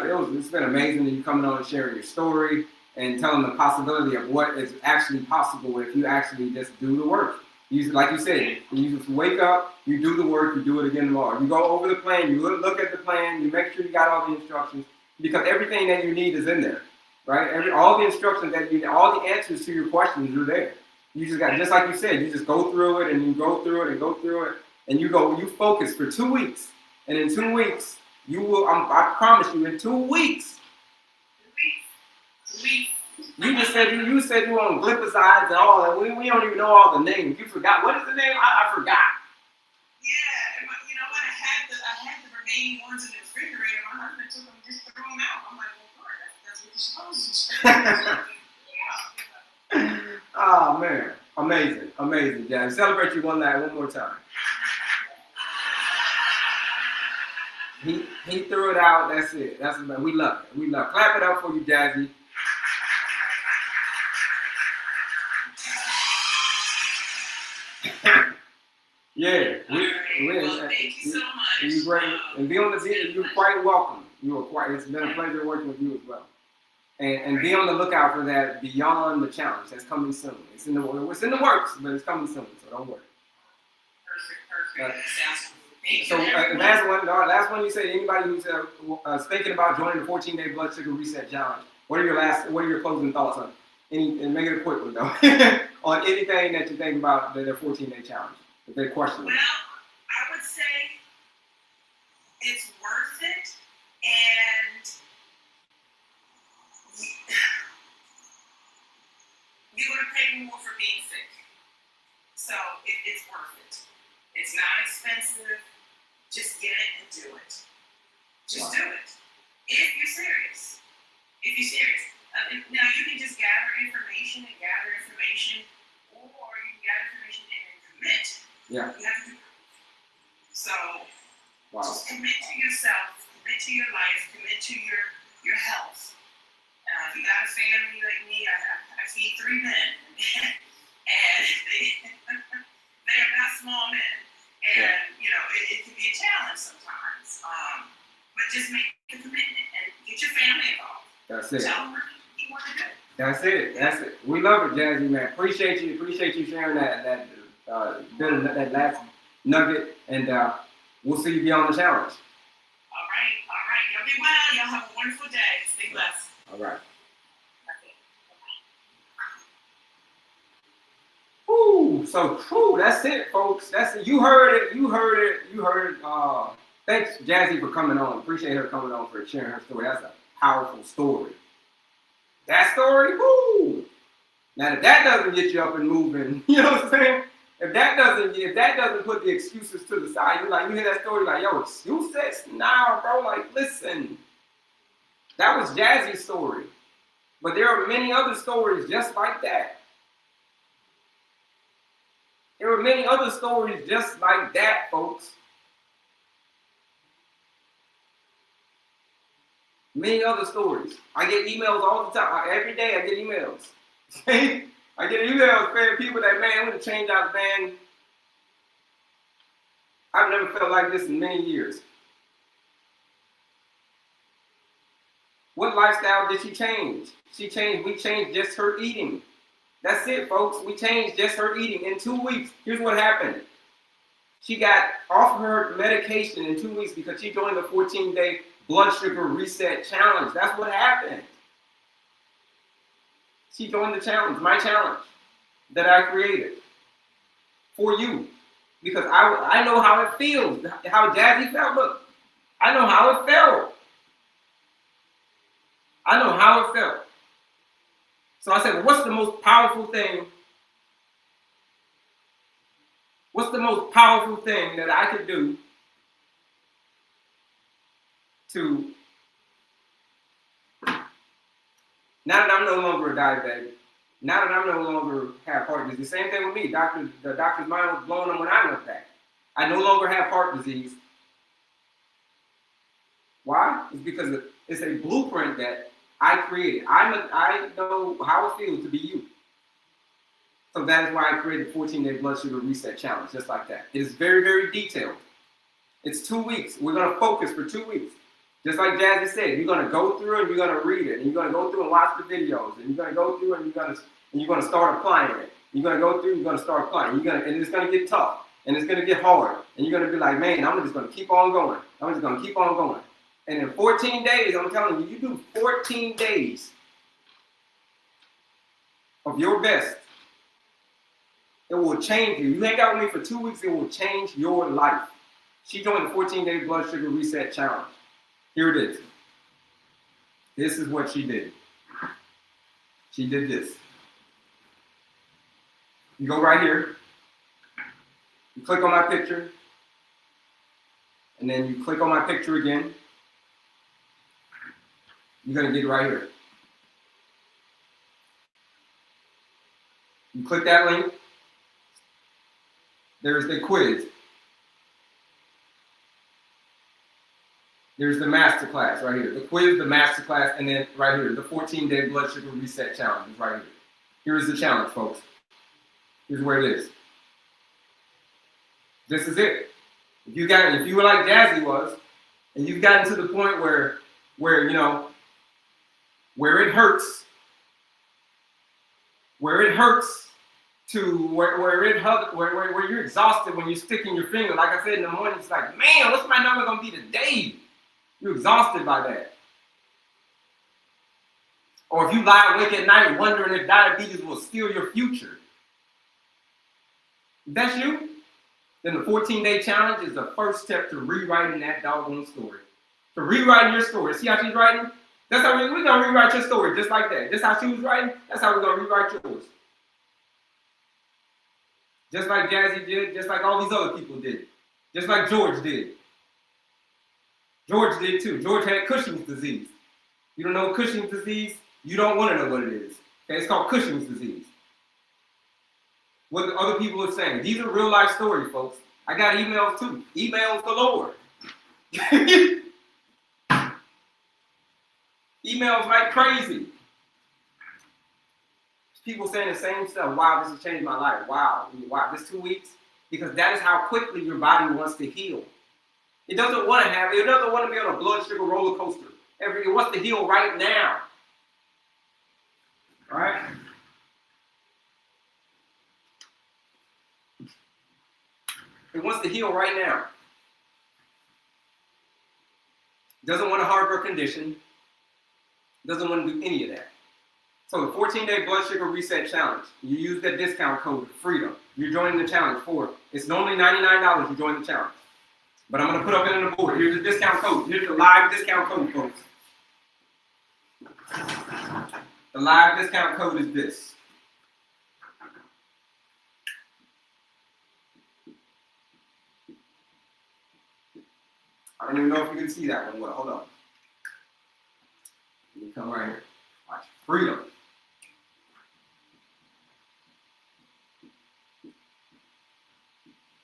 been amazing that you coming on and sharing your story and telling the possibility of what is actually possible if you actually just do the work. Like you said, you just wake up, you do the work, you do it again tomorrow. You go over the plan, you look at the plan, you make sure you got all the instructions, because everything that you need is in there, right? All the instructions that you need, all the answers to your questions are there. You just got, just like you said, you just go through it and you go through it and go through it, and you focus for 2 weeks, and in 2 weeks, you will, I promise you, in 2 weeks. 2 weeks. You just said you were on glipizide and all that. We don't even know all the names. You forgot. What is the name? I forgot. Yeah, and you know what? I had the remaining ones in the refrigerator. My husband took them, just threw them out. I'm like, well, Lord, that's what you're supposed to do. Yeah. Oh man, amazing, Jan. Celebrate you one more time. He threw it out. That's it. We love it. Clap it up for you, Jazzy. Yeah, thank you so much. You're great, and be on the video. You're quite welcome. It's been a pleasure working with you as well. And be on the lookout for that Beyond the Challenge. That's coming soon. It's in the works, but it's coming soon. So don't worry. Perfect. That sounds So last one you said, anybody who's thinking about joining the 14-day blood sugar reset challenge, what are your closing thoughts on and make it a quick one though, on anything that you think about their 14-day challenge, if they're questioning? Well, I would say it's worth it, and you're going to pay more for being sick. So it's worth it. It's not expensive. Just get it and do it. Just do it. If you're serious. Now you can just gather information, or you can gather information and commit. Yeah. You have to do it. So just Wow. commit to yourself, commit to your life, commit to your health. If you got a family like me, I feed 3 men, and they are not small men, and it can be a challenge sometimes. But just make the commitment and get your family involved. That's it. Tell them what you want to do. That's it. We love it, Jazzy, man. Appreciate you sharing that bit of that last nugget, and we'll see you beyond the challenge. All right. Y'all be well. Y'all have a wonderful day. Stay blessed. All right. Okay. So that's it, folks. That's it. You heard it. Thanks, Jazzy, for coming on. Appreciate her coming on for sharing her story. That's a powerful story. That story, woo! Now, if that doesn't get you up and moving, you know what I'm saying? If that doesn't put the excuses to the side, you hear that story like, yo, excuses? Nah, bro, like, listen. That was Jazzy's story. But there are many other stories just like that. There are many other stories just like that, folks. Many other stories. I get emails all the time. Every day I get emails. I get emails from people that, man, I'm going to change out, man. I've never felt like this in many years. What lifestyle did she change? We changed just her eating. That's it, folks. We changed just her eating. In 2 weeks, here's what happened. She got off her medication in 2 weeks because she joined the 14-day blood sugar reset challenge. That's what happened. She joined the challenge, my challenge that I created for you. Because I know how it feels, how Jazzy felt. Look, I know how it felt. So I said, well, what's the most powerful thing? What's the most powerful thing that I could do to, now that I'm no longer a diabetic, now that I'm no longer have heart disease, the same thing with me. The doctor's mind was blown on when I went back. I no longer have heart disease. Why? It's because it's a blueprint that I created. I know how it feels to be you. So that is why I created the 14-day blood sugar reset challenge, just like that. It is very, very detailed. It's 2 weeks. We're going to focus for 2 weeks. Just like Jazzy said, you're going to go through and you're going to read it, and you're going to go through and watch the videos, and you're going to go through and you're going to start applying it. You're going to go through, you're going to start applying. And it's going to get tough, and it's going to get hard, and you're going to be like, man, I'm just going to keep on going. I'm just going to keep on going. And in 14 days, I'm telling you, you do 14 days of your best. It will change you. You hang out with me for 2 weeks, it will change your life. She joined the 14-day blood sugar reset challenge. Here it is. This is what she did. She did this. You go right here. You click on my picture. And then you click on my picture again. You're going to get right here. You click that link. There's the quiz. There's the masterclass right here. The quiz, the masterclass, and then right here, the 14-day blood sugar reset challenge is right here. Here's the challenge, folks. Here's where it is. This is it. If you were like Jazzy was, and you've gotten to the point where it hurts, to where you're exhausted when you're sticking your finger. Like I said in the morning, it's like, man, what's my number gonna be today? You're exhausted by that. Or if you lie awake at night wondering if diabetes will steal your future. If that's you, then the 14-day challenge is the first step to rewriting that doggone story. To rewriting your story. See how she's writing? That's how we're going to rewrite your story, just like that. Just how she was writing, that's how we're going to rewrite yours. Just like Jazzy did, just like all these other people did. Just like George did. George did too. George had Cushing's disease. You don't know Cushing's disease? You don't want to know what it is. Okay, it's called Cushing's disease. What the other people are saying. These are real life stories, folks. I got emails too. Emails galore. Emails like crazy. People saying the same stuff. Wow, this has changed my life. Wow, this 2 weeks. Because that is how quickly your body wants to heal. It doesn't want to be on a blood sugar roller coaster. It wants to heal right now. All right? It wants to heal right now. Doesn't want a hardware condition. Doesn't want to do any of that. So the 14-day blood sugar reset challenge. You use that discount code, FREEDOM. You're joining the challenge for it. It's normally $99 you join the challenge. But I'm going to put up it on the board. Here's the discount code. Here's the live discount code, folks. The live discount code is this. I don't even know if you can see that one well. Hold on. Let me come right here. Watch. FREEDOM.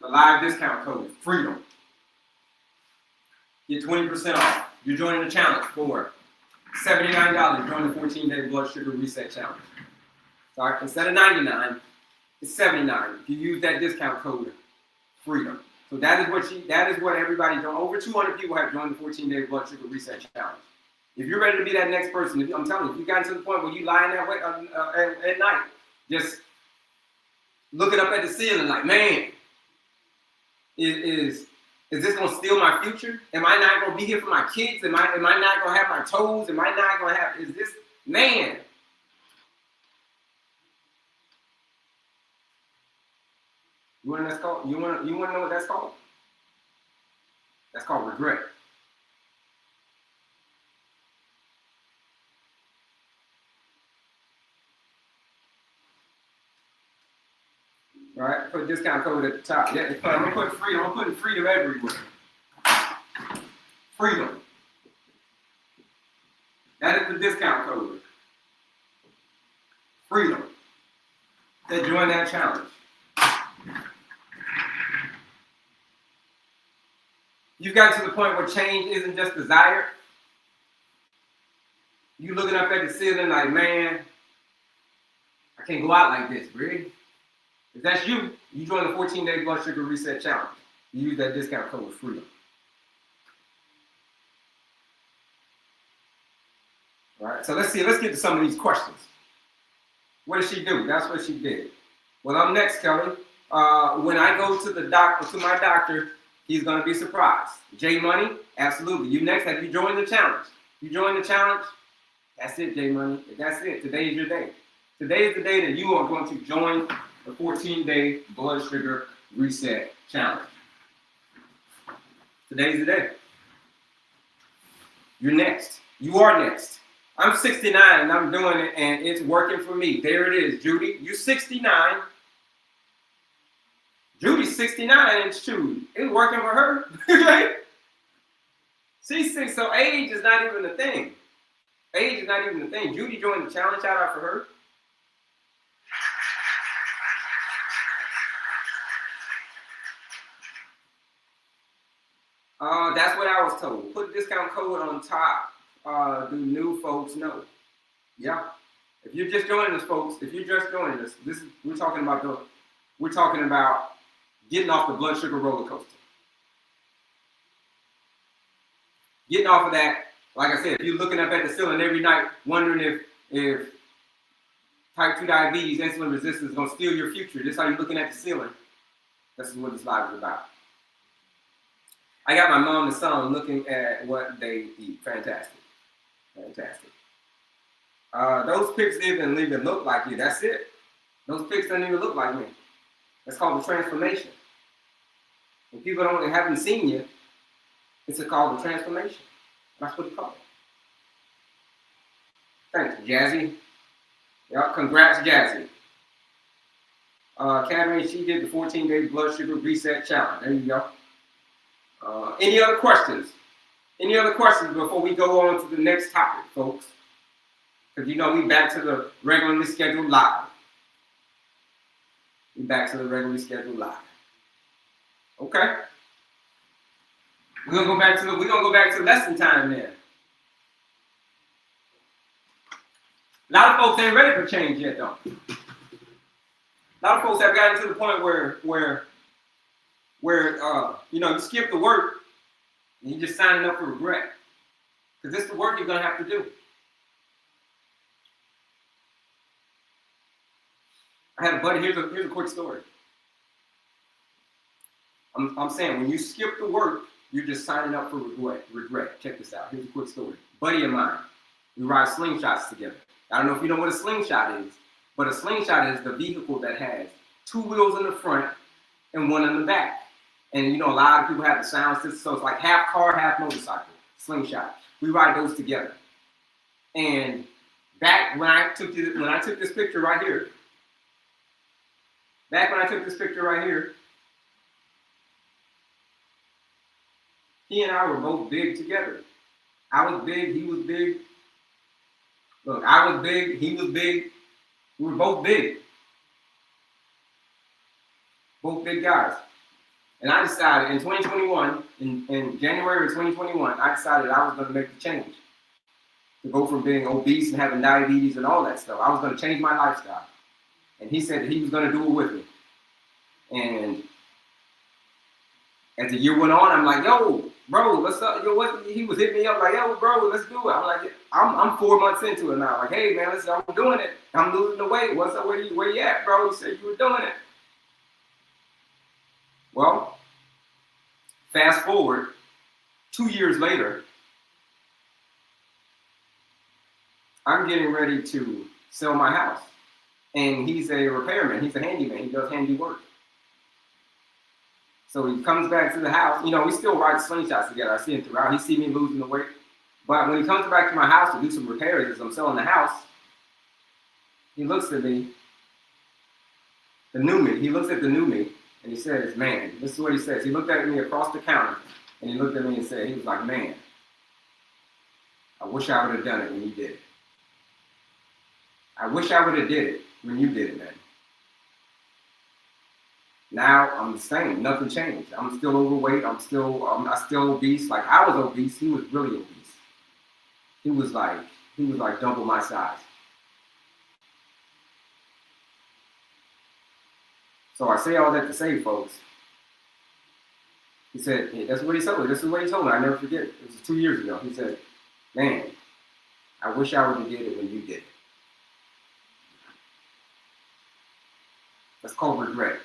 The live discount code, FREEDOM. Get 20% off. You're joining the challenge for $79. Join the 14-day blood sugar reset challenge. Sorry, instead of $99, it's $79. If you use that discount code, FREEDOM. So that is what everybody doing. Over 200 people have joined the 14-day blood sugar reset challenge. If you're ready to be that next person, I'm telling you, if you got to the point where you lying that way at night, just looking up at the ceiling like, man, is this gonna steal my future? Am I not gonna be here for my kids? Am I not gonna have my toes? Am I not gonna have? Is this man? You want to know what that's called? You want to know what that's called? That's called regret. All right, put discount code at the top. Yeah, I'm gonna put freedom. I'm putting freedom everywhere. Freedom. That is the discount code. Freedom. They join that challenge. You've got to the point where change isn't just desired. You looking up at the ceiling like, man, I can't go out like this, really. If that's you, you join the 14-day blood sugar reset challenge. You use that discount code FREEDOM. All right, so let's get to some of these questions. What did she do? That's what she did. Well, I'm next, Kelley. When I go to my doctor, he's going to be surprised. J Money, absolutely. You next. Have you joined the challenge? You joined the challenge? That's it, J Money. That's it. Today is your day. Today is the day that you are going to join the 14-day blood sugar reset challenge. Today's the day. You're next. You are next. I'm 69 and I'm doing it and it's working for me. There it is, Judy. You're 69. Judy's 69 and shoot, it's working for her. Right? She's 6, so age is not even a thing. Age is not even a thing. Judy joined the challenge. Shout out for her. That's what I was told. Put a discount code on top. Do new folks know? Yeah. If you're just joining us, folks, we're talking about getting off the blood sugar roller coaster. Getting off of that, like I said, if you're looking up at the ceiling every night, wondering if Type 2 diabetes, insulin resistance is going to steal your future. This is how you're looking at the ceiling. This is what this live is about. I got my mom and son looking at what they eat. Fantastic. Fantastic. Those pics didn't even look like you. That's it. Those pics don't even look like me. That's called the transformation. When people haven't seen you, it's called the transformation. That's what it's called. Thanks, Jazzy. Yep, congrats, Jazzy. Catherine, she did the 14-day blood sugar reset challenge. There you go. Any other questions? Any other questions before we go on to the next topic, folks? Because you know we back to the regularly scheduled live. We back to the regularly scheduled live. Okay. We're gonna go back to lesson time then. A lot of folks ain't ready for change yet, though. A lot of folks have gotten to the point where you skip the work and you're just signing up for regret. Because this is the work you're gonna have to do. I had a buddy, here's a quick story. I'm saying when you skip the work, you're just signing up for regret. Check this out. Here's a quick story. Buddy of mine, we ride slingshots together. I don't know if you know what a slingshot is, but a slingshot is the vehicle that has 2 wheels in the front and 1 in the back. And a lot of people have the sound system, so it's like half car, half motorcycle, slingshot. We ride those together. And back when I took this picture right here, he and I were both big together. I was big, he was big. Look, I was big, he was big. We were both big. Both big guys. And I decided in 2021, in January of 2021, I decided I was going to make the change. To go from being obese and having diabetes and all that stuff. I was going to change my lifestyle. And he said that he was going to do it with me. And as the year went on, I'm like, yo, bro, what's up? He was hitting me up like, yo, bro, let's do it. I'm like, I'm 4 months into it now. Like, hey, man, listen, I'm doing it. I'm losing the weight. What's up? Where you at, bro? You said you were doing it. Well, fast forward 2 years later, I'm getting ready to sell my house. And he's a repairman. He's a handyman. He does handy work. So he comes back to the house. We still ride slingshots together. I see him throughout. He see me losing the weight. But when he comes back to my house to do some repairs as I'm selling the house, he looks at me, the new me. He looks at the new me, and he says, man, this is what he says. He looked at me across the counter, and he looked at me and said, he was like, man, I wish I would have done it when you did it. I wish I would have did it when you did it, man. Now I'm the same. Nothing changed. I'm still overweight. I'm still obese. Like I was obese. He was really obese. He was like double my size. So I say all that to say, folks. He said, hey, that's what he told me. This is what he told me. I never forget it. It was 2 years ago. He said, man, I wish I would have did it when you did it. That's called regret.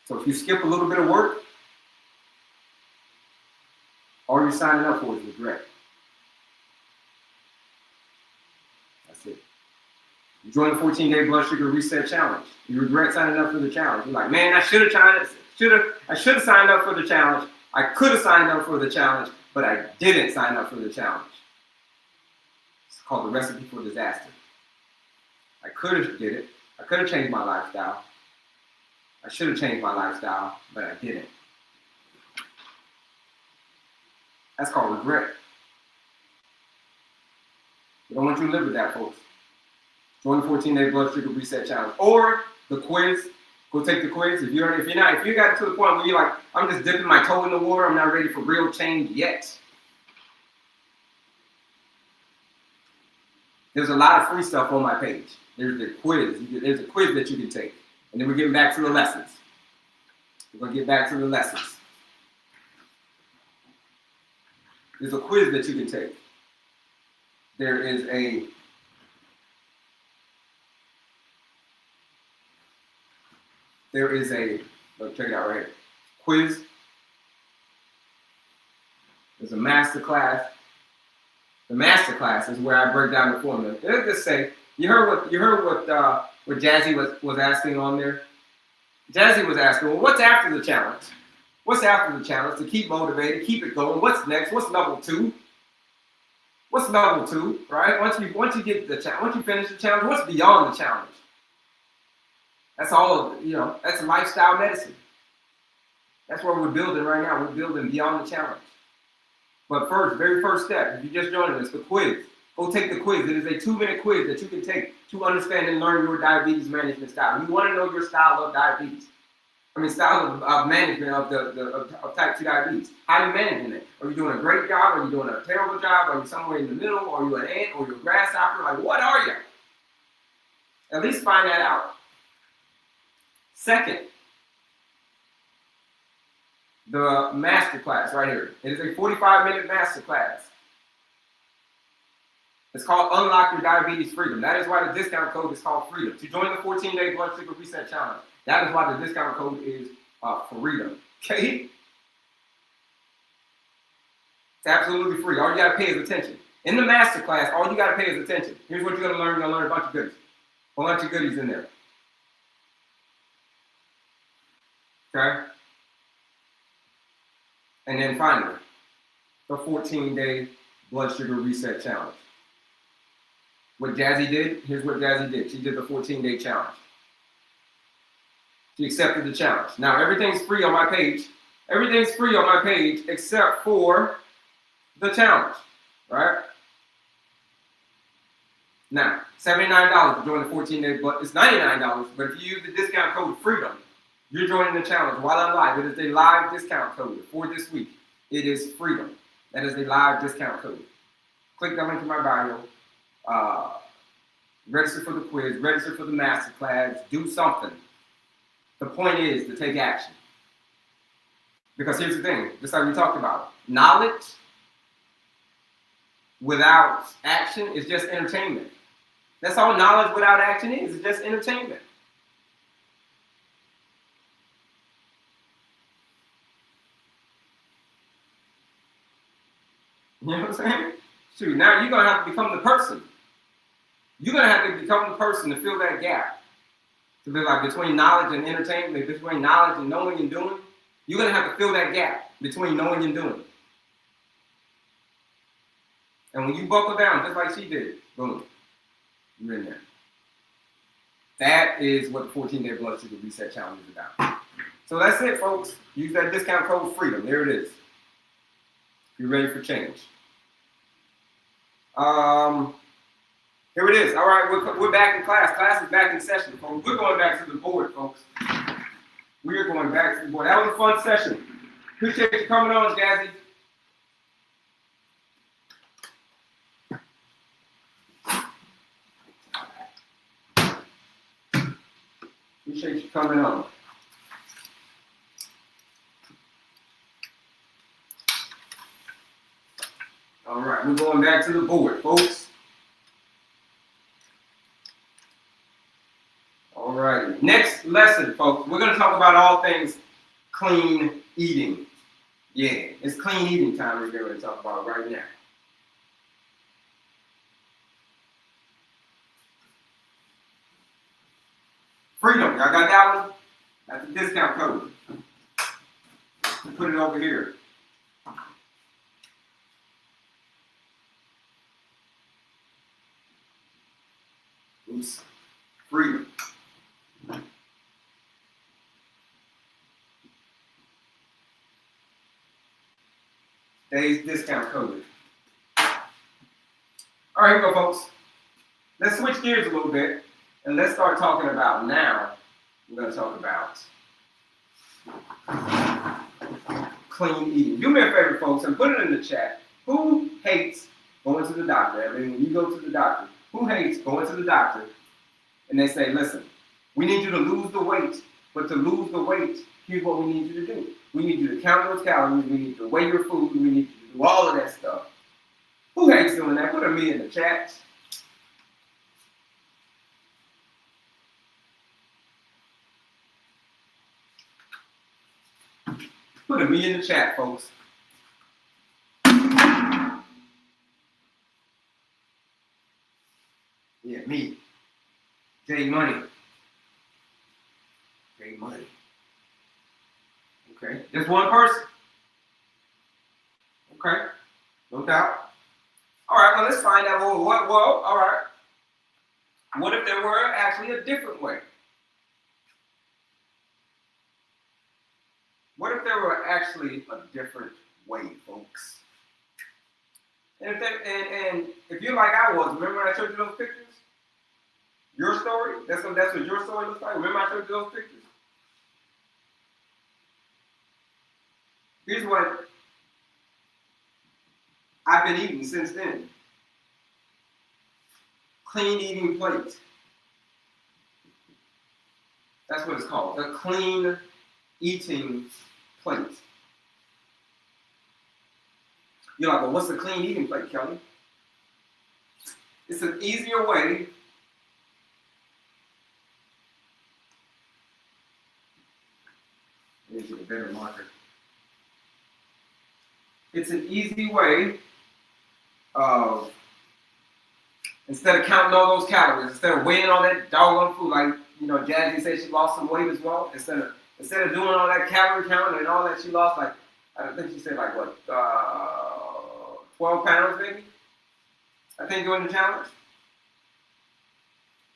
So if you skip a little bit of work, all you're signing up for is regret. That's it. You join the 14-day blood sugar reset challenge. You regret signing up for the challenge. You're like, man, I should have signed up for the challenge. I could have signed up for the challenge, but I didn't sign up for the challenge. It's called the recipe for disaster. I could have did it. I could have changed my lifestyle. I should have changed my lifestyle, but I didn't. That's called regret. We don't want you to live with that, folks. Join the 14-day blood sugar reset challenge or the quiz. Go take the quiz. If you got to the point where you're like, I'm just dipping my toe in the water, I'm not ready for real change yet. There's a lot of free stuff on my page. There's the quiz. There's a quiz that you can take. And then we're getting back to the lessons. We're going to get back to the lessons. There's a quiz that you can take. there is a look, check it out right here. Quiz. There's a master class. The master class is where I break down the formula. Let's just say, you heard what Jazzy was asking on there? Jazzy was asking, well, what's after the challenge? What's after the challenge? To keep motivated, keep it going. What's next? What's level 2? What's level 2, right? Once you get the challenge, once you finish the challenge, what's beyond the challenge? That's all, that's lifestyle medicine. That's what we're building right now. We're building beyond the challenge. But first, very first step, if you're just joining us, the quiz. Go take the quiz. It is a 2-minute quiz that you can take to understand and learn your diabetes management style. You want to know your style of diabetes. Style of management of type 2 diabetes. How are you managing it? Are you doing a great job? Are you doing a terrible job? Are you somewhere in the middle? Are you an ant? Or you a grasshopper? Like, what are you? At least find that out. Second, the master class right here. It is a 45-minute master class. It's called Unlock Your Diabetes Freedom. That is why the discount code is called Freedom. To join the 14-day blood sugar reset challenge, that is why the discount code is Freedom. Okay? It's absolutely free. All you got to pay is attention. In the master class, all you got to pay is attention. Here's what you're going to learn. You're going to learn a bunch of goodies. A bunch of goodies in there. Okay? And then finally, the 14-day blood sugar reset challenge. What Jazzy did, here's what Jazzy did. She did the 14-day challenge. She accepted the challenge. Now, everything's free on my page. Everything's free on my page except for the challenge, right? Now, $79 to join the 14-day blood. It's $99, but if you use the discount code FREEDOM, you're joining the challenge while I'm live. It is a live discount code for this week. It is FREEDOM. That is a live discount code. Click the link in my bio. Register for the quiz. Register for the master class. Do something. The point is to take action. Because here's the thing, just like we talked about, knowledge without action is just entertainment. That's all knowledge without action is. It's just entertainment. You know what I'm saying? Shoot, now you're going to have to become the person. You're going to have to become the person to fill that gap. To be like between knowledge and entertainment, between knowledge and knowing and doing, you're going to have to fill that gap between knowing and doing. And when you buckle down, just like she did, boom, you're in there. That is what the 14-day blood sugar reset challenge is about. So that's it, folks. Use that discount code FREEDOM. There it is. If you're ready for change. Here it is. All right, we're back in class. Class is back in session, folks. We're going back to the board, folks. We are going back to the board. That was a fun session. Appreciate you coming on, Jazzy. Appreciate you coming on. All right, we're going back to the board, folks. All right, next lesson, folks. We're going to talk about all things clean eating. Yeah, it's clean eating time we're going to talk about right now. Freedom, y'all got that one? That's the discount code. Put it over here. Oops. Freedom. Today's discount code. All right, here we go, folks. Let's switch gears a little bit and let's start talking about now. We're going to talk about clean eating. Do me a favor, folks, and put it in the chat. Who hates going to the doctor? I mean, when you go to the doctor, who hates going to the doctor and they say, listen, we need you to lose the weight, but to lose the weight, here's what we need you to do. We need you to count those calories, we need you to weigh your food, we need you to do all of that stuff. Who hates doing that? Put a me in the chat. Put a me in the chat, folks. Yeah, me. J Money. J Money. Okay, just one person. Okay, no doubt. All right, well, let's find out. Well, all right. What if there were actually a different way? What if there were actually a different way, folks? And if you're like I was, remember I showed you those pictures? Your story? That's what your story looks like? Remember I showed you those pictures? Here's what I've been eating since then. Clean eating plate. That's what it's called. A clean eating plate. You're like, well, what's a clean eating plate, Kelley? It's an easier way let me get a better marker. It's an easy way of, instead of counting all those calories, instead of weighing all that doggone food, like, Jazzy said she lost some weight as well. Instead of doing all that calorie counting and all that, she lost like, I think she said like what, 12 pounds maybe? I think during the challenge.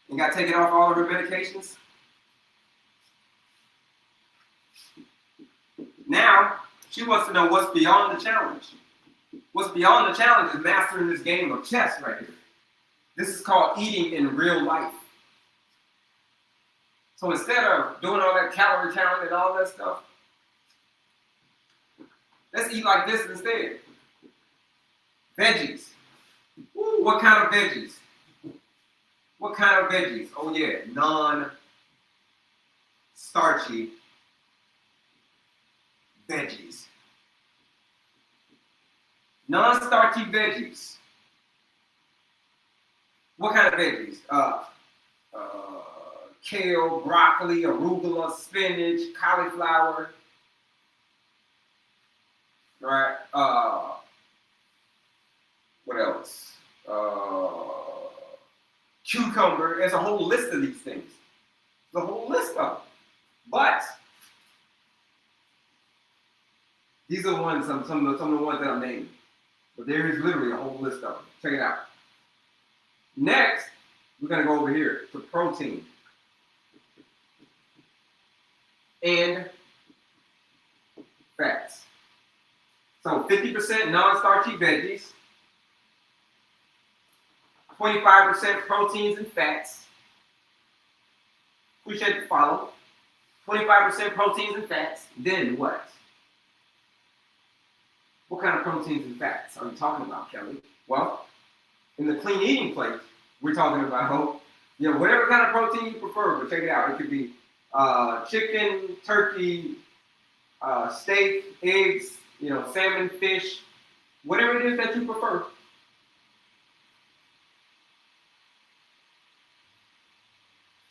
And got taken off all of her medications. Now, she wants to know what's beyond the challenge. What's beyond the challenge is mastering this game of chess right here. This is called eating in real life. So instead of doing all that calorie counting and all that stuff, let's eat like this instead. Veggies. Ooh, what kind of veggies? What kind of veggies? Oh yeah, non-starchy veggies. Non-starchy veggies. What kind of veggies? Kale, broccoli, arugula, spinach, cauliflower. Right? What else? Cucumber. There's a whole list of these things. The whole list of them. But these are the ones, some of the ones that I'm naming. But there is literally a whole list of them. Check it out. Next, we're going to go over here to protein and fats. So 50% non-starchy veggies, 25% proteins and fats. Appreciate the follow. 25% proteins and fats. Then what? What kind of proteins and fats are you talking about, Kelley? Well, in the clean eating plate, we're talking about, whatever kind of protein you prefer, but check it out. It could be chicken, turkey, steak, eggs, salmon, fish, whatever it is that you prefer.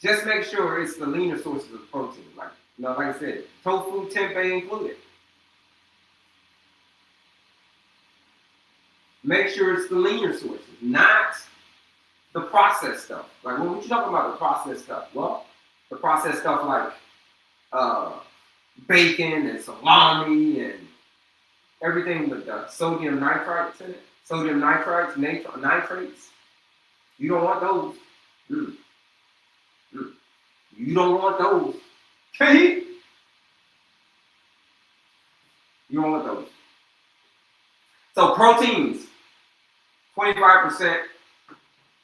Just make sure it's the leaner sources of protein. Like I said, tofu, tempeh included. Make sure it's the leaner sources, not the processed stuff. Like, what you talking about, the processed stuff? Well, the processed stuff like bacon and salami and everything with the sodium nitrites in it. Sodium nitrites, nitrates. You don't want those. You don't want those. Okay? You don't want those. So proteins, 25%,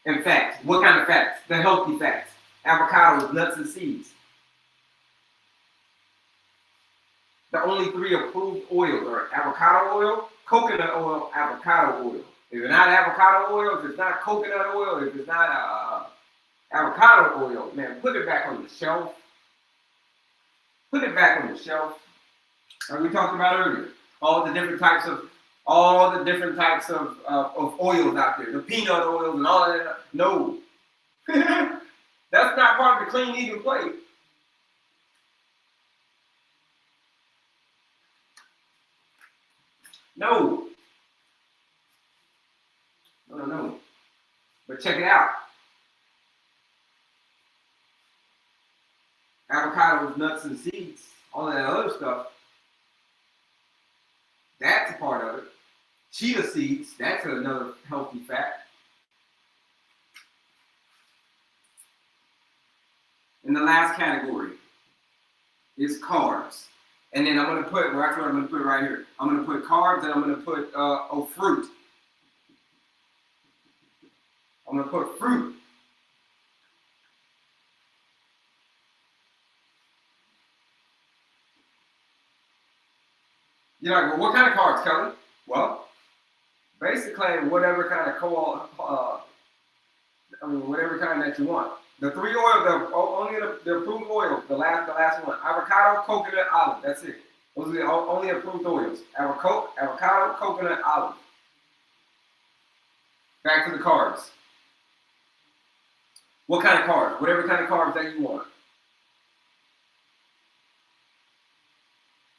and fats. What kind of fats? The healthy fats. Avocados, nuts, and seeds. The only 3 approved oils are avocado oil, coconut oil, avocado oil. If it's not avocado oil, if it's not coconut oil, if it's not avocado oil, man, put it back on the shelf. Put it back on the shelf. Like we talked about earlier. All the different types of all the different types of oils out there, the peanut oils and all of that. No. That's not part of the clean eating plate. No. No. But check it out. Avocados, nuts, and seeds, all of that other stuff, that's a part of it. Chia seeds, that's another healthy fat. And the last category is carbs. And then I'm going to put, well, actually I'm going to put right here. I'm going to put carbs and I'm going to put fruit. I'm going to put fruit. You're like, well, what kind of carbs, Kelley? Well, basically, whatever kind of whatever kind that you want. The three oils, only the approved oils, the last one. Avocado, coconut, olive. That's it. Those are the only approved oils. Avocado, coconut, olive. Back to the carbs. What kind of carbs? Whatever kind of carbs that you want.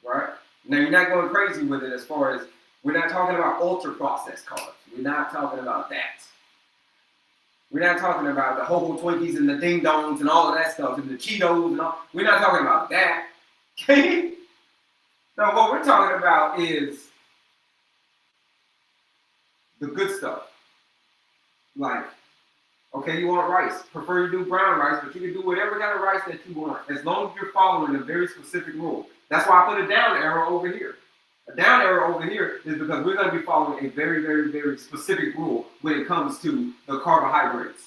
Right? Now, you're not going crazy with it as far as, we're not talking about ultra-processed carbs. We're not talking about that. We're not talking about the Ho-Ho Twinkies and the Ding Dongs and all of that stuff and the Cheetos and all. We're not talking about that. Okay? No, what we're talking about is the good stuff. Like, okay, you want rice. Prefer you do brown rice, but you can do whatever kind of rice that you want, as long as you're following a very specific rule. That's why I put a down arrow over here. A down arrow over here is because we're going to be following a very, very, very specific rule when it comes to the carbohydrates.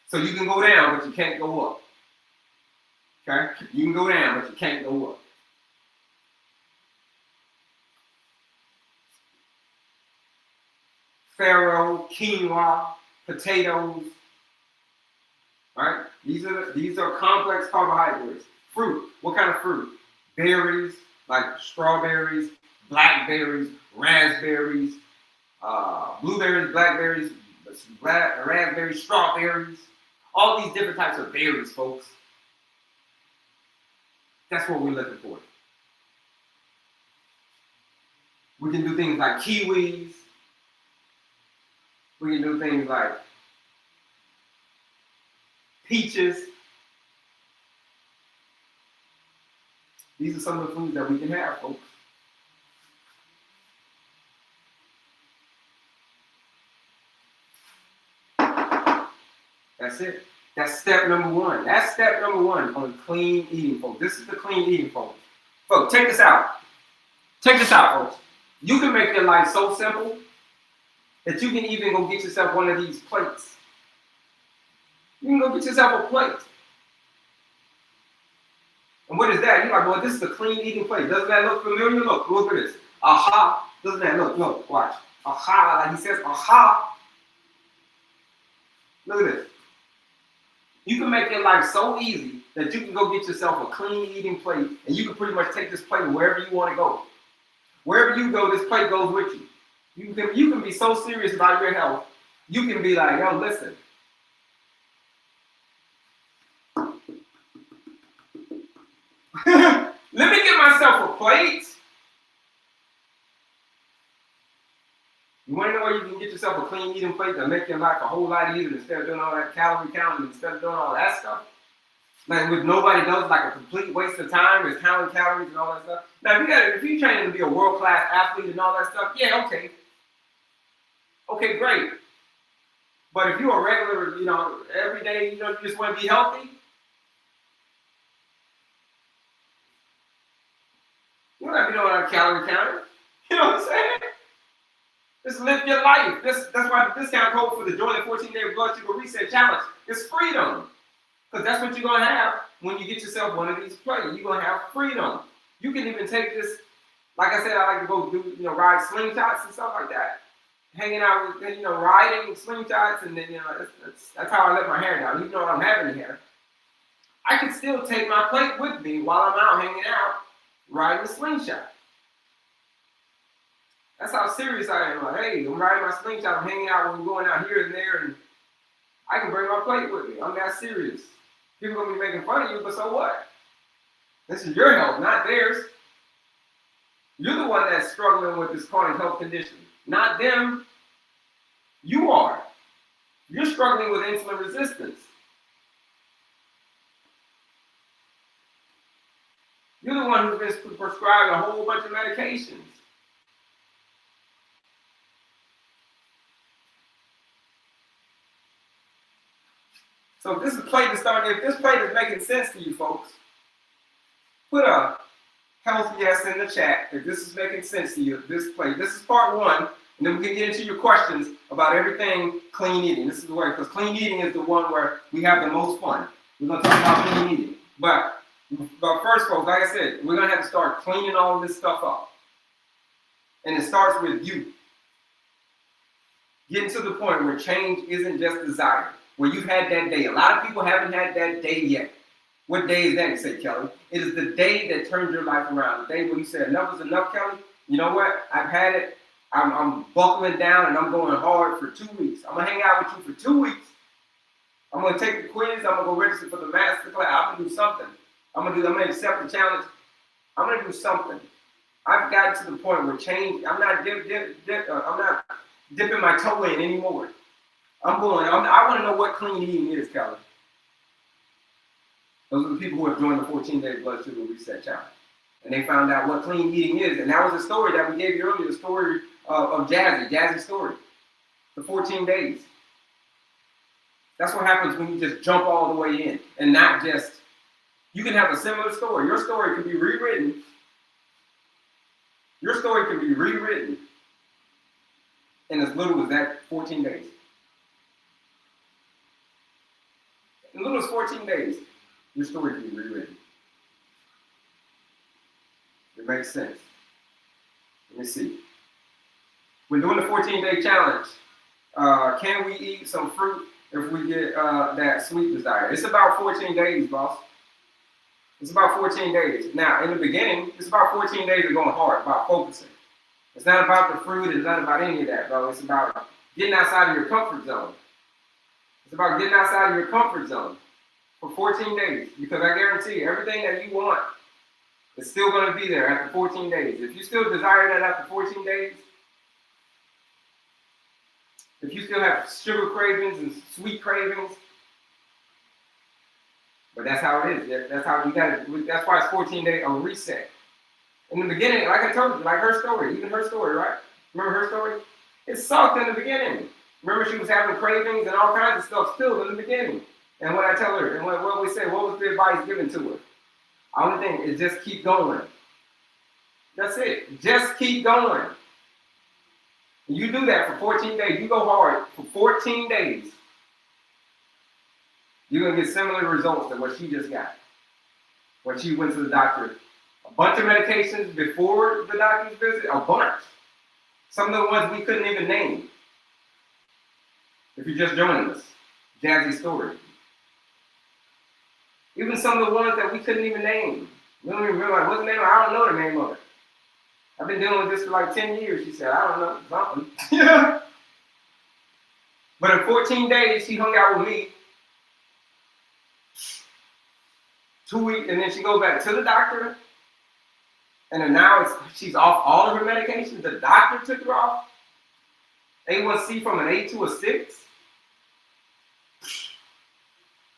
So you can go down, but you can't go up. Okay? You can go down, but you can't go up. Farro, quinoa, potatoes. Right? These are complex carbohydrates. Fruit. What kind of fruit? Berries, like strawberries, blackberries, raspberries, blueberries, blackberries, raspberries, strawberries. All these different types of berries, folks. That's what we're looking for. We can do things like kiwis. We can do things like peaches. These are some of the foods that we can have, folks. That's it. That's step number one. That's step number one on clean eating, folks. This is the clean eating, folks. Folks, check this out. Check this out, folks. You can make your life so simple that you can even go get yourself one of these plates. You can go get yourself a plate. And what is that? You're like, well, this is a clean eating plate. Doesn't that look familiar? Look at this. Aha. Doesn't that look, watch. Aha, like he says, aha. Look at this. You can make your life so easy that you can go get yourself a clean eating plate and you can pretty much take this plate wherever you want to go. Wherever you go, this plate goes with you. You can be so serious about your health. You can be like, yo, listen. Let me get myself a plate. You want to know where you can get yourself a clean eating plate to make your life a whole lot easier instead of doing all that calorie counting, instead of doing all that stuff? Like what nobody does, like a complete waste of time, is counting calories and all that stuff. Now, if you're training to be a world-class athlete and all that stuff, yeah, okay. Okay, great. But if you're a regular, every day, you just want to be healthy, you don't have to be doing a calorie counter. You know what I'm saying? Just live your life. That's why the discount code for the Join the 14-Day Blood Sugar Reset Challenge is freedom. Because that's what you're going to have when you get yourself one of these plates. You're going to have freedom. You can even take this, like I said, I like to go do, ride slingshots and stuff like that. Hanging out with, riding slingshots, and then, that's how I let my hair down. Even though I don't have any hair, I can still take my plate with me while I'm out hanging out, riding the slingshot. That's how serious I am. Like, hey, I'm riding my slingshot, I'm hanging out when we're going out here and there, and I can bring my plate with me. I'm that serious. People are gonna be making fun of you, but so what? This is your health, not theirs. You're the one that's struggling with this chronic health condition, not them. You are. You're struggling with insulin resistance. You're the one who's been prescribed a whole bunch of medications. So if this plate is making sense to you folks, put a health yes in the chat if this is making sense to you. This plate. This is part one, and then we can get into your questions about everything clean eating. This is the way, because clean eating is the one where we have the most fun. We're gonna talk about clean eating. But first, folks, like I said, we're gonna have to start cleaning all this stuff up. And it starts with you. Getting to the point where change isn't just desire, where you've had that day. A lot of people haven't had that day yet. What day is that, you say, Kelley? It is the day that turns your life around. The day when you say enough is enough, Kelley. You know what? I've had it. I'm buckling down and I'm going hard for 2 weeks. I'm gonna hang out with you for 2 weeks. I'm gonna take the quiz. I'm gonna go register for the master class. I'm gonna do something. I'm gonna accept the challenge. I'm gonna do something. I've gotten to the point where change. I'm not dipping my toe in anymore. I want to know what clean eating is, Kelley. Those are the people who have joined the 14-day blood sugar reset challenge, and they found out what clean eating is. And that was the story that we gave you earlier, the story of Jazzy's story, the 14 days. That's what happens when you just jump all the way in and not just. You can have a similar story. Your story can be rewritten. Your story can be rewritten in as little as that 14 days. In as little as 14 days, your story can be rewritten. It makes sense. Let me see. When doing the 14-day challenge, can we eat some fruit if we get that sweet desire? It's about 14 days, boss. It's about 14 days. Now, in the beginning, it's about 14 days of going hard, about focusing. It's not about the fruit. It's not about any of that, bro. It's about getting outside of your comfort zone. It's about getting outside of your comfort zone for 14 days. Because I guarantee you, everything that you want is still going to be there after 14 days. If you still desire that after 14 days, if you still have sugar cravings and sweet cravings, but that's how it is. That's how you got it. That's why it's 14-day a reset. In the beginning, like I told you, like her story, even her story, right? Remember her story? It sucked in the beginning. Remember she was having cravings and all kinds of stuff still in the beginning. And what I tell her, and what we say, what was the advice given to her? The only thing is just keep going. That's it. Just keep going. You do that for 14 days. You go hard for 14 days. You're going to get similar results to what she just got. When she went to the doctor. A bunch of medications before the doctor's visit. A bunch. Some of the ones we couldn't even name. If you're just joining us. Jazzy's story. Even some of the ones that we couldn't even name. We don't even realize what's the name. I don't know the name of it. I've been dealing with this for like 10 years. She said, I don't know. Something. Yeah. But in 14 days, she hung out with me. 2 weeks, and then she goes back to the doctor. And then now she's off all of her medications. The doctor took her off. A1C from an 8 to a 6.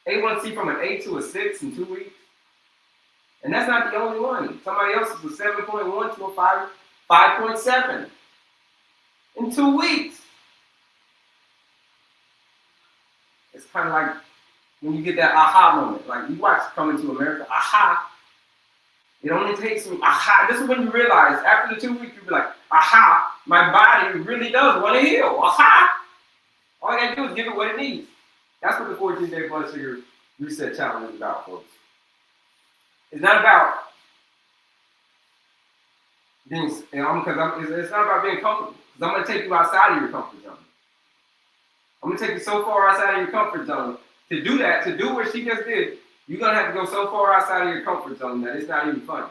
A1C from an 8 to a 6 in 2 weeks. And that's not the only one. Somebody else was 7.1 to a 5.7 in 2 weeks. It's kind of like when you get that aha moment. Like you watch Coming to America, aha. It only takes me, aha. This is when you realize, after the 2 weeks, you'll be like, aha, my body really does want to heal. Aha. All I got to do is give it what it needs. That's what the 14-day blood sugar reset challenge is about, folks. It's not about being, it's not about being comfortable. Because I'm going to take you outside of your comfort zone. I'm going to take you so far outside of your comfort zone. To do that, to do what she just did, you're going to have to go so far outside of your comfort zone that it's not even funny.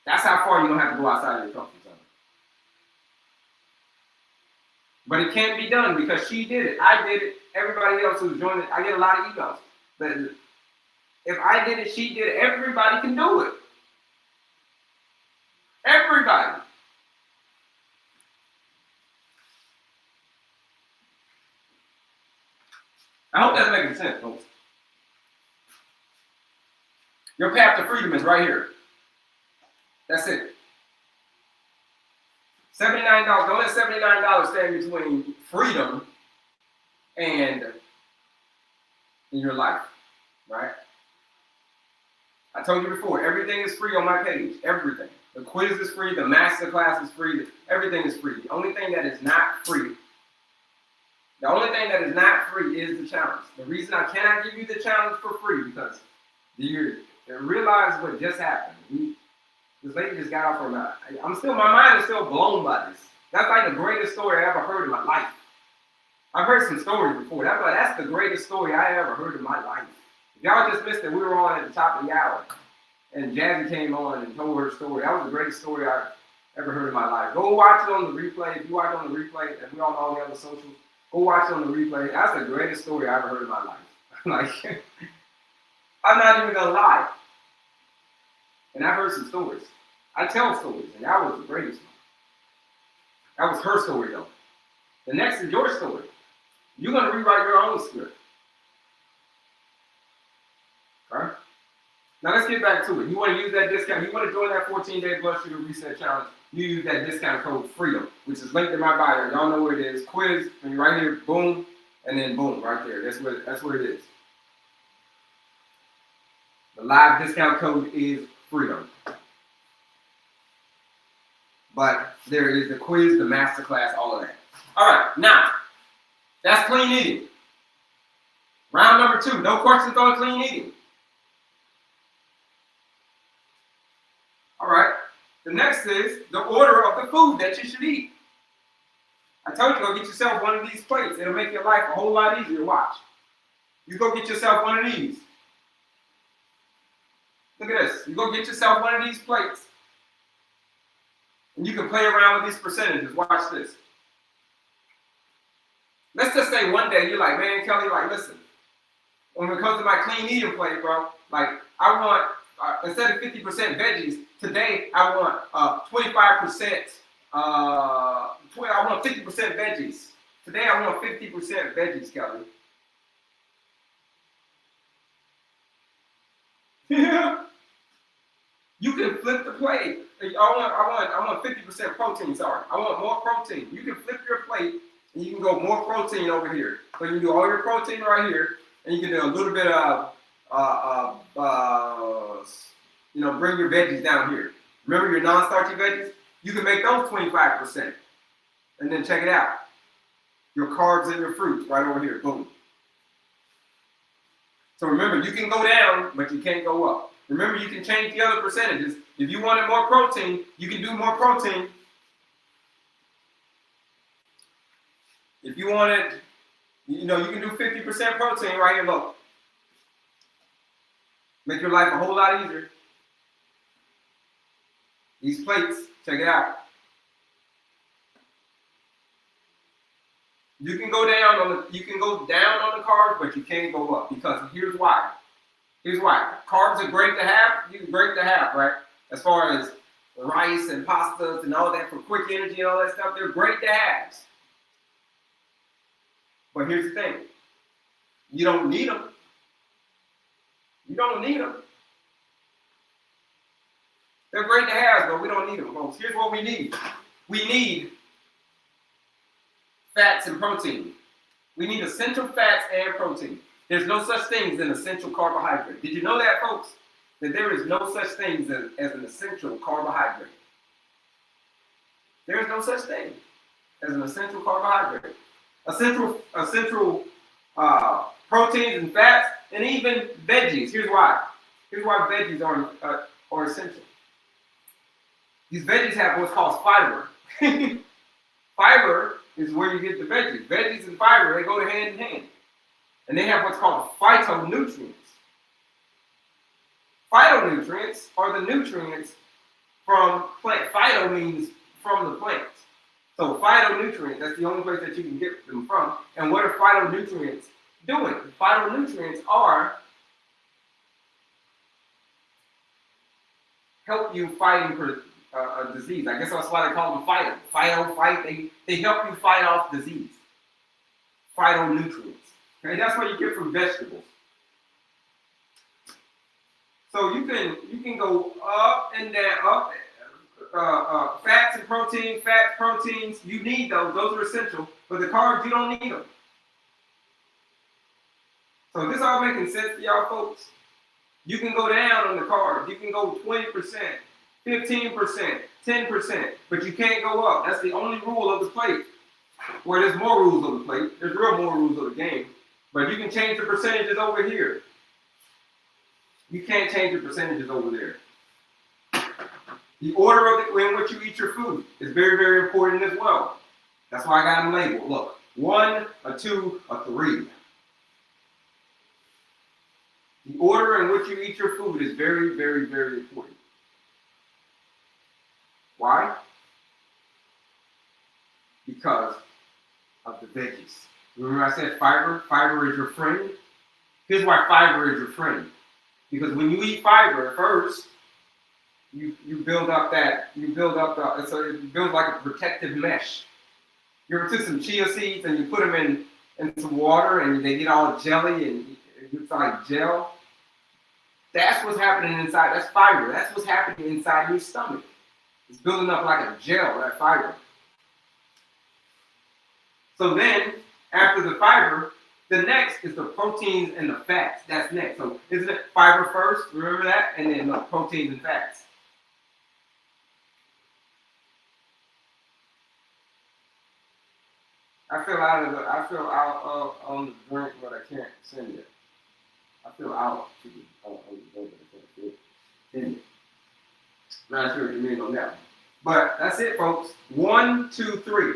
That's how far you're going to have to go outside of your comfort zone. But it can't be done because she did it. I did it. Everybody else who's joining, I get a lot of emails. But if I did it, she did it. Everybody can do it. Everybody. I hope that's making sense, folks. Your path to freedom is right here. That's it. $79. Don't let $79 stand between freedom and in your life, right? I told you before, everything is free on my page. Everything. The quiz is free. The master class is free. Everything is free. The only thing that is not free, is the challenge. The reason I cannot give you the challenge for free because you realize what just happened. This lady just got off her mind. My mind is still blown by this. That's like the greatest story I ever heard in my life. I've heard some stories before. That's the greatest story I ever heard in my life. If y'all just missed it, we were on at the top of the hour. And Jazzy came on and told her story. That was the greatest story I've ever heard in my life. Go watch it on the replay. If you watch it on the replay, and we're on all the other socials, go watch it on the replay. That's the greatest story I ever heard in my life. Like, I'm not even going to lie. And I've heard some stories. I tell stories, and that was the greatest one. That was her story, though. The next is your story. You're going to rewrite your own script. Okay? Now let's get back to it. You want to use that discount. You want to join that 14-day blood sugar reset challenge. You use that discount code FREEDOM, which is linked in my bio. Y'all know where it is. Quiz, and right here, boom, and then boom, right there. That's where it is. The live discount code is FREEDOM. But there is the quiz, the masterclass, all of that. All right, now, that's clean eating. Round number 2, no questions on clean eating. All right, the next is the order of the food that you should eat. I told you, go get yourself one of these plates. It'll make your life a whole lot easier. Watch. You go get yourself one of these. Look at this. You go get yourself one of these plates. And you can play around with these percentages. Watch this. Let's just say one day you're like, man, Kelley, like, listen, when it comes to my clean eating plate, bro, like, I want, instead of 50% veggies, today I want 25%, I want 50% veggies. Today I want 50% veggies, Kelley. Yeah. You can flip the plate. I want 50% protein, sorry. I want more protein. You can flip your plate and you can go more protein over here. So you can do all your protein right here, and you can do a little bit of, bring your veggies down here. Remember your non-starchy veggies? You can make those 25%. And then check it out. Your carbs and your fruits right over here, boom. So remember, you can go down, but you can't go up. Remember, you can change the other percentages. If you wanted more protein, you can do more protein. If you wanted, you can do 50% protein right here, look. Make your life a whole lot easier. These plates, check it out. You can go down on the carbs, but you can't go up because here's why. Here's why. Carbs are great to have. You can great to have, right? As far as rice and pastas and all that for quick energy and all that stuff, they're great to have. But here's the thing. You don't need them. You don't need them. They're great to have, but we don't need them, folks. Here's what we need. We need fats and protein. We need essential fats and protein. There's no such thing as an essential carbohydrate. Did you know that, folks? That there is no such thing as an essential carbohydrate. There is no such thing as an essential carbohydrate. Essential proteins and fats, and even veggies. Here's why. Here's why veggies are essential. These veggies have what's called fiber. Fiber is where you get the veggies. Veggies and fiber, they go hand in hand. And they have what's called phytonutrients. Phytonutrients are the nutrients from plant. Phyto means from the plant. So phytonutrients, that's the only place that you can get them from. And what are phytonutrients doing? Phytonutrients are help you fighting a disease. I guess that's why they call them phyto. Phyto, fight, they help you fight off disease. Phytonutrients. Okay, that's what you get from vegetables. So you can go up and down, fats and proteins, you need those. Those are essential. But the carbs, you don't need them. So is this all making sense to y'all folks? You can go down on the carbs. You can go 20%, 15%, 10%, but you can't go up. That's the only rule of the plate. Where there's more rules of the plate. There's real more rules of the game. But you can change the percentages over here. You can't change the percentages over there. The order of in which you eat your food is very, very important as well. That's why I got them labeled. Look, 1, a 2, a 3. The order in which you eat your food is very, very, very important. Why? Because of the veggies. Remember I said fiber? Fiber is your friend. Here's why fiber is your friend. Because when you eat fiber first, you build up it builds like a protective mesh. You ever took some chia seeds and you put them in some water and they get all jelly and it's like gel? That's what's happening inside. That's fiber. That's what's happening inside your stomach. It's building up like a gel, that fiber. So then, after the fiber, the next is the proteins and the fats. That's next. So isn't it fiber first? Remember that? And then proteins and fats. I feel out on the drink, but I can't send it. I feel out on the drink, but I can't send it. Not sure what you mean on that one. But that's it, folks. 1, 2, 3.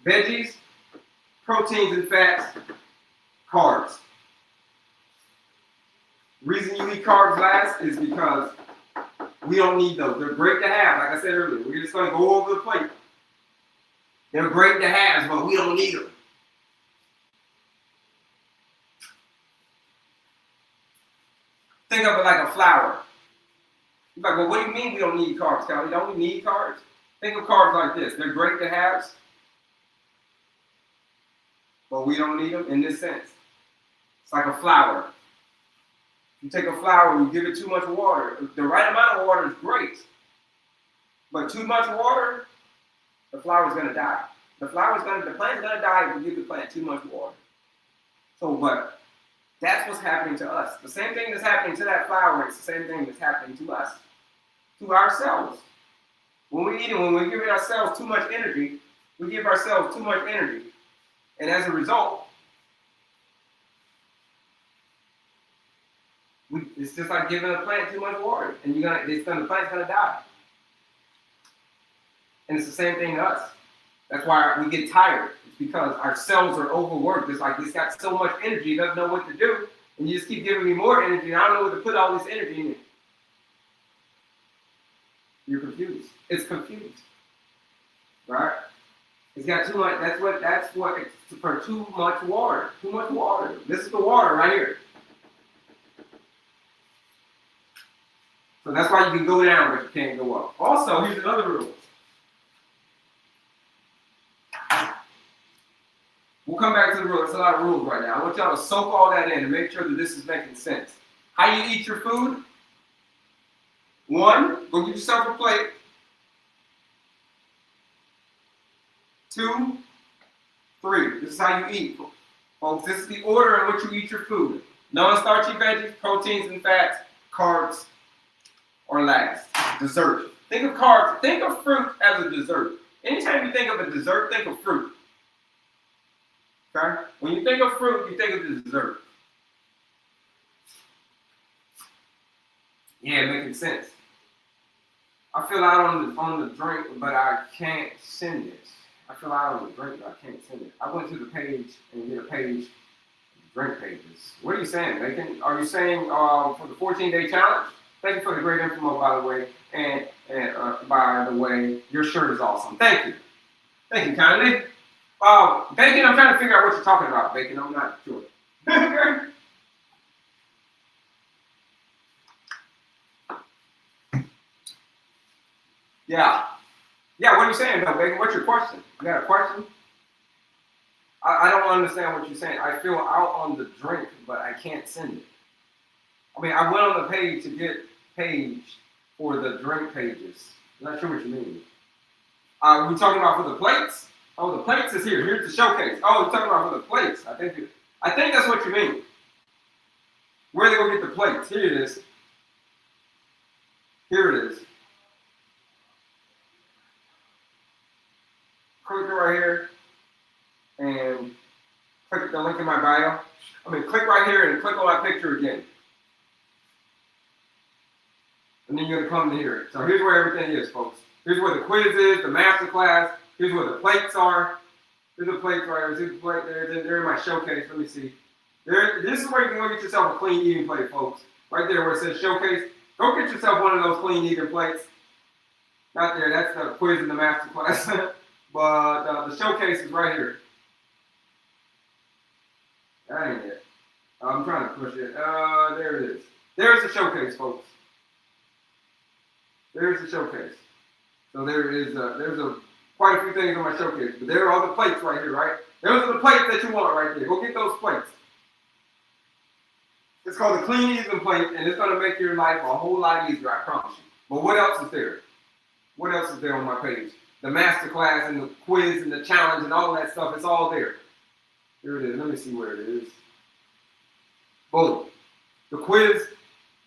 Veggies, proteins and fats, carbs. Reason you eat carbs last is because we don't need those. They're great to have, like I said earlier. We're just going to go over the plate. They're great to have, but we don't need them. Think of it like a flour. You're like, well, what do you mean we don't need carbs, Kelley? Don't we need carbs? Think of carbs like this. They're great to have, but we don't need them in this sense. It's like a flour. You take a flour and you give it too much water. The right amount of water is great, but too much water, the flour is going to die. The plant's going to die if you give the plant too much water. So, but that's what's happening to us. The same thing that's happening to that flour is the same thing that's happening to us, to ourselves. When we're eating, when we're giving ourselves too much energy, we give ourselves too much energy. And as a result, it's just like giving a plant too much water, and the plant's gonna die. And it's the same thing to us. That's why we get tired. It's because our cells are overworked. It's like it's got so much energy, it doesn't know what to do, and you just keep giving me more energy, and I don't know what to put all this energy in. You're confused. It's confused, right? It's got too much. That's what it's for too much water. Too much water. This is the water right here. So that's why you can go down, but you can't go up. Also, here's another rule. We'll come back to the rule. There's a lot of rules right now. I want y'all to soak all that in and make sure that this is making sense. How you eat your food? 1, go get yourself a plate. 2, 3. This is how you eat, folks. This is the order in which you eat your food. Non-starchy veggies, proteins and fats, carbs, or last. Dessert. Think of carbs. Think of fruit as a dessert. Anytime you think of a dessert, think of fruit. Okay? When you think of fruit, you think of the dessert. Yeah, making sense. I feel out on the drink, but I can't send it. I feel out on the drink, but I can't send it. I went to the page and did a page, drink pages. What are you saying, Bacon? Are you saying for the 14-day challenge? Thank you for the great info, by the way. And by the way, your shirt is awesome. Thank you. Thank you kindly. Bacon, I'm trying to figure out what you're talking about, Bacon. I'm not sure. Yeah. Yeah, what are you saying, though, Bacon? What's your question? You got a question? I don't understand what you're saying. I feel out on the drink, but I can't send it. I mean, I went on the page to get page for the drink pages. I'm not sure what you mean. We talking about for the plates? Oh, the plates is here. Here's the showcase. Oh, you're talking about for the plates. I think that's what you mean. Where they go get the plates? Here it is. Here it is. Click it right here and click the link in my bio. Click right here and click on my picture again. And then you're going to come to here. So here's where everything is, folks. Here's where the quiz is, the master class. Here's where the plates are. Here's the plates right here. Here's the plate there. They're in my showcase. Let me see. This is where you can go get yourself a clean eating plate, folks. Right there where it says showcase. Go get yourself one of those clean eating plates. Not there. That's the quiz and the master class. But the showcase is right here. That ain't it. I'm trying to push it. There it is. There's the showcase, folks. There's the showcase. So there's quite a few things on my showcase. But there are all the plates right here, right? Those are the plates that you want right there. Go get those plates. It's called the Clean Eating Plate, and it's going to make your life a whole lot easier, I promise you. But what else is there? What else is there on my page? The master class and the quiz and the challenge and all that stuff, it's all there. Here it is. Let me see where it is. Boom. The quiz,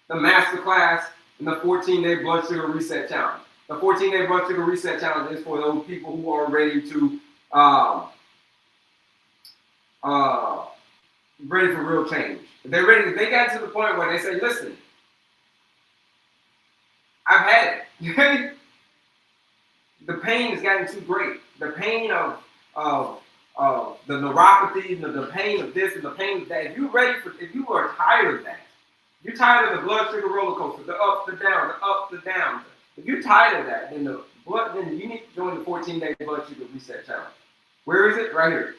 the master class, and the 14-day blood sugar reset challenge. The 14-day blood sugar reset challenge is for those people who are ready to ready for real change. If they're ready, if they got to the point where they say, listen, I've had it. The pain has gotten too great. The pain of the neuropathy, the pain of this and the pain of that. If you are tired of that, you're tired of the blood sugar roller coaster, the ups, the downs, the ups, the downs. If you're tired of that, then you need to join the 14-day blood sugar reset challenge. Where is it? Right here.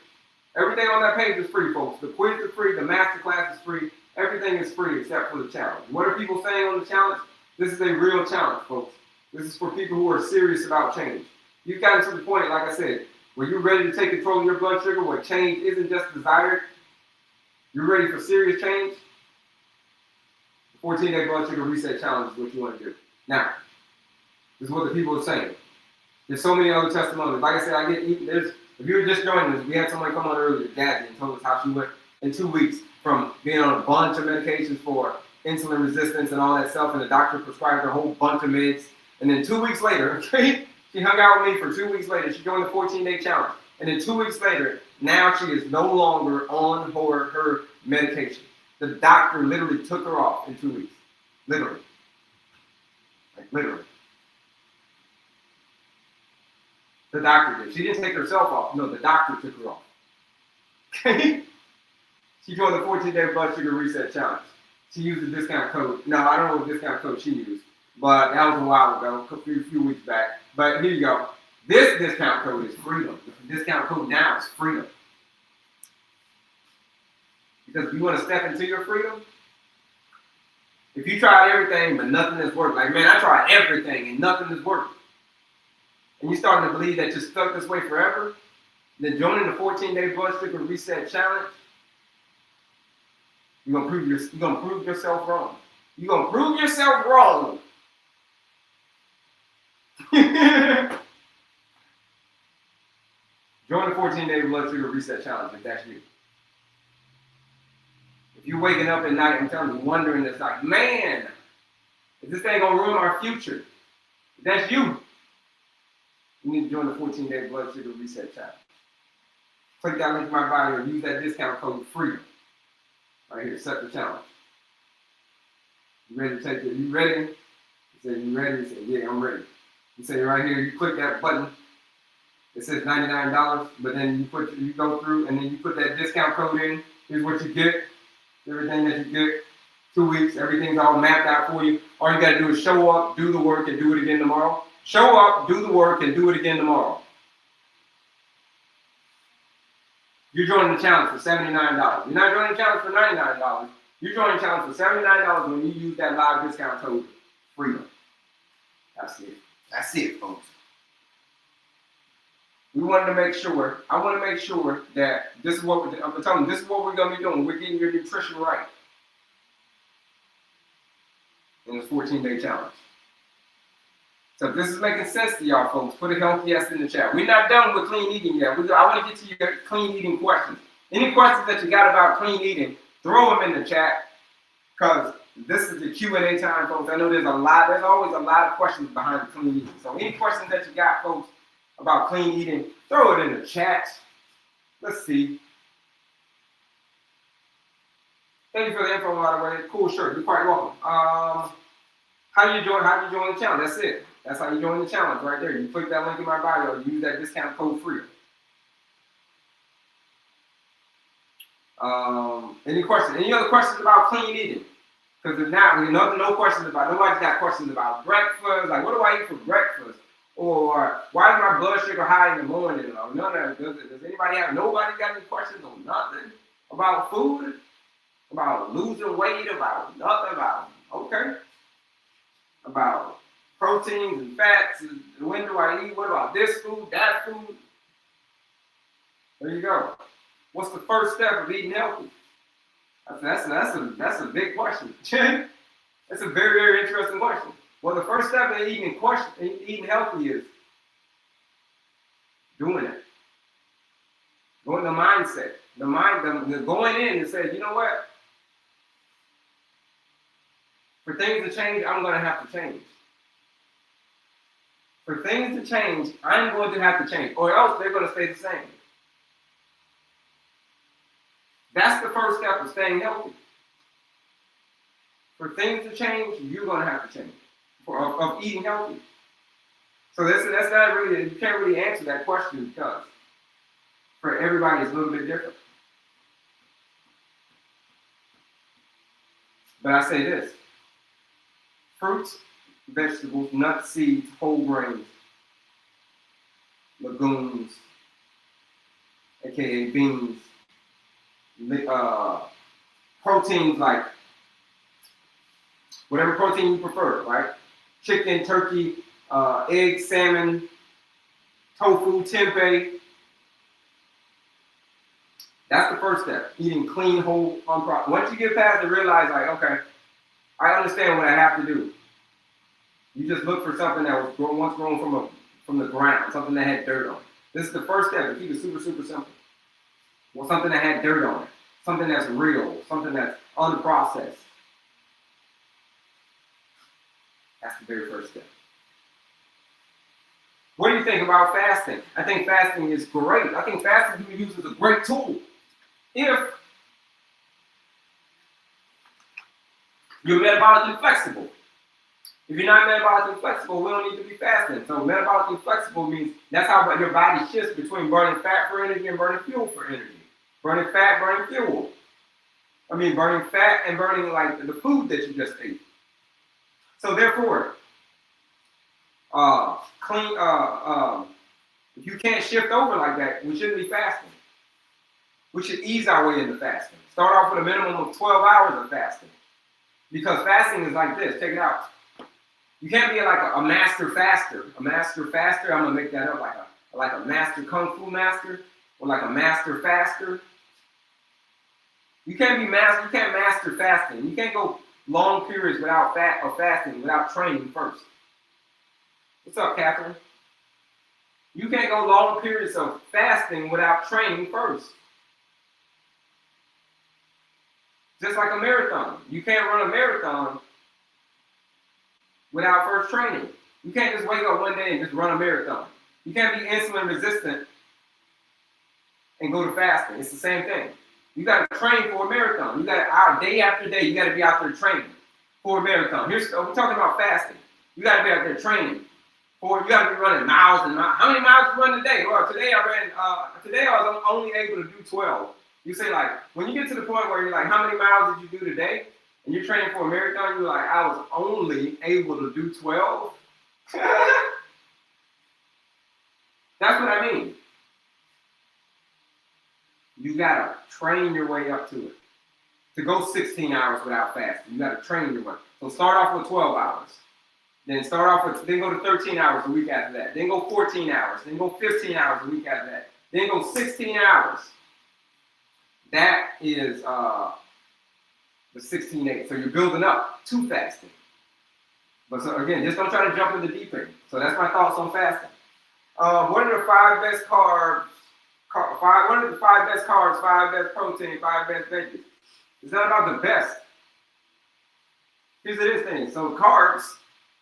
Everything on that page is free, folks. The quiz is free, the master class is free, everything is free except for the challenge. What are people saying on the challenge? This is a real challenge, folks. This is for people who are serious about change. You've gotten to the point, like I said, where you're ready to take control of your blood sugar, where change isn't just desired. You're ready for serious change. The 14-day blood sugar reset challenge is what you want to do. Now, this is what the people are saying. There's so many other testimonies. Like I said, if you were just joining us, we had someone come on earlier, Gabby, and told us how she went in 2 weeks from being on a bunch of medications for insulin resistance and all that stuff, and the doctor prescribed her a whole bunch of meds. And then 2 weeks later, she hung out with me for 2 weeks later. She joined the 14-day challenge. And then 2 weeks later, now she is no longer on her medication. The doctor literally took her off in 2 weeks. Literally. Like, literally. The doctor did. She didn't take herself off. No, the doctor took her off. Okay? She joined the 14-day blood sugar reset challenge. She used the discount code. No, I don't know what discount code she used. But that was a while ago, a few weeks back. But here you go. This discount code is freedom. The discount code now is freedom. Because if you want to step into your freedom, if you tried everything but nothing has worked, like, man, I tried everything and nothing has worked, and you're starting to believe that you're stuck this way forever, then joining the 14-day blood sugar reset challenge, you're gonna prove yourself wrong. You're gonna prove yourself wrong. Join the 14-day blood sugar reset challenge if that's you. If you're waking up at night, I'm telling you, wondering, it's like, man, is this thing gonna ruin our future? If that's you, you need to join the 14-day blood sugar reset challenge. Click that link in my bio and use that discount code FREEDOM. Right here, set the challenge. You ready to take it? You ready? You say, you ready? You say, yeah, I'm ready. You say right here, you click that button. It says $99, but then you go through and then you put that discount code in. Here's what you get. Everything that you get. 2 weeks, everything's all mapped out for you. All you got to do is show up, do the work, and do it again tomorrow. Show up, do the work, and do it again tomorrow. You're joining the challenge for $79. You're not joining the challenge for $99. You're joining the challenge for $79 when you use that live discount code FREEDOM. That's it. That's it, folks. I want to make sure that this is what I'm telling you, this is what we're going to be doing. We're getting your nutrition right in this 14-day challenge. So if this is making sense to y'all folks, put a healthy yes in the chat. We're not done with clean eating yet. I want to get to your clean eating questions. Any questions that you got about clean eating, throw them in the chat, because this is the Q&A time, folks. I know there's always a lot of questions behind the clean eating. So any questions that you got, folks, about clean eating, throw it in the chat. Let's see. Thank you for the info, by the way. Cool shirt. You're quite welcome. How do you join the challenge? That's it. That's how you join the challenge right there. You click that link in my bio. You use that discount code FREEDOM. Any questions? Any other questions about clean eating? Because if not, no questions about. Nobody's got questions about breakfast. Like, what do I eat for breakfast? Or why is my blood sugar high in the morning? Or none of that. Does anybody have? Nobody got any questions on nothing about food, about losing weight, about nothing, about about proteins and fats. And when do I eat? What about this food, that food? There you go. What's the first step of eating healthy? That's a big question. That's a very, very interesting question. Well, the first step in eating healthy is doing it. Going the mindset. The going in and say, you know what? For things to change, I'm going to have to change. For things to change, I'm going to have to change, or else they're going to stay the same. That's the first step of staying healthy. For things to change, you're going to have to change. Of eating healthy. So that's not really, you can't really answer that question because for everybody it's a little bit different. But I say this: fruits, vegetables, nuts, seeds, whole grains, legumes, aka beans, proteins like whatever protein you prefer, right? Chicken, turkey, egg, salmon, tofu, tempeh. That's the first step. Eating clean, whole, unprocessed. Once you get past it, realize like, okay, I understand what I have to do. You just look for something that was once grown from the ground, something that had dirt on it. This is the first step to keep it super, super simple. Well, something that had dirt on it, something that's real, something that's unprocessed. That's the very first step. What do you think about fasting? I think fasting is great. I think fasting can be used as a great tool. If you're metabolically flexible. If you're not metabolically flexible, we don't need to be fasting. So metabolically flexible means that's how your body shifts between burning fat for energy and burning fuel for energy. Burning fat, burning fuel. Burning fat and burning like the food that you just ate. So therefore, if you can't shift over like that, we shouldn't be fasting. We should ease our way into fasting. Start off with a minimum of 12 hours of fasting. Because fasting is like this. Check it out. You can't be like a master faster. A master faster, I'm going to make that up, like a master kung fu master or like a master faster. You can't master fasting. You can't go long periods without fasting, without training first. What's up, Catherine? You can't go long periods of fasting without training first. Just like a marathon. You can't run a marathon without first training. You can't just wake up one day and just run a marathon. You can't be insulin resistant and go to fasting. It's the same thing. You got to train for a marathon. You got to, out day after day, you got to be out there training for a marathon. We're talking about fasting. You got to be out there training. You got to be running miles and miles. How many miles you run a day? Well, today I was only able to do 12. You say like, when you get to the point where you're like, how many miles did you do today? and you're training for a marathon, you're like, I was only able to do 12. That's what I mean. You gotta train your way up to it. To go 16 hours without fasting, you gotta train your way. So start off with 12 hours. Then go to 13 hours a week after that. Then go 14 hours. Then go 15 hours a week after that. Then go 16 hours. That is the 16-8. So you're building up to fasting. But so again, just don't try to jump in the deep end. So that's my thoughts on fasting. What are the 5 best carbs? What are the 5 best carbs, 5 best protein, 5 best veggies? It's not about the best. Here's this thing. So carbs,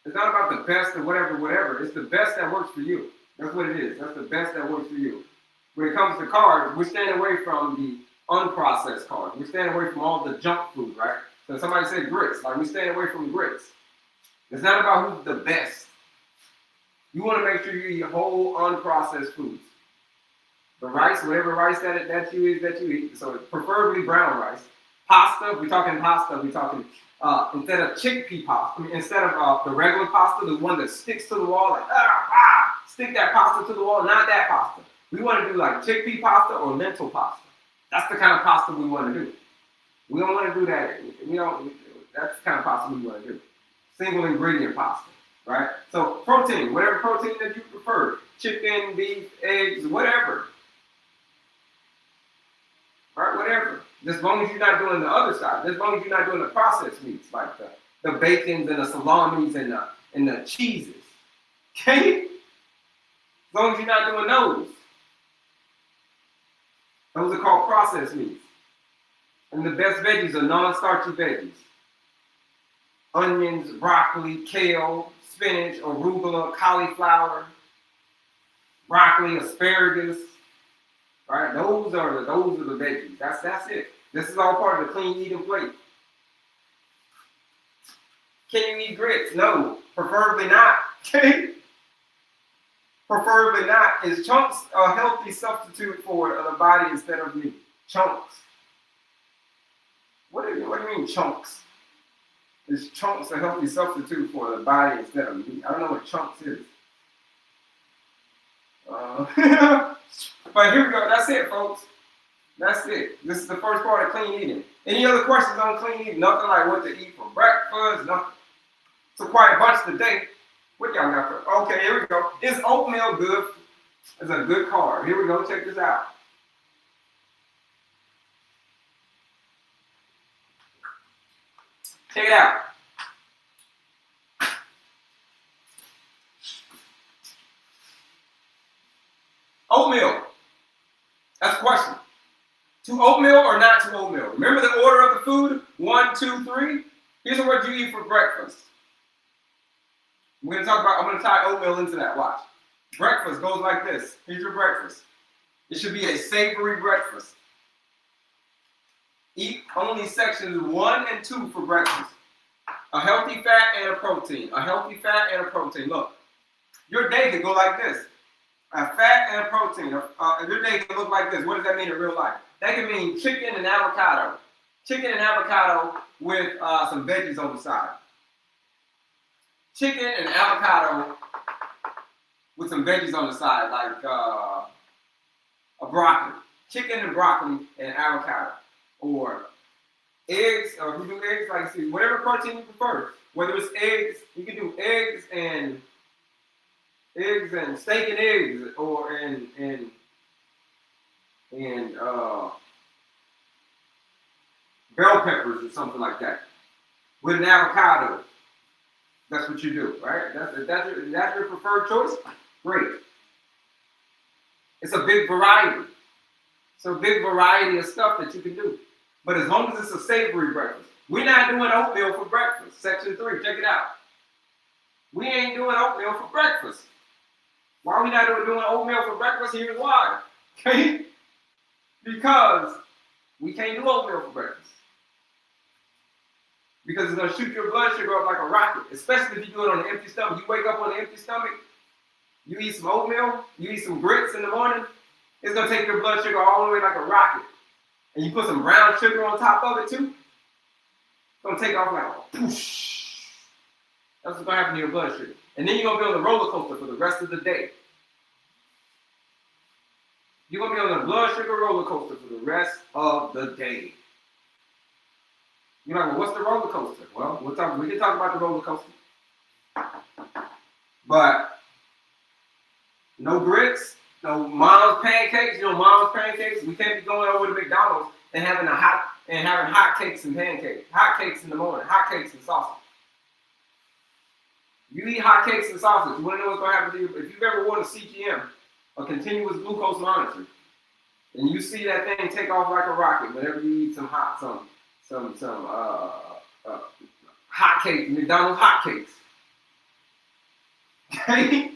it's not about the best or whatever. It's the best that works for you. That's what it is. That's the best that works for you. When it comes to carbs, we're staying away from the unprocessed carbs. We're staying away from all the junk food, right? So somebody said grits. Like, we're staying away from grits. It's not about who's the best. You want to make sure you eat whole, unprocessed foods. The rice, whatever rice that you eat. So preferably brown rice. Pasta, we're talking instead of chickpea pasta, instead of the regular pasta, the one that sticks to the wall, like, stick that pasta to the wall, not that pasta. We want to do like chickpea pasta or lentil pasta. That's the kind of pasta we want to do. We don't want to do that. That's the kind of pasta we want to do. Single ingredient pasta, right? So protein, whatever protein that you prefer, chicken, beef, eggs, whatever. Right, whatever. As long as you're not doing the other side. As long as you're not doing the processed meats, like the bacons and the salamis and the cheeses. Okay? As long as you're not doing those. Those are called processed meats. And the best veggies are non-starchy veggies. Onions, broccoli, kale, spinach, arugula, cauliflower, broccoli, asparagus. Right? Those are the veggies. That's it. This is all part of the clean eating plate. Can you eat grits? No, preferably not. Okay? Preferably not. Is chunks a healthy substitute for the body instead of meat? Chunks. What do you mean chunks? Is chunks a healthy substitute for the body instead of meat? I don't know what chunks is. But here we go. That's it, folks. That's it. This is the first part of clean eating. Any other questions on clean eating? Nothing like what to eat for breakfast. Nothing. So quite a bunch today. What y'all got for? Okay, here we go. Is oatmeal good? It's a good carb. Here we go. Check this out. Check it out. Oatmeal. That's a question. To oatmeal or not to oatmeal? Remember the order of the food? 1, 2, 3. Here's what you eat for breakfast. I'm going to tie oatmeal into that. Watch. Breakfast goes like this. Here's your breakfast. It should be a savory breakfast. Eat only sections 1 and 2 for breakfast. A healthy fat and a protein. A healthy fat and a protein. Look, your day could go like this. A fat and a protein. Your day can look like this. What does that mean in real life? That can mean chicken and avocado. Chicken and avocado with some veggies on the side. Chicken and avocado with some veggies on the side, like a broccoli. Chicken and broccoli and avocado. Or eggs, or if you do eggs, like see, whatever protein you prefer. Whether it's eggs, you can do eggs and steak and eggs, or and bell peppers or something like that with an avocado. That's what you do, right? That's your preferred choice. Great. It's a big variety. It's a big variety of stuff that you can do. But as long as it's a savory breakfast, we're not doing oatmeal for breakfast. Section 3, check it out. We ain't doing oatmeal for breakfast. Why are we not doing oatmeal for breakfast? Here's why. Okay? Because we can't do oatmeal for breakfast. Because it's going to shoot your blood sugar up like a rocket, especially if you do it on an empty stomach. You wake up on an empty stomach, you eat some oatmeal, you eat some grits in the morning, it's going to take your blood sugar all the way like a rocket. And you put some brown sugar on top of it too. gonna take off like a poosh. That's what's gonna happen to your blood sugar. And then you're gonna be on the roller coaster for the rest of the day. You're gonna be on the blood sugar roller coaster for the rest of the day. You're like, well, what's the roller coaster? Well, we can talk about the roller coaster. But no grits, no mom's pancakes. You know mom's pancakes. We can't be going over to McDonald's and having hot cakes and pancakes, hot cakes in the morning, hot cakes and sausage. You eat hot cakes and sausage. You want to know what's going to happen to you? If you've ever worn a CGM, a continuous glucose monitor, and you see that thing take off like a rocket whenever you eat some hot cakes, McDonald's hot cakes. Okay.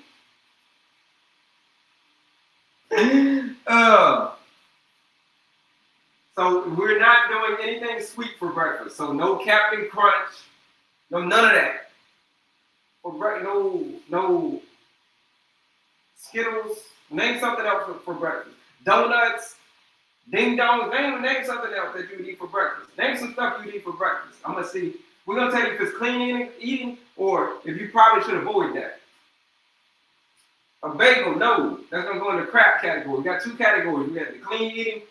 So we're not doing anything sweet for breakfast. So no Captain Crunch, no none of that. No Skittles. Name something else for breakfast. Donuts, ding dongs. Name something else that you would eat for breakfast. Name some stuff you would eat for breakfast. I'm gonna see. We're gonna tell you if it's clean eating or if you probably should avoid that. A bagel, no. That's gonna go in the crap category. We got two categories. We got the clean eating.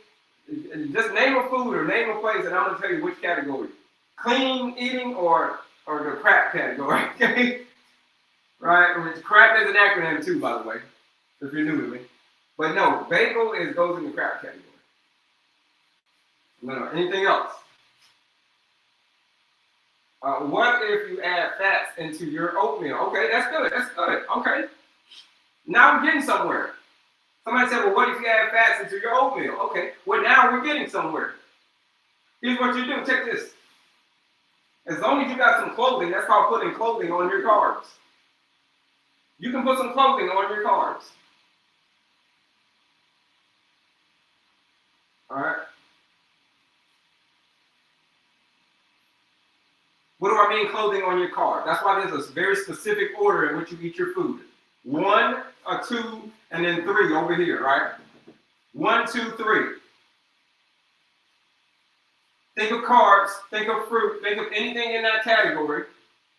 Just name a food or name a place, and I'm gonna tell you which category. Clean eating or the crap category. Okay. Right? Crap is an acronym too, by the way, if you're new to me. But no, bagel goes in the crap category. No, anything else? What if you add fats into your oatmeal? Okay, that's good. Okay. Now we're getting somewhere. Somebody said, well, what if you add fats into your oatmeal? Okay, well, now we're getting somewhere. Here's what you do. Check this. As long as you got some clothing, that's called putting clothing on your carbs. You can put some clothing on your carbs. All right. What do I mean clothing on your carbs? That's why there's a very specific order in which you eat your food. 1, 2, and then 3 over here, right? 1, 2, 3. Think of carbs, think of fruit, think of anything in that category,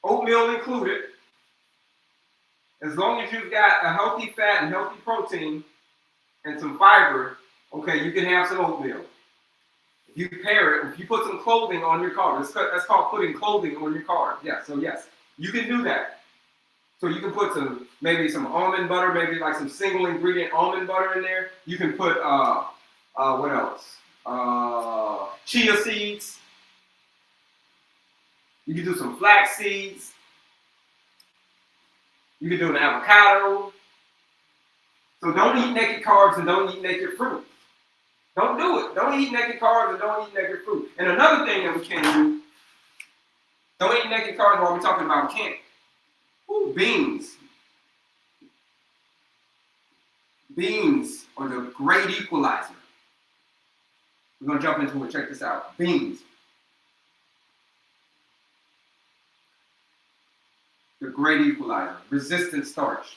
oatmeal included. As long as you've got a healthy fat and healthy protein and some fiber, okay, you can have some oatmeal. If you pair it, if you put some clothing on your carbs, that's called putting clothing on your carbs. Yeah, so yes, you can do that. So you can put maybe some almond butter, maybe like some single ingredient almond butter in there. You can put, what else? Chia seeds. You can do some flax seeds. You can do an avocado. So don't eat naked carbs and don't eat naked fruit. Don't do it. Don't eat naked carbs and don't eat naked fruit. And another thing that we can't do, don't eat naked carbs while we're talking about can't. Ooh, beans. Beans are the great equalizer. We're going to jump into it. Check this out. Beans. The great equalizer. Resistant starch.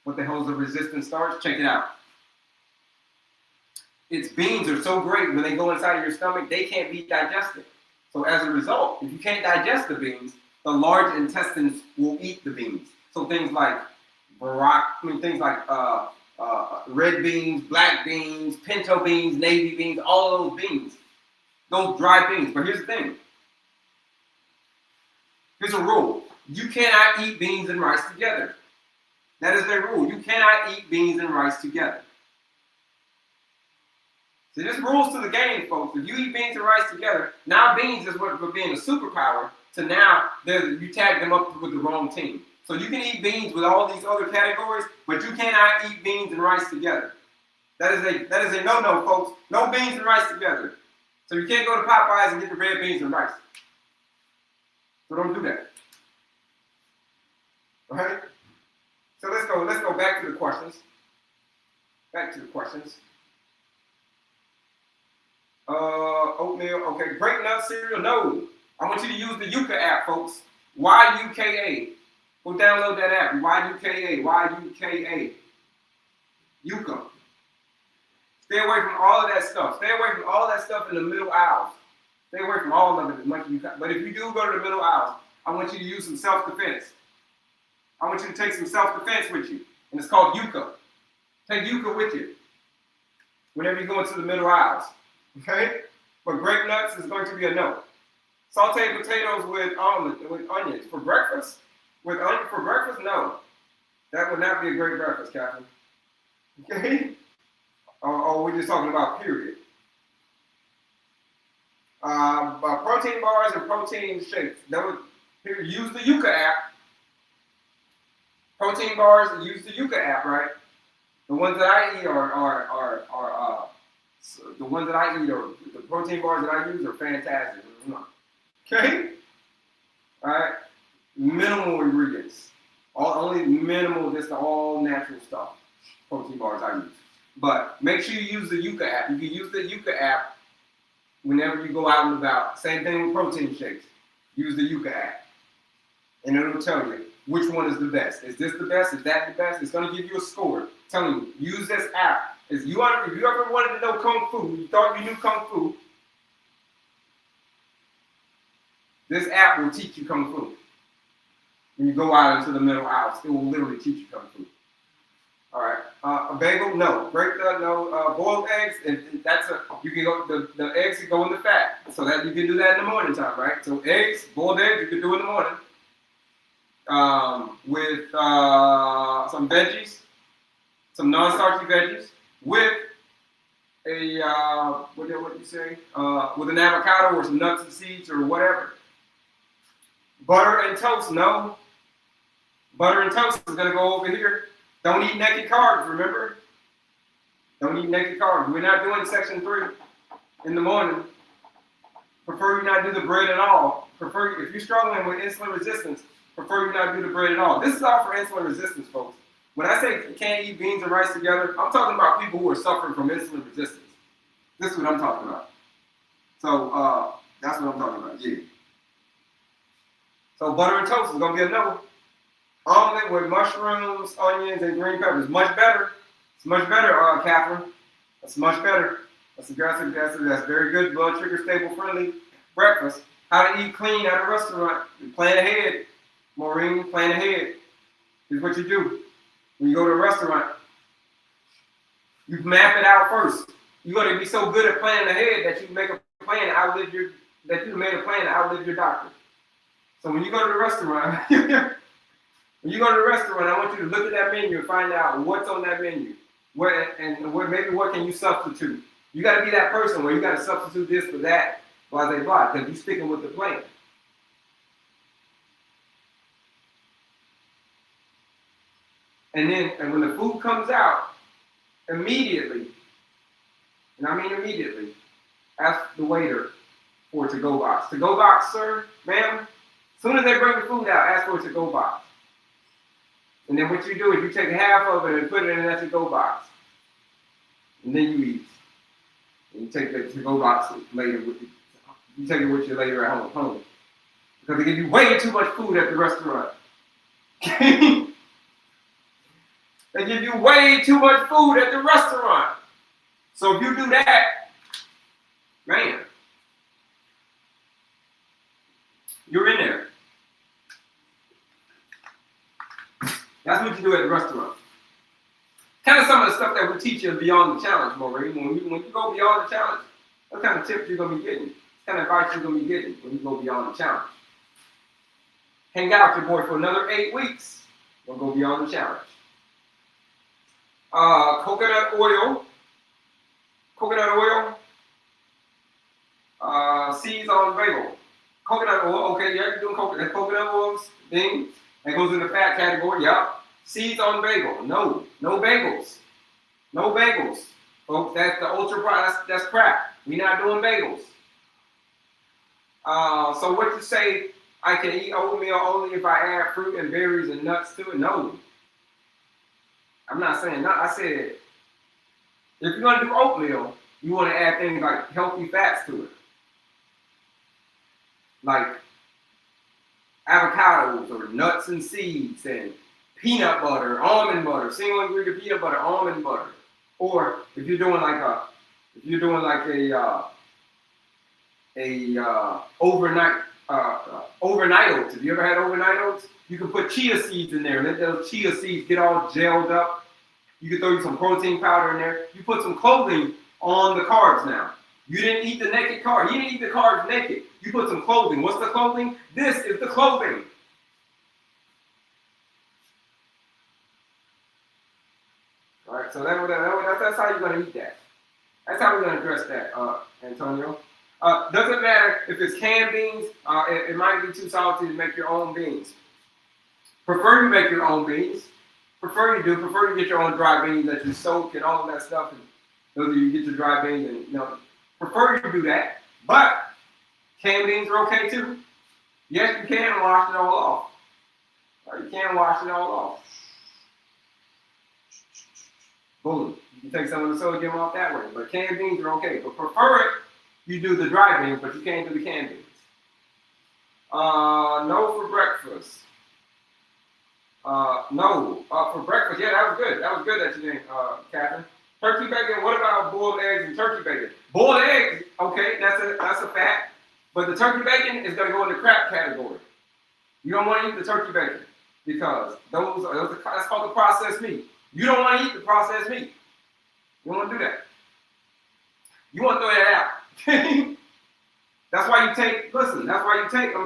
What the hell is a resistant starch? Check it out. Its beans are so great when they go inside of your stomach, they can't be digested. So as a result, if you can't digest the beans, the large intestines will eat the beans. So things like red beans, black beans, pinto beans, navy beans, all of those beans, those dry beans. But here's the thing. Here's a rule. You cannot eat beans and rice together. That is their rule. You cannot eat beans and rice together. So there's rules to the game, folks. If you eat beans and rice together, now beans is what for being a superpower to now you tag them up with the wrong team. So you can eat beans with all these other categories, but you cannot eat beans and rice together. That is a no-no, folks. No beans and rice together. So you can't go to Popeyes and get the red beans and rice. So don't do that. All right? So let's go back to the questions. Oatmeal, okay. Break nut cereal, no. I want you to use the Yuka app, folks. Y-U-K-A. Go download that app. Y-U-K-A. Y-U-K-A. Yuka. Stay away from all of that stuff. Stay away from all that stuff in the middle aisles. Stay away from all of it as much as you can. But if you do go to the middle aisle, I want you to use some self-defense. I want you to take some self-defense with you. And it's called yucca. Take yucca with you whenever you go into the middle aisles. Okay? But grape nuts is going to be a no. Sauteed potatoes with onions for breakfast? With onion for breakfast? No. That would not be a great breakfast, Catherine. Okay? Or we're just talking about period. Protein bars and protein shakes. Here, use the Yucca app. Protein bars, use the Yucca app, right? The ones that I eat the ones that I eat or the protein bars that I use are fantastic. Okay? All right? Minimal ingredients. Only minimal, just all natural stuff. Protein bars I use. But make sure you use the Yucca app. You can use the Yucca app whenever you go out and about. Same thing with protein shakes. Use the Yucca app. And it'll tell you which one is the best. Is this the best? Is that the best? It's going to give you a score. Telling you, use this app. If you ever wanted to know Kung Fu, you thought you knew Kung Fu, this app will teach you Kung Fu. When you go out into the middle aisles, it will literally teach you Kung Fu. All right. A bagel? No. No. Boiled eggs? You can go. The eggs can go in the fat, so that you can do that in the morning time, right? So boiled eggs, you can do in the morning. With some veggies, some non-starchy veggies, with a what do you say? With an avocado or some nuts and seeds or whatever. Butter and toast? No. Butter and toast is gonna go over here. Don't eat naked carbs, remember? Don't eat naked carbs. We're not doing section 3 in the morning. Prefer you not do the bread at all. If you're struggling with insulin resistance, prefer you not do the bread at all. This is all for insulin resistance, folks. When I say you can't eat beans and rice together, I'm talking about people who are suffering from insulin resistance. This is what I'm talking about. So that's what I'm talking about, yeah. So butter and toast is gonna be a no. Omelet with mushrooms, onions, and green peppers. Much better. It's much better, Catherine. That's much better. That's very good, blood sugar stable friendly breakfast. How to eat clean at a restaurant. You plan ahead. Maureen, plan ahead. Here's what you do. When you go to a restaurant, you map it out first. You got to be so good at planning ahead that you make a plan to outlive your doctor. So when you go to the restaurant, I want you to look at that menu and find out what's on that menu. What can you substitute? You got to be that person where you got to substitute this for that, blah, because you're sticking with the plan. And when the food comes out, immediately, and I mean immediately, ask the waiter for a to-go box. To-go box, sir, ma'am. As soon as they bring the food out, ask for a to-go box. And then what you do is you take half of it and put it in that to-go box. And then you eat. And you take the to-go box later with you. You take it with you later at home. Because they give you way too much food at the restaurant. They give you way too much food at the restaurant. So if you do that, man, you're in there. That's what you do at the restaurant. Kind of some of the stuff that we teach you beyond the challenge, Maureen. When you go beyond the challenge, what kind of tips you're going to be getting? What kind of advice you're going to be getting when you go beyond the challenge? Hang out with your boy for another 8 weeks. We'll go beyond the challenge. Coconut oil, seeds on bagel. Coconut oil, okay, yeah, you're doing coconut oils, thing. That goes in the fat category, yeah. Seeds on bagel, no bagels. No bagels. Folks, that's the ultra processed, that's crap. We're not doing bagels. So what you say, I can eat oatmeal only if I add fruit and berries and nuts to it? No. I'm not saying no. I said, if you're going to do oatmeal, you want to add things like healthy fats to it. Like avocados or nuts and seeds and peanut butter, almond butter, single ingredient peanut butter, almond butter. Or if you're doing like a overnight oats. Have you ever had overnight oats? You can put chia seeds in there. Let those chia seeds get all gelled up. You can throw some protein powder in there. You put some clothing on the carbs now. You didn't eat the naked carb. You didn't eat the carbs naked. You put some clothing. What's the clothing? This is the clothing. All right, so that's how you're going to eat that. That's how we're going to address that, Antonio. Doesn't matter if it's canned beans. It might be too salty to make your own beans. Prefer you make your own beans. Prefer you get your own dry beans that you soak and all of that stuff. And those of you get your dry beans and prefer you do that. But canned beans are okay too. Yes, you can wash it all off. You can wash it all off. Boom. You can take some of the sodium off that way. But canned beans are okay. But prefer it, you do the dry beans, but you can't do the canned beans. No for breakfast. No. For breakfast, yeah, that was good. That was good that you did, Catherine. Turkey bacon, what about boiled eggs and turkey bacon? Boiled eggs, okay, that's a fact. But the turkey bacon is going to go in the crap category. You don't want to eat the turkey bacon because that's called the processed meat. You don't want to eat the processed meat. You don't want to do that. You want to throw that out. That's why I'm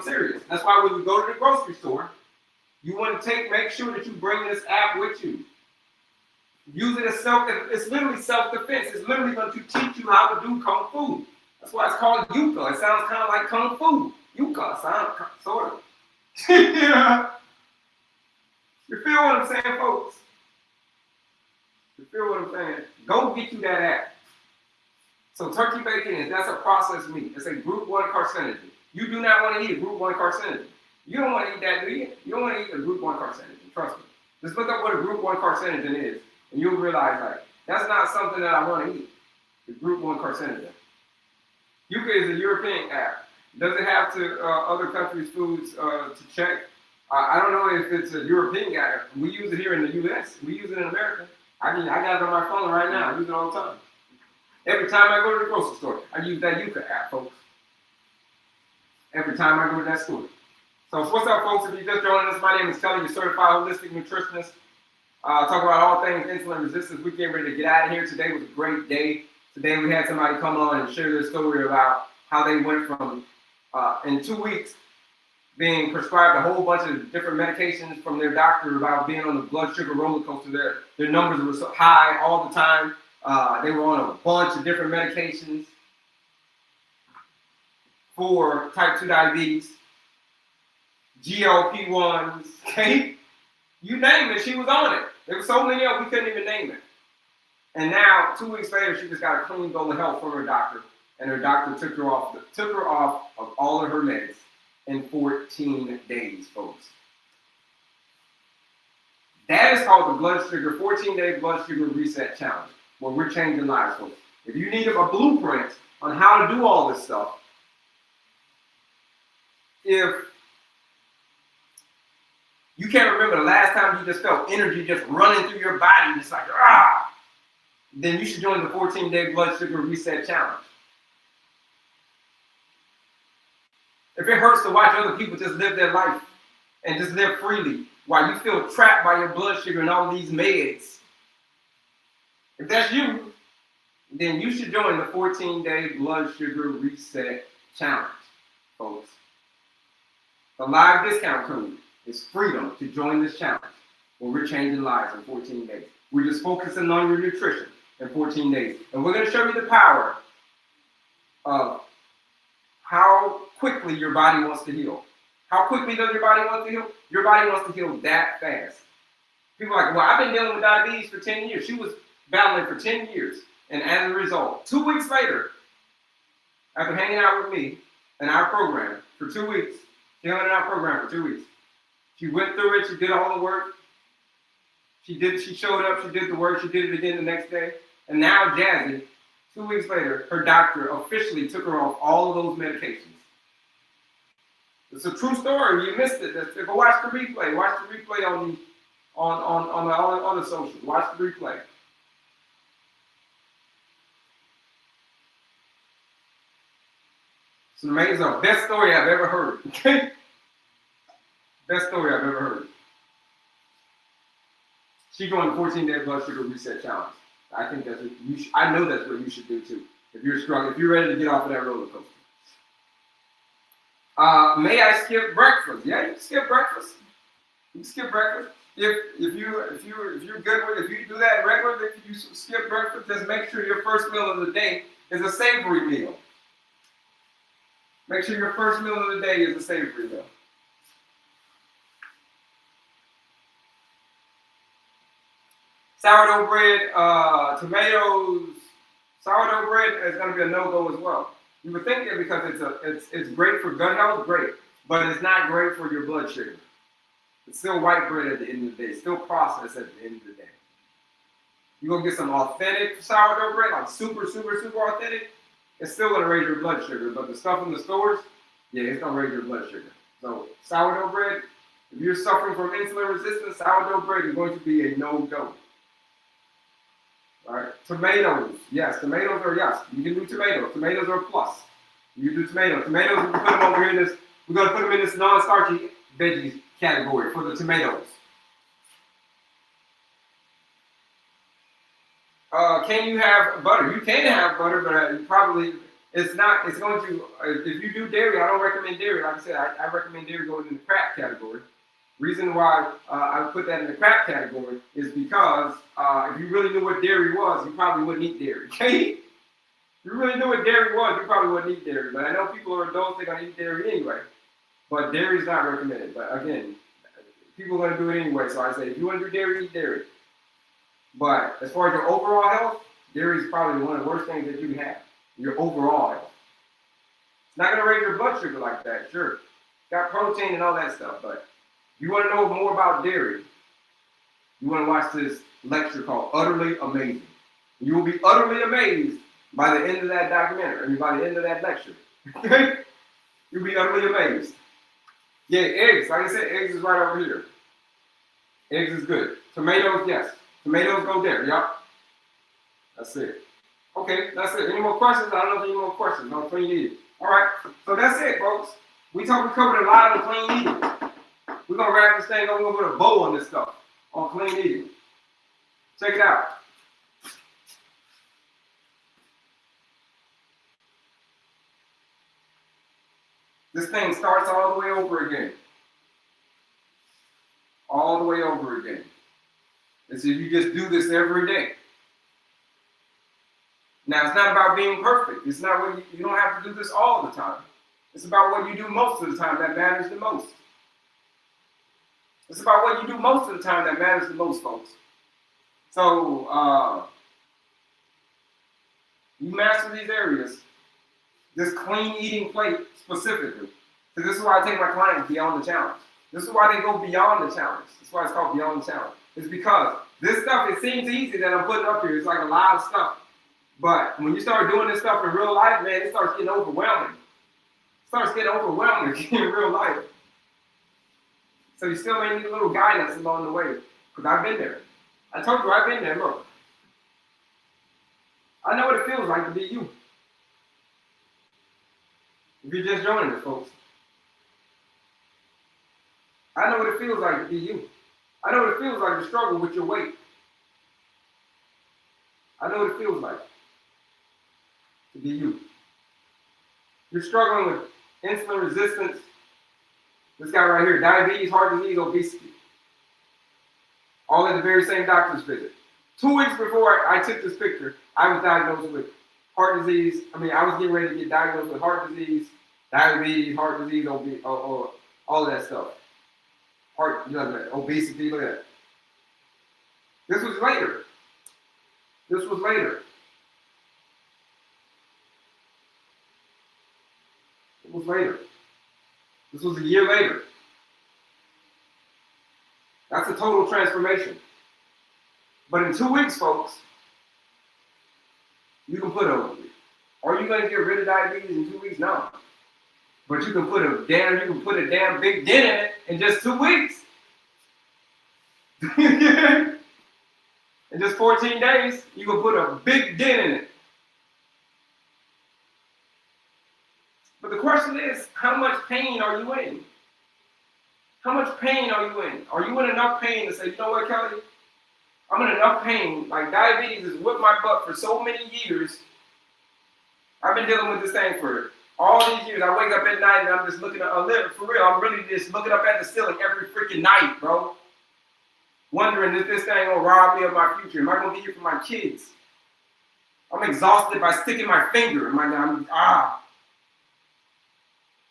serious. That's why when you go to the grocery store, you want to make sure that you bring this app with you. Use it as it's literally self-defense. It's literally going to teach you how to do Kung Fu. That's why it's called Yuka. It sounds kind of like Kung Fu. Yuka sounds sort of. Yeah. You feel what I'm saying, folks? You feel what I'm saying? Go get you that app. So turkey bacon that's a processed meat. It's a group 1 carcinogen. You do not want to eat a group 1 carcinogen. You don't want to eat that, do you? You don't want to eat a group 1 carcinogen. Trust me. Just look up what a group 1 carcinogen is, and you'll realize, like, that's not something that I want to eat. The group 1 carcinogen. Yuka is a European app. Does it have to other countries' foods to check? I don't know if it's a European app. We use it here in the U.S. We use it in America. I got it on my phone right now. I use it all the time. Every time I go to the grocery store, I use that Yuka app, folks. Every time I go to that store. So what's up, folks? If you're just joining us, my name is Kelley, your Certified Holistic Nutritionist. Talk about all things insulin resistance. We're getting ready to get out of here. Today was a great day. Today we had somebody come on and share their story about how they went from, in 2 weeks, being prescribed a whole bunch of different medications from their doctor about being on the blood sugar roller coaster. Their numbers were so high all the time. They were on a bunch of different medications for type 2 diabetes, GLP-1s, okay? You name it, she was on it. There were so many of them, we couldn't even name it. And now, 2 weeks later, she just got a clean bill of health from her doctor, and her doctor took her off of all of her meds in 14 days, folks. That is called the 14-day blood sugar reset challenge, where we're changing lives, folks. If you need a blueprint on how to do all this stuff, if you can't remember the last time you just felt energy just running through your body, just like, then you should join the 14-day blood sugar reset challenge. If it hurts to watch other people just live their life and just live freely while you feel trapped by your blood sugar and all these meds, if that's you, then you should join the 14-day blood sugar reset challenge, folks. The live discount code is freedom to join this challenge where we're changing lives in 14 days. We're just focusing on your nutrition in 14 days. And we're going to show you the power of how quickly your body wants to heal. How quickly does your body want to heal? Your body wants to heal that fast. People are like, well, I've been dealing with diabetes for 10 years. She was battling for 10 years. And as a result, 2 weeks later, after hanging out with me in our program for 2 weeks, she hung in our program for 2 weeks. She went through it. She did all the work. She showed up. She did the work. She did it again the next day. And now Jazzy, 2 weeks later, her doctor officially took her off all of those medications. It's a true story. You missed it. Go watch the replay. Watch the replay on the socials. Watch the replay. So tomatoes are the best story I've ever heard. Okay? Best story I've ever heard. She going 14-day blood sugar reset challenge. I think that's what I know that's what you should do too. If you're struggling, if you're ready to get off of that roller coaster. May I skip breakfast? Yeah, you can skip breakfast. You can skip breakfast. If you're good with, if you do that regularly, if you skip breakfast, just make sure your first meal of the day is a savory meal. Make sure your first meal of the day is a savory meal. Sourdough bread, tomatoes. Sourdough bread is going to be a no-go as well. You would think that because it's great for gut health, great, but it's not great for your blood sugar. It's still white bread at the end of the day, still processed at the end of the day. You're going to get some authentic sourdough bread, like super authentic. It's still going to raise your blood sugar, but the stuff in the stores, yeah, it's going to raise your blood sugar. So sourdough bread, if you're suffering from insulin resistance, sourdough bread is going to be a no-go. All right, tomatoes, yes, tomatoes are yes. You can do tomatoes. Tomatoes are a plus. You can do tomatoes. Tomatoes, we can put them over here in this. We're going to put them in this non-starchy veggies category for the tomatoes. Can you have butter? You can have butter, but you probably, it's not, it's going to, if you do dairy, I don't recommend dairy. Like I said, I recommend dairy going in the crap category. Reason why I would put that in the crap category is because if you really knew what dairy was, you probably wouldn't eat dairy, okay? If you really knew what dairy was, you probably wouldn't eat dairy. But I know people are adults, they're going to eat dairy anyway. But dairy is not recommended. But again, people are going to do it anyway. So I say, if you want to do dairy, eat dairy. But as far as your overall health, dairy is probably one of the worst things that you can have. Your overall health. It's not going to raise your blood sugar like that, sure. It's got protein and all that stuff. But if you want to know more about dairy, you want to watch this lecture called Utterly Amazing. You will be utterly amazed by the end of that documentary, I mean by the end of that lecture. Okay? You'll be utterly amazed. Yeah, eggs. Like I said, eggs is right over here. Eggs is good. Tomatoes, yes. Tomatoes go there, yep. That's it. Okay, that's it. Any more questions? I don't know if any more questions on clean eating. All right, so that's it, folks. We covered a lot on clean eating. We're going to wrap this thing up. We're going to put a bow on this stuff, on clean eating. Check it out. This thing starts all the way over again. All the way over again. And so you just do this every day. Now, it's not about being perfect. It's not what you don't have to do this all the time. It's about what you do most of the time that matters the most. It's about what you do most of the time that matters the most, folks. So, you master these areas, this clean eating plate specifically. So this is why I take my clients beyond the challenge. This is why they go beyond the challenge. That's why it's called beyond the challenge. It's because this stuff, it seems easy that I'm putting up here. It's like a lot of stuff. But when you start doing this stuff in real life, man, it starts getting overwhelming. It starts getting overwhelming in real life. So you still may need a little guidance along the way. Because I've been there. I told you I've been there. Look. I know what it feels like to be you. If you're just joining us, folks. I know what it feels like to be you. I know what it feels like to struggle with your weight. I know what it feels like to be you. You're struggling with insulin resistance. This guy right here, diabetes, heart disease, obesity. All at the very same doctor's visit. 2 weeks before I took this picture, I was diagnosed with heart disease. I was getting ready to get diagnosed with heart disease, diabetes, heart disease, all of that stuff. Obesity, look at that. This was later. This was later. It was later. This was a year later. That's a total transformation. But in 2 weeks, folks, you can put are you going to get rid of diabetes in 2 weeks? No. But you can put a damn big dent in it in just 2 weeks. In just 14 days, you can put a big dent in it. But the question is, how much pain are you in? How much pain are you in? Are you in enough pain to say, you know what, Kelley? I'm in enough pain. Like, diabetes has whipped my butt for so many years. I've been dealing with this thing for all these years. I wake up at night and I'm just looking at, for real, I'm really just looking up at the ceiling every freaking night, bro. Wondering if this thing gonna rob me of my future. Am I gonna be here for my kids? I'm exhausted by sticking my finger in my,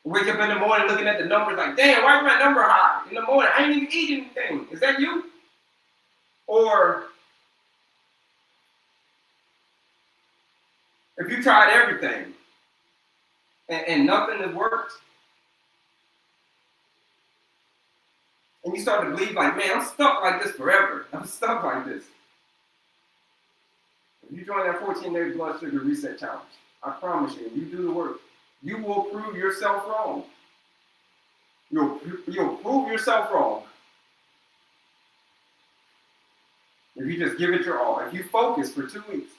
Wake up in the morning looking at the numbers like, damn, why is my number high? In the morning, I ain't even eating anything. Is that you? Or if you tried everything and nothing has worked, and you start to believe like, man, I'm stuck like this forever. I'm stuck like this. If you join that 14-day blood sugar reset challenge, I promise you, if you do the work, you will prove yourself wrong. You'll prove yourself wrong. If you just give it your all. If you focus for 2 weeks,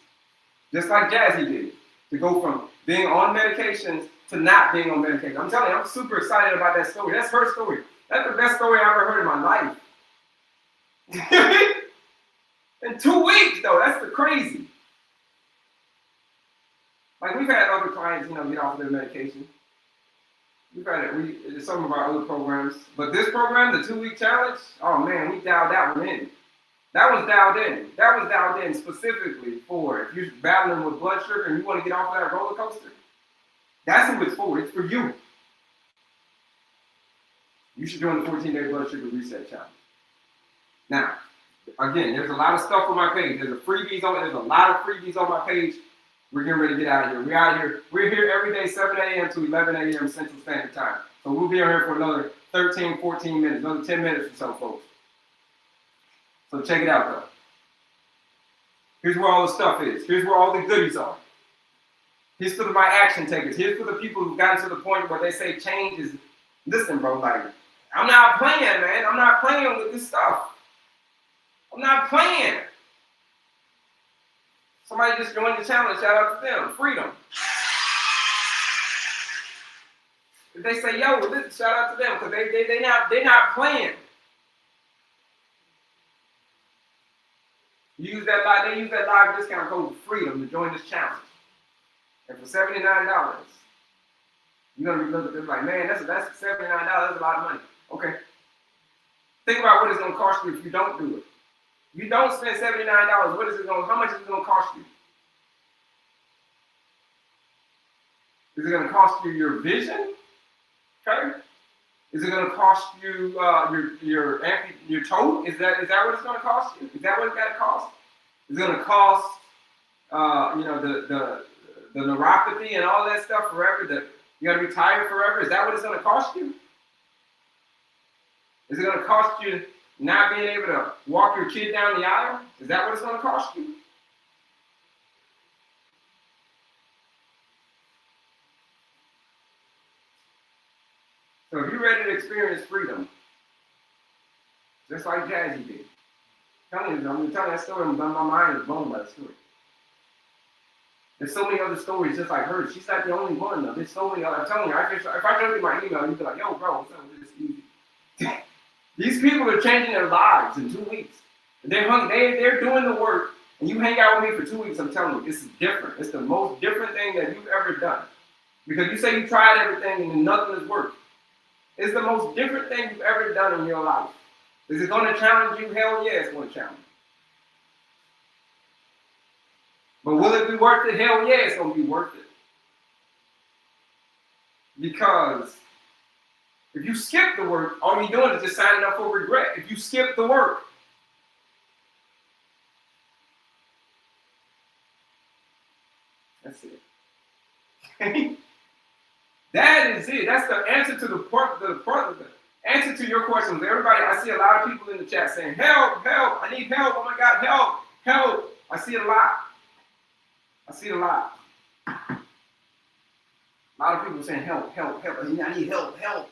just like Jazzy did, to go from being on medications to not being on medication. I'm telling you, I'm super excited about that story. That's her story. That's the best story I ever heard in my life. In 2 weeks, though, that's the crazy. Like, we've had other clients, get off of their medication. We've had it, some of our other programs. But this program, the 2-week challenge, oh man, we dialed that one in. That was dialed in. That was dialed in specifically for if you're battling with blood sugar and you want to get off of that roller coaster. That's who it's for. It's for you. You should join the 14-day blood sugar reset challenge. Now, again, there's a lot of stuff on my page. There's a lot of freebies on my page. We're getting ready to get out of here. We're out of here. We're here every day, 7 a.m. to 11 a.m. Central Standard Time. So we'll be on here for another 13, 14 minutes, another 10 minutes or so, folks. So check it out, though. Here's where all the stuff is. Here's where all the goodies are. Here's for my action takers. Here's for the people who've gotten to the point where they say change is, listen, bro, like, I'm not playing, man. I'm not playing with this stuff. I'm not playing. Somebody just joined the challenge. Shout out to them. Freedom. If they say, yo, listen, shout out to them because they're not playing. They use that live discount code FREEDOM to join this challenge. And for $79, you're gonna be looking at them like, man, that's $79. That's a lot of money. Okay. Think about what it's gonna cost you if you don't do it. If you don't spend $79, how much is it gonna cost you? Is it gonna cost you your vision? Okay. Is it gonna cost you your toe? Is that what it's gonna cost you? Is that what it's gonna cost? Is it gonna cost the neuropathy and all that stuff forever? That you gotta be tired forever? Is that what it's gonna cost you? Is it gonna cost you not being able to walk your kid down the aisle? Is that what it's going to cost you? So if you're ready to experience freedom, just like Jazzy did, I'm telling you that story, my mind is blown by the story. There's so many other stories just like hers. She's not the only one, though. There's so many other. I'm telling you, if I showed you my email, you'd be like, yo, bro, what's up with this easy? These people are changing their lives in 2 weeks. They're doing the work, and you hang out with me for 2 weeks, I'm telling you, this is different. It's the most different thing that you've ever done. Because you say you tried everything and nothing has worked. It's the most different thing you've ever done in your life. Is it going to challenge you? Hell yeah, it's going to challenge you. But will it be worth it? Hell yeah, it's going to be worth it. Because if you skip the work, all you're doing is just signing up for regret. If you skip the work. That's it. That is it. That's the answer to the answer to your questions. Everybody, I see a lot of people in the chat saying, help, help, I need help. Oh my God, help, help. I see it a lot. A lot of people saying, help, help, help. I need help, help.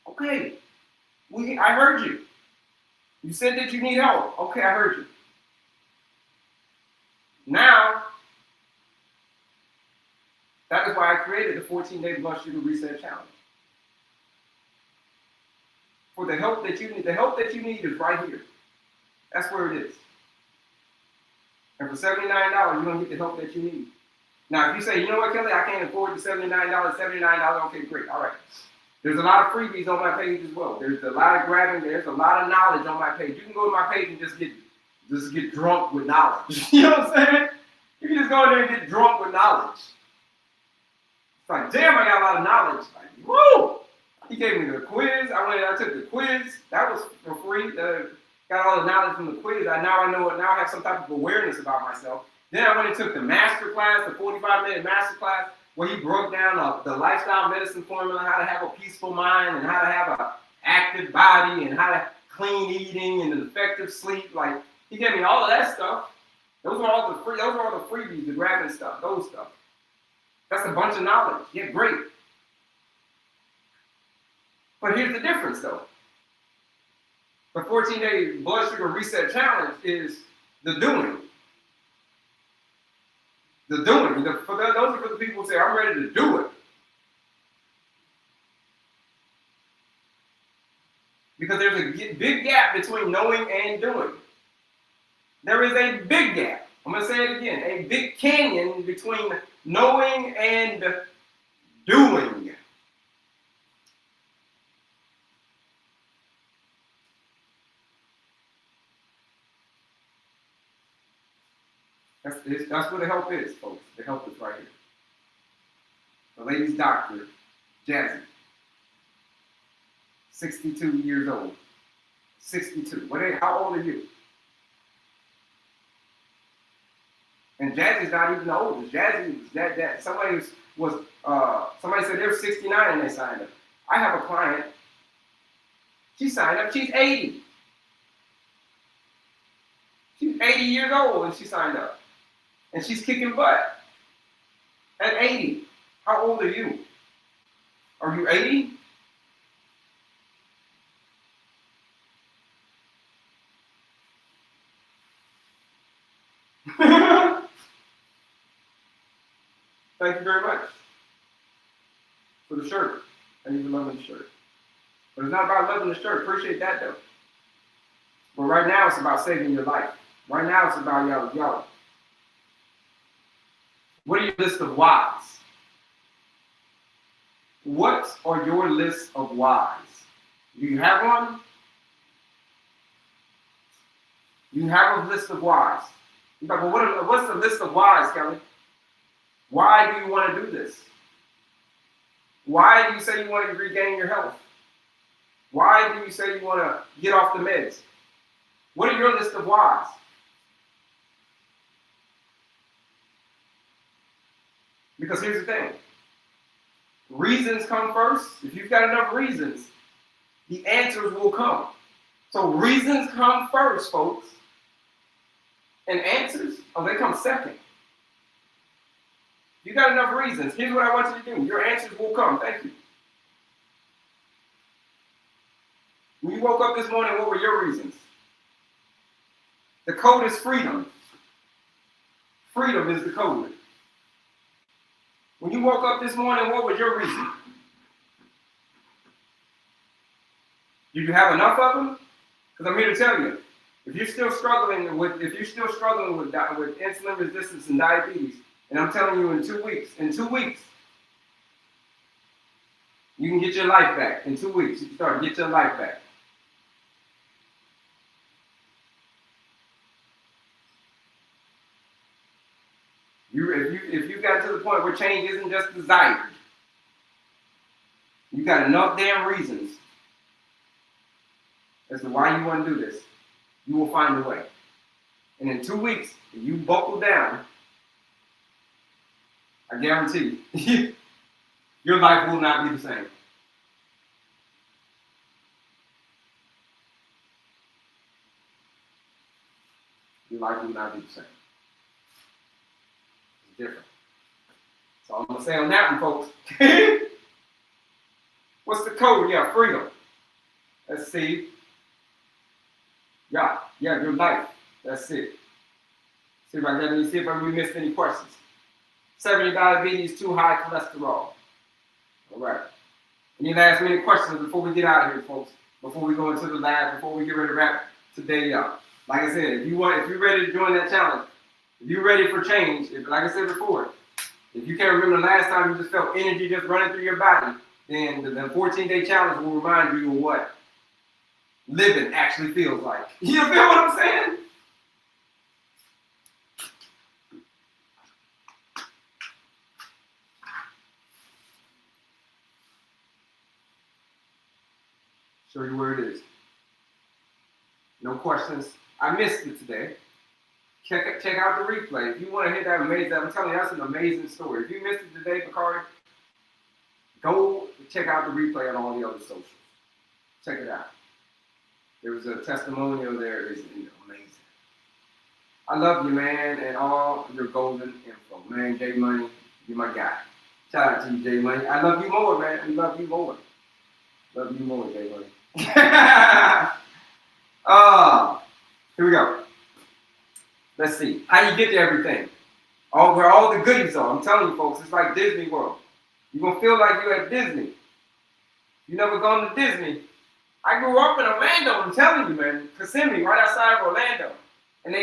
Okay, I heard you. You said that you need help. Okay, I heard you. Now, that is why I created the 14-day blood sugar reset challenge. For the help that you need, the help that you need is right here. That's where it is. And for $79, you're going to get the help that you need. Now, if you say, you know what, Kelley, I can't afford the $79, okay, great, all right. There's a lot of freebies on my page as well. There's a lot of grabbing, there's a lot of knowledge on my page. You can go to my page and just get drunk with knowledge. You know what I'm saying? You can just go in there and get drunk with knowledge. It's like, damn, I got a lot of knowledge. Like, woo! He gave me the quiz. I took the quiz. That was for free. Got all the knowledge from the quiz. Now I know it. Now I have some type of awareness about myself. Then I went and took the master class, the 45-minute master class, where he broke down the lifestyle medicine formula, how to have a peaceful mind and how to have an active body and how to clean eating and an effective sleep. Like, he gave me all of that stuff. Those are all the freebies, the grabbing stuff, those stuff. That's a bunch of knowledge. Yeah, great. But here's the difference, though. The 14-day blood sugar reset challenge is the doing. The doing. Those are for the people who say, I'm ready to do it. Because there's a big gap between knowing and doing. There is a big gap. I'm going to say it again. A big canyon between knowing and doing. That's where the help is, folks. The help is right here. The lady's doctor, Jazzy, 62 years old. 62. How old are you? And Jazzy's not even the oldest. Jazzy, somebody said they were 69 and they signed up. I have a client. She signed up. She's 80. She's 80 years old and she signed up. And she's kicking butt at 80. How old are you? Are you 80? Thank you very much for the shirt. Thank you for loving the shirt. But it's not about loving the shirt. Appreciate that, though. But right now, it's about saving your life. Right now, it's about y'all. What are your list of whys? What are your list of whys? Do you have one? You have a list of whys. You're like, well, what's the list of whys, Kelley? Why do you want to do this? Why do you say you want to regain your health? Why do you say you want to get off the meds? What are your list of whys? Because here's the thing. Reasons come first. If you've got enough reasons, the answers will come. So reasons come first, folks. And answers, they come second. You got enough reasons. Here's what I want you to do. Your answers will come. Thank you. When you woke up this morning, what were your reasons? The code is freedom. Freedom is the code. When you woke up this morning, what was your reason? Do you have enough of them? Because I'm here to tell you, if you're still struggling with insulin resistance and diabetes, and I'm telling you in 2 weeks, you can get your life back. In 2 weeks, you can start to get your life back. If you got to the point where change isn't just desired, you got enough damn reasons as to why you want to do this, you will find a way. And in 2 weeks, if you buckle down, I guarantee you, your life will not be the same. Your life will not be the same. It's different. So I'm going to say on that one, folks. What's the code? Yeah, freedom. Let's see. Yeah, your life. That's it. See if I missed any questions. 70 diabetes, too high cholesterol. All right. Any last minute questions before we get out of here, folks? Before we go into the lab, before we get ready to wrap today up. Like I said, if you're ready to join that challenge, if you're ready for change, like I said before, if you can't remember the last time you just felt energy just running through your body, then the 14-day challenge will remind you of what living actually feels like. You feel what I'm saying? Show you where it is. No questions. I missed it today. Check out the replay. If you want to hear that amazing, I'm telling you, that's an amazing story. If you missed it today, Bakari, go check out the replay on all the other socials. Check it out. There was a testimonial there. It's amazing. I love you, man, and all your golden info. Man, J Money, you're my guy. Shout out to you, J Money. I love you more, man. We love you more. Love you more, J Money. Here we go. Let's see. How you get to everything? Where all the goodies are. I'm telling you, folks, it's like Disney World. You're going to feel like you're at Disney. You never gone to Disney. I grew up in Orlando, I'm telling you, man. Kissimmee, right outside of Orlando. And I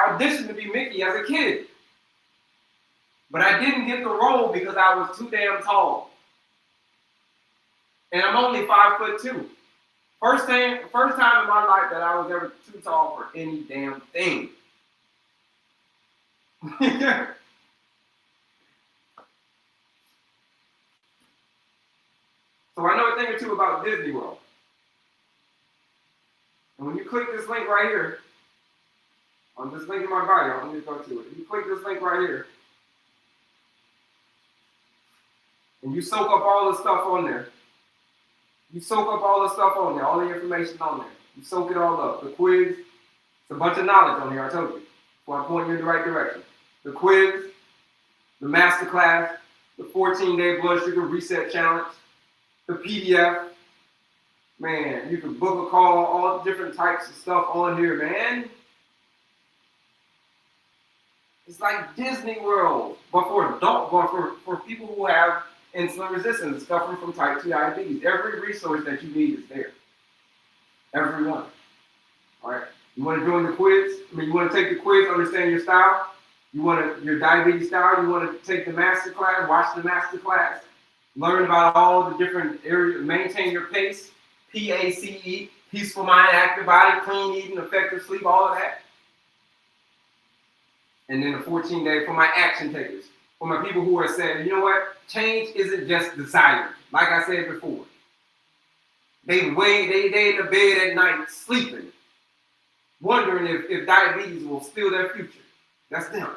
auditioned to be Mickey as a kid. But I didn't get the role because I was too damn tall. And I'm only 5'2". First time in my life that I was ever too tall for any damn thing. So I know a thing or two about Disney World. And when you click this link right here, on this link in my bio, I'm going to go to it. You click this link right here, and you soak up all the stuff on there. You soak up all the stuff on there, all the information on there. You soak it all up. The quiz, it's a bunch of knowledge on here, I told you. Before I point you in the right direction. The quiz, the masterclass, the 14-day blood sugar reset challenge, the PDF. Man, you can book a call, all different types of stuff on here, man. It's like Disney World, but for people who have insulin resistance, suffering from type 2 diabetes. Every resource that you need is there. Every one. All right. You want to join the quiz? You want to take the quiz, understand your style? You want your diabetes style? You want to take the master class, watch the master class, learn about all the different areas, maintain your pace, PACE, peaceful mind, active body, clean eating, effective sleep, all of that. And then a 14-day for my action takers, for my people who are saying, you know what? Change isn't just desired. Like I said before. They in the bed at night sleeping, wondering if diabetes will steal their future. That's them.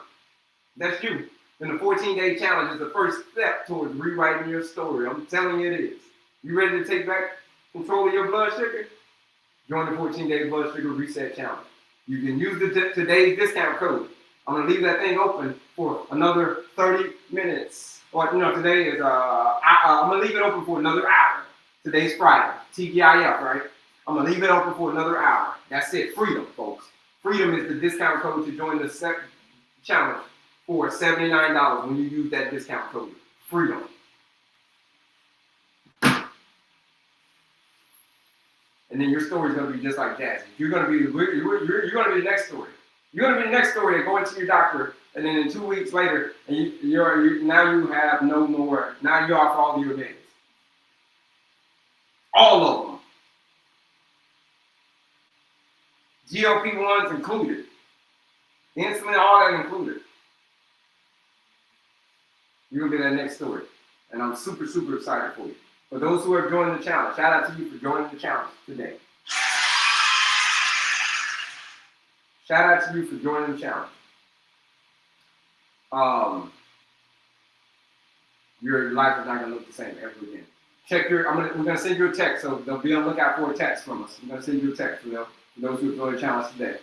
That's you. And the 14-day challenge is the first step towards rewriting your story. I'm telling you it is. You ready to take back control of your blood sugar? Join the 14-day blood sugar reset challenge. You can use today's discount code. I'm going to leave that thing open for another 30 minutes. Or, today is, I'm going to leave it open for another hour. Today's Friday, TGIF, right? I'm going to leave it open for another hour. That's it. Freedom, folks. Freedom is the discount code to join the challenge for $79 when you use that discount code. Freedom. And then your story is going to be just like Jazzy. You're going to be the next story. You're going to be the next story going to your doctor, and then in 2 weeks later, and now you have no more. Now you're off all your meds. All of them. GLP-1s included. Insulin, all that included. You're going to be that next story. And I'm super, super excited for you. For those who have joined the challenge, shout out to you for joining the challenge today. Shout out to you for joining the challenge. Your life is not going to look the same ever again. We're going to send you a text, so they'll be on the lookout for a text from us. We're going to send you a text for those who have joined the challenge today.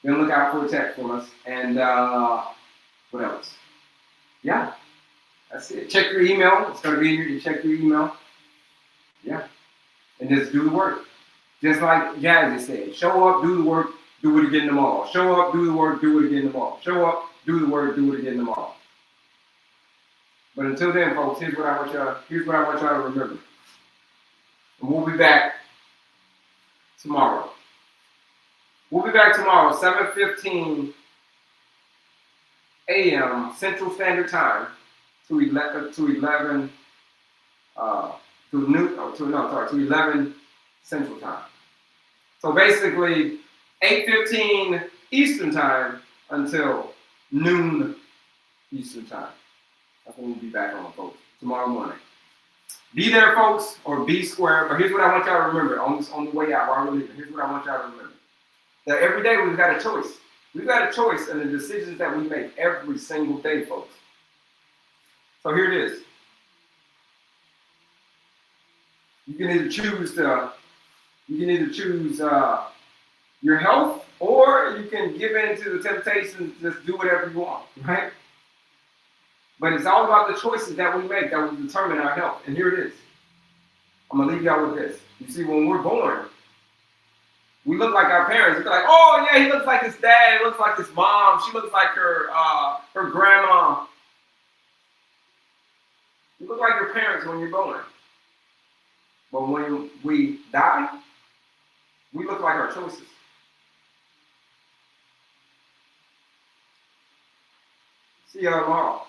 Be on the lookout for a text from us. And what else? Yeah, that's it. Check your email. It's going to be in here. You check your email. Yeah. And just do the work. Just like Jazzy said, show up, do the work, do it again tomorrow. Show up, do the work, do it again tomorrow. Show up, do the work, do it again tomorrow. But until then, folks, here's what I want y'all to remember. And we'll be back tomorrow. We'll be back tomorrow, 7:15 a.m. Central Standard Time to 11 Central Time. So basically 8:15 Eastern Time until noon Eastern Time. That's when we'll be back on, folks, tomorrow morning. Be there, folks, or be square. But here's what I want y'all to remember on the way out while we're leaving. Here's what I want y'all to remember. That every day we've got a choice. We've got a choice in the decisions that we make every single day, folks. So here it is. You can either choose your health, or you can give in to the temptation to just do whatever you want, right? But it's all about the choices that we make that will determine our health. And here it is. I'm going to leave y'all with this. You see, when we're born, we look like our parents. They're like, oh, yeah, he looks like his dad. He looks like his mom. She looks like her grandma. You look like your parents when you're born. But when we die, we look like our choices. See y'all tomorrow.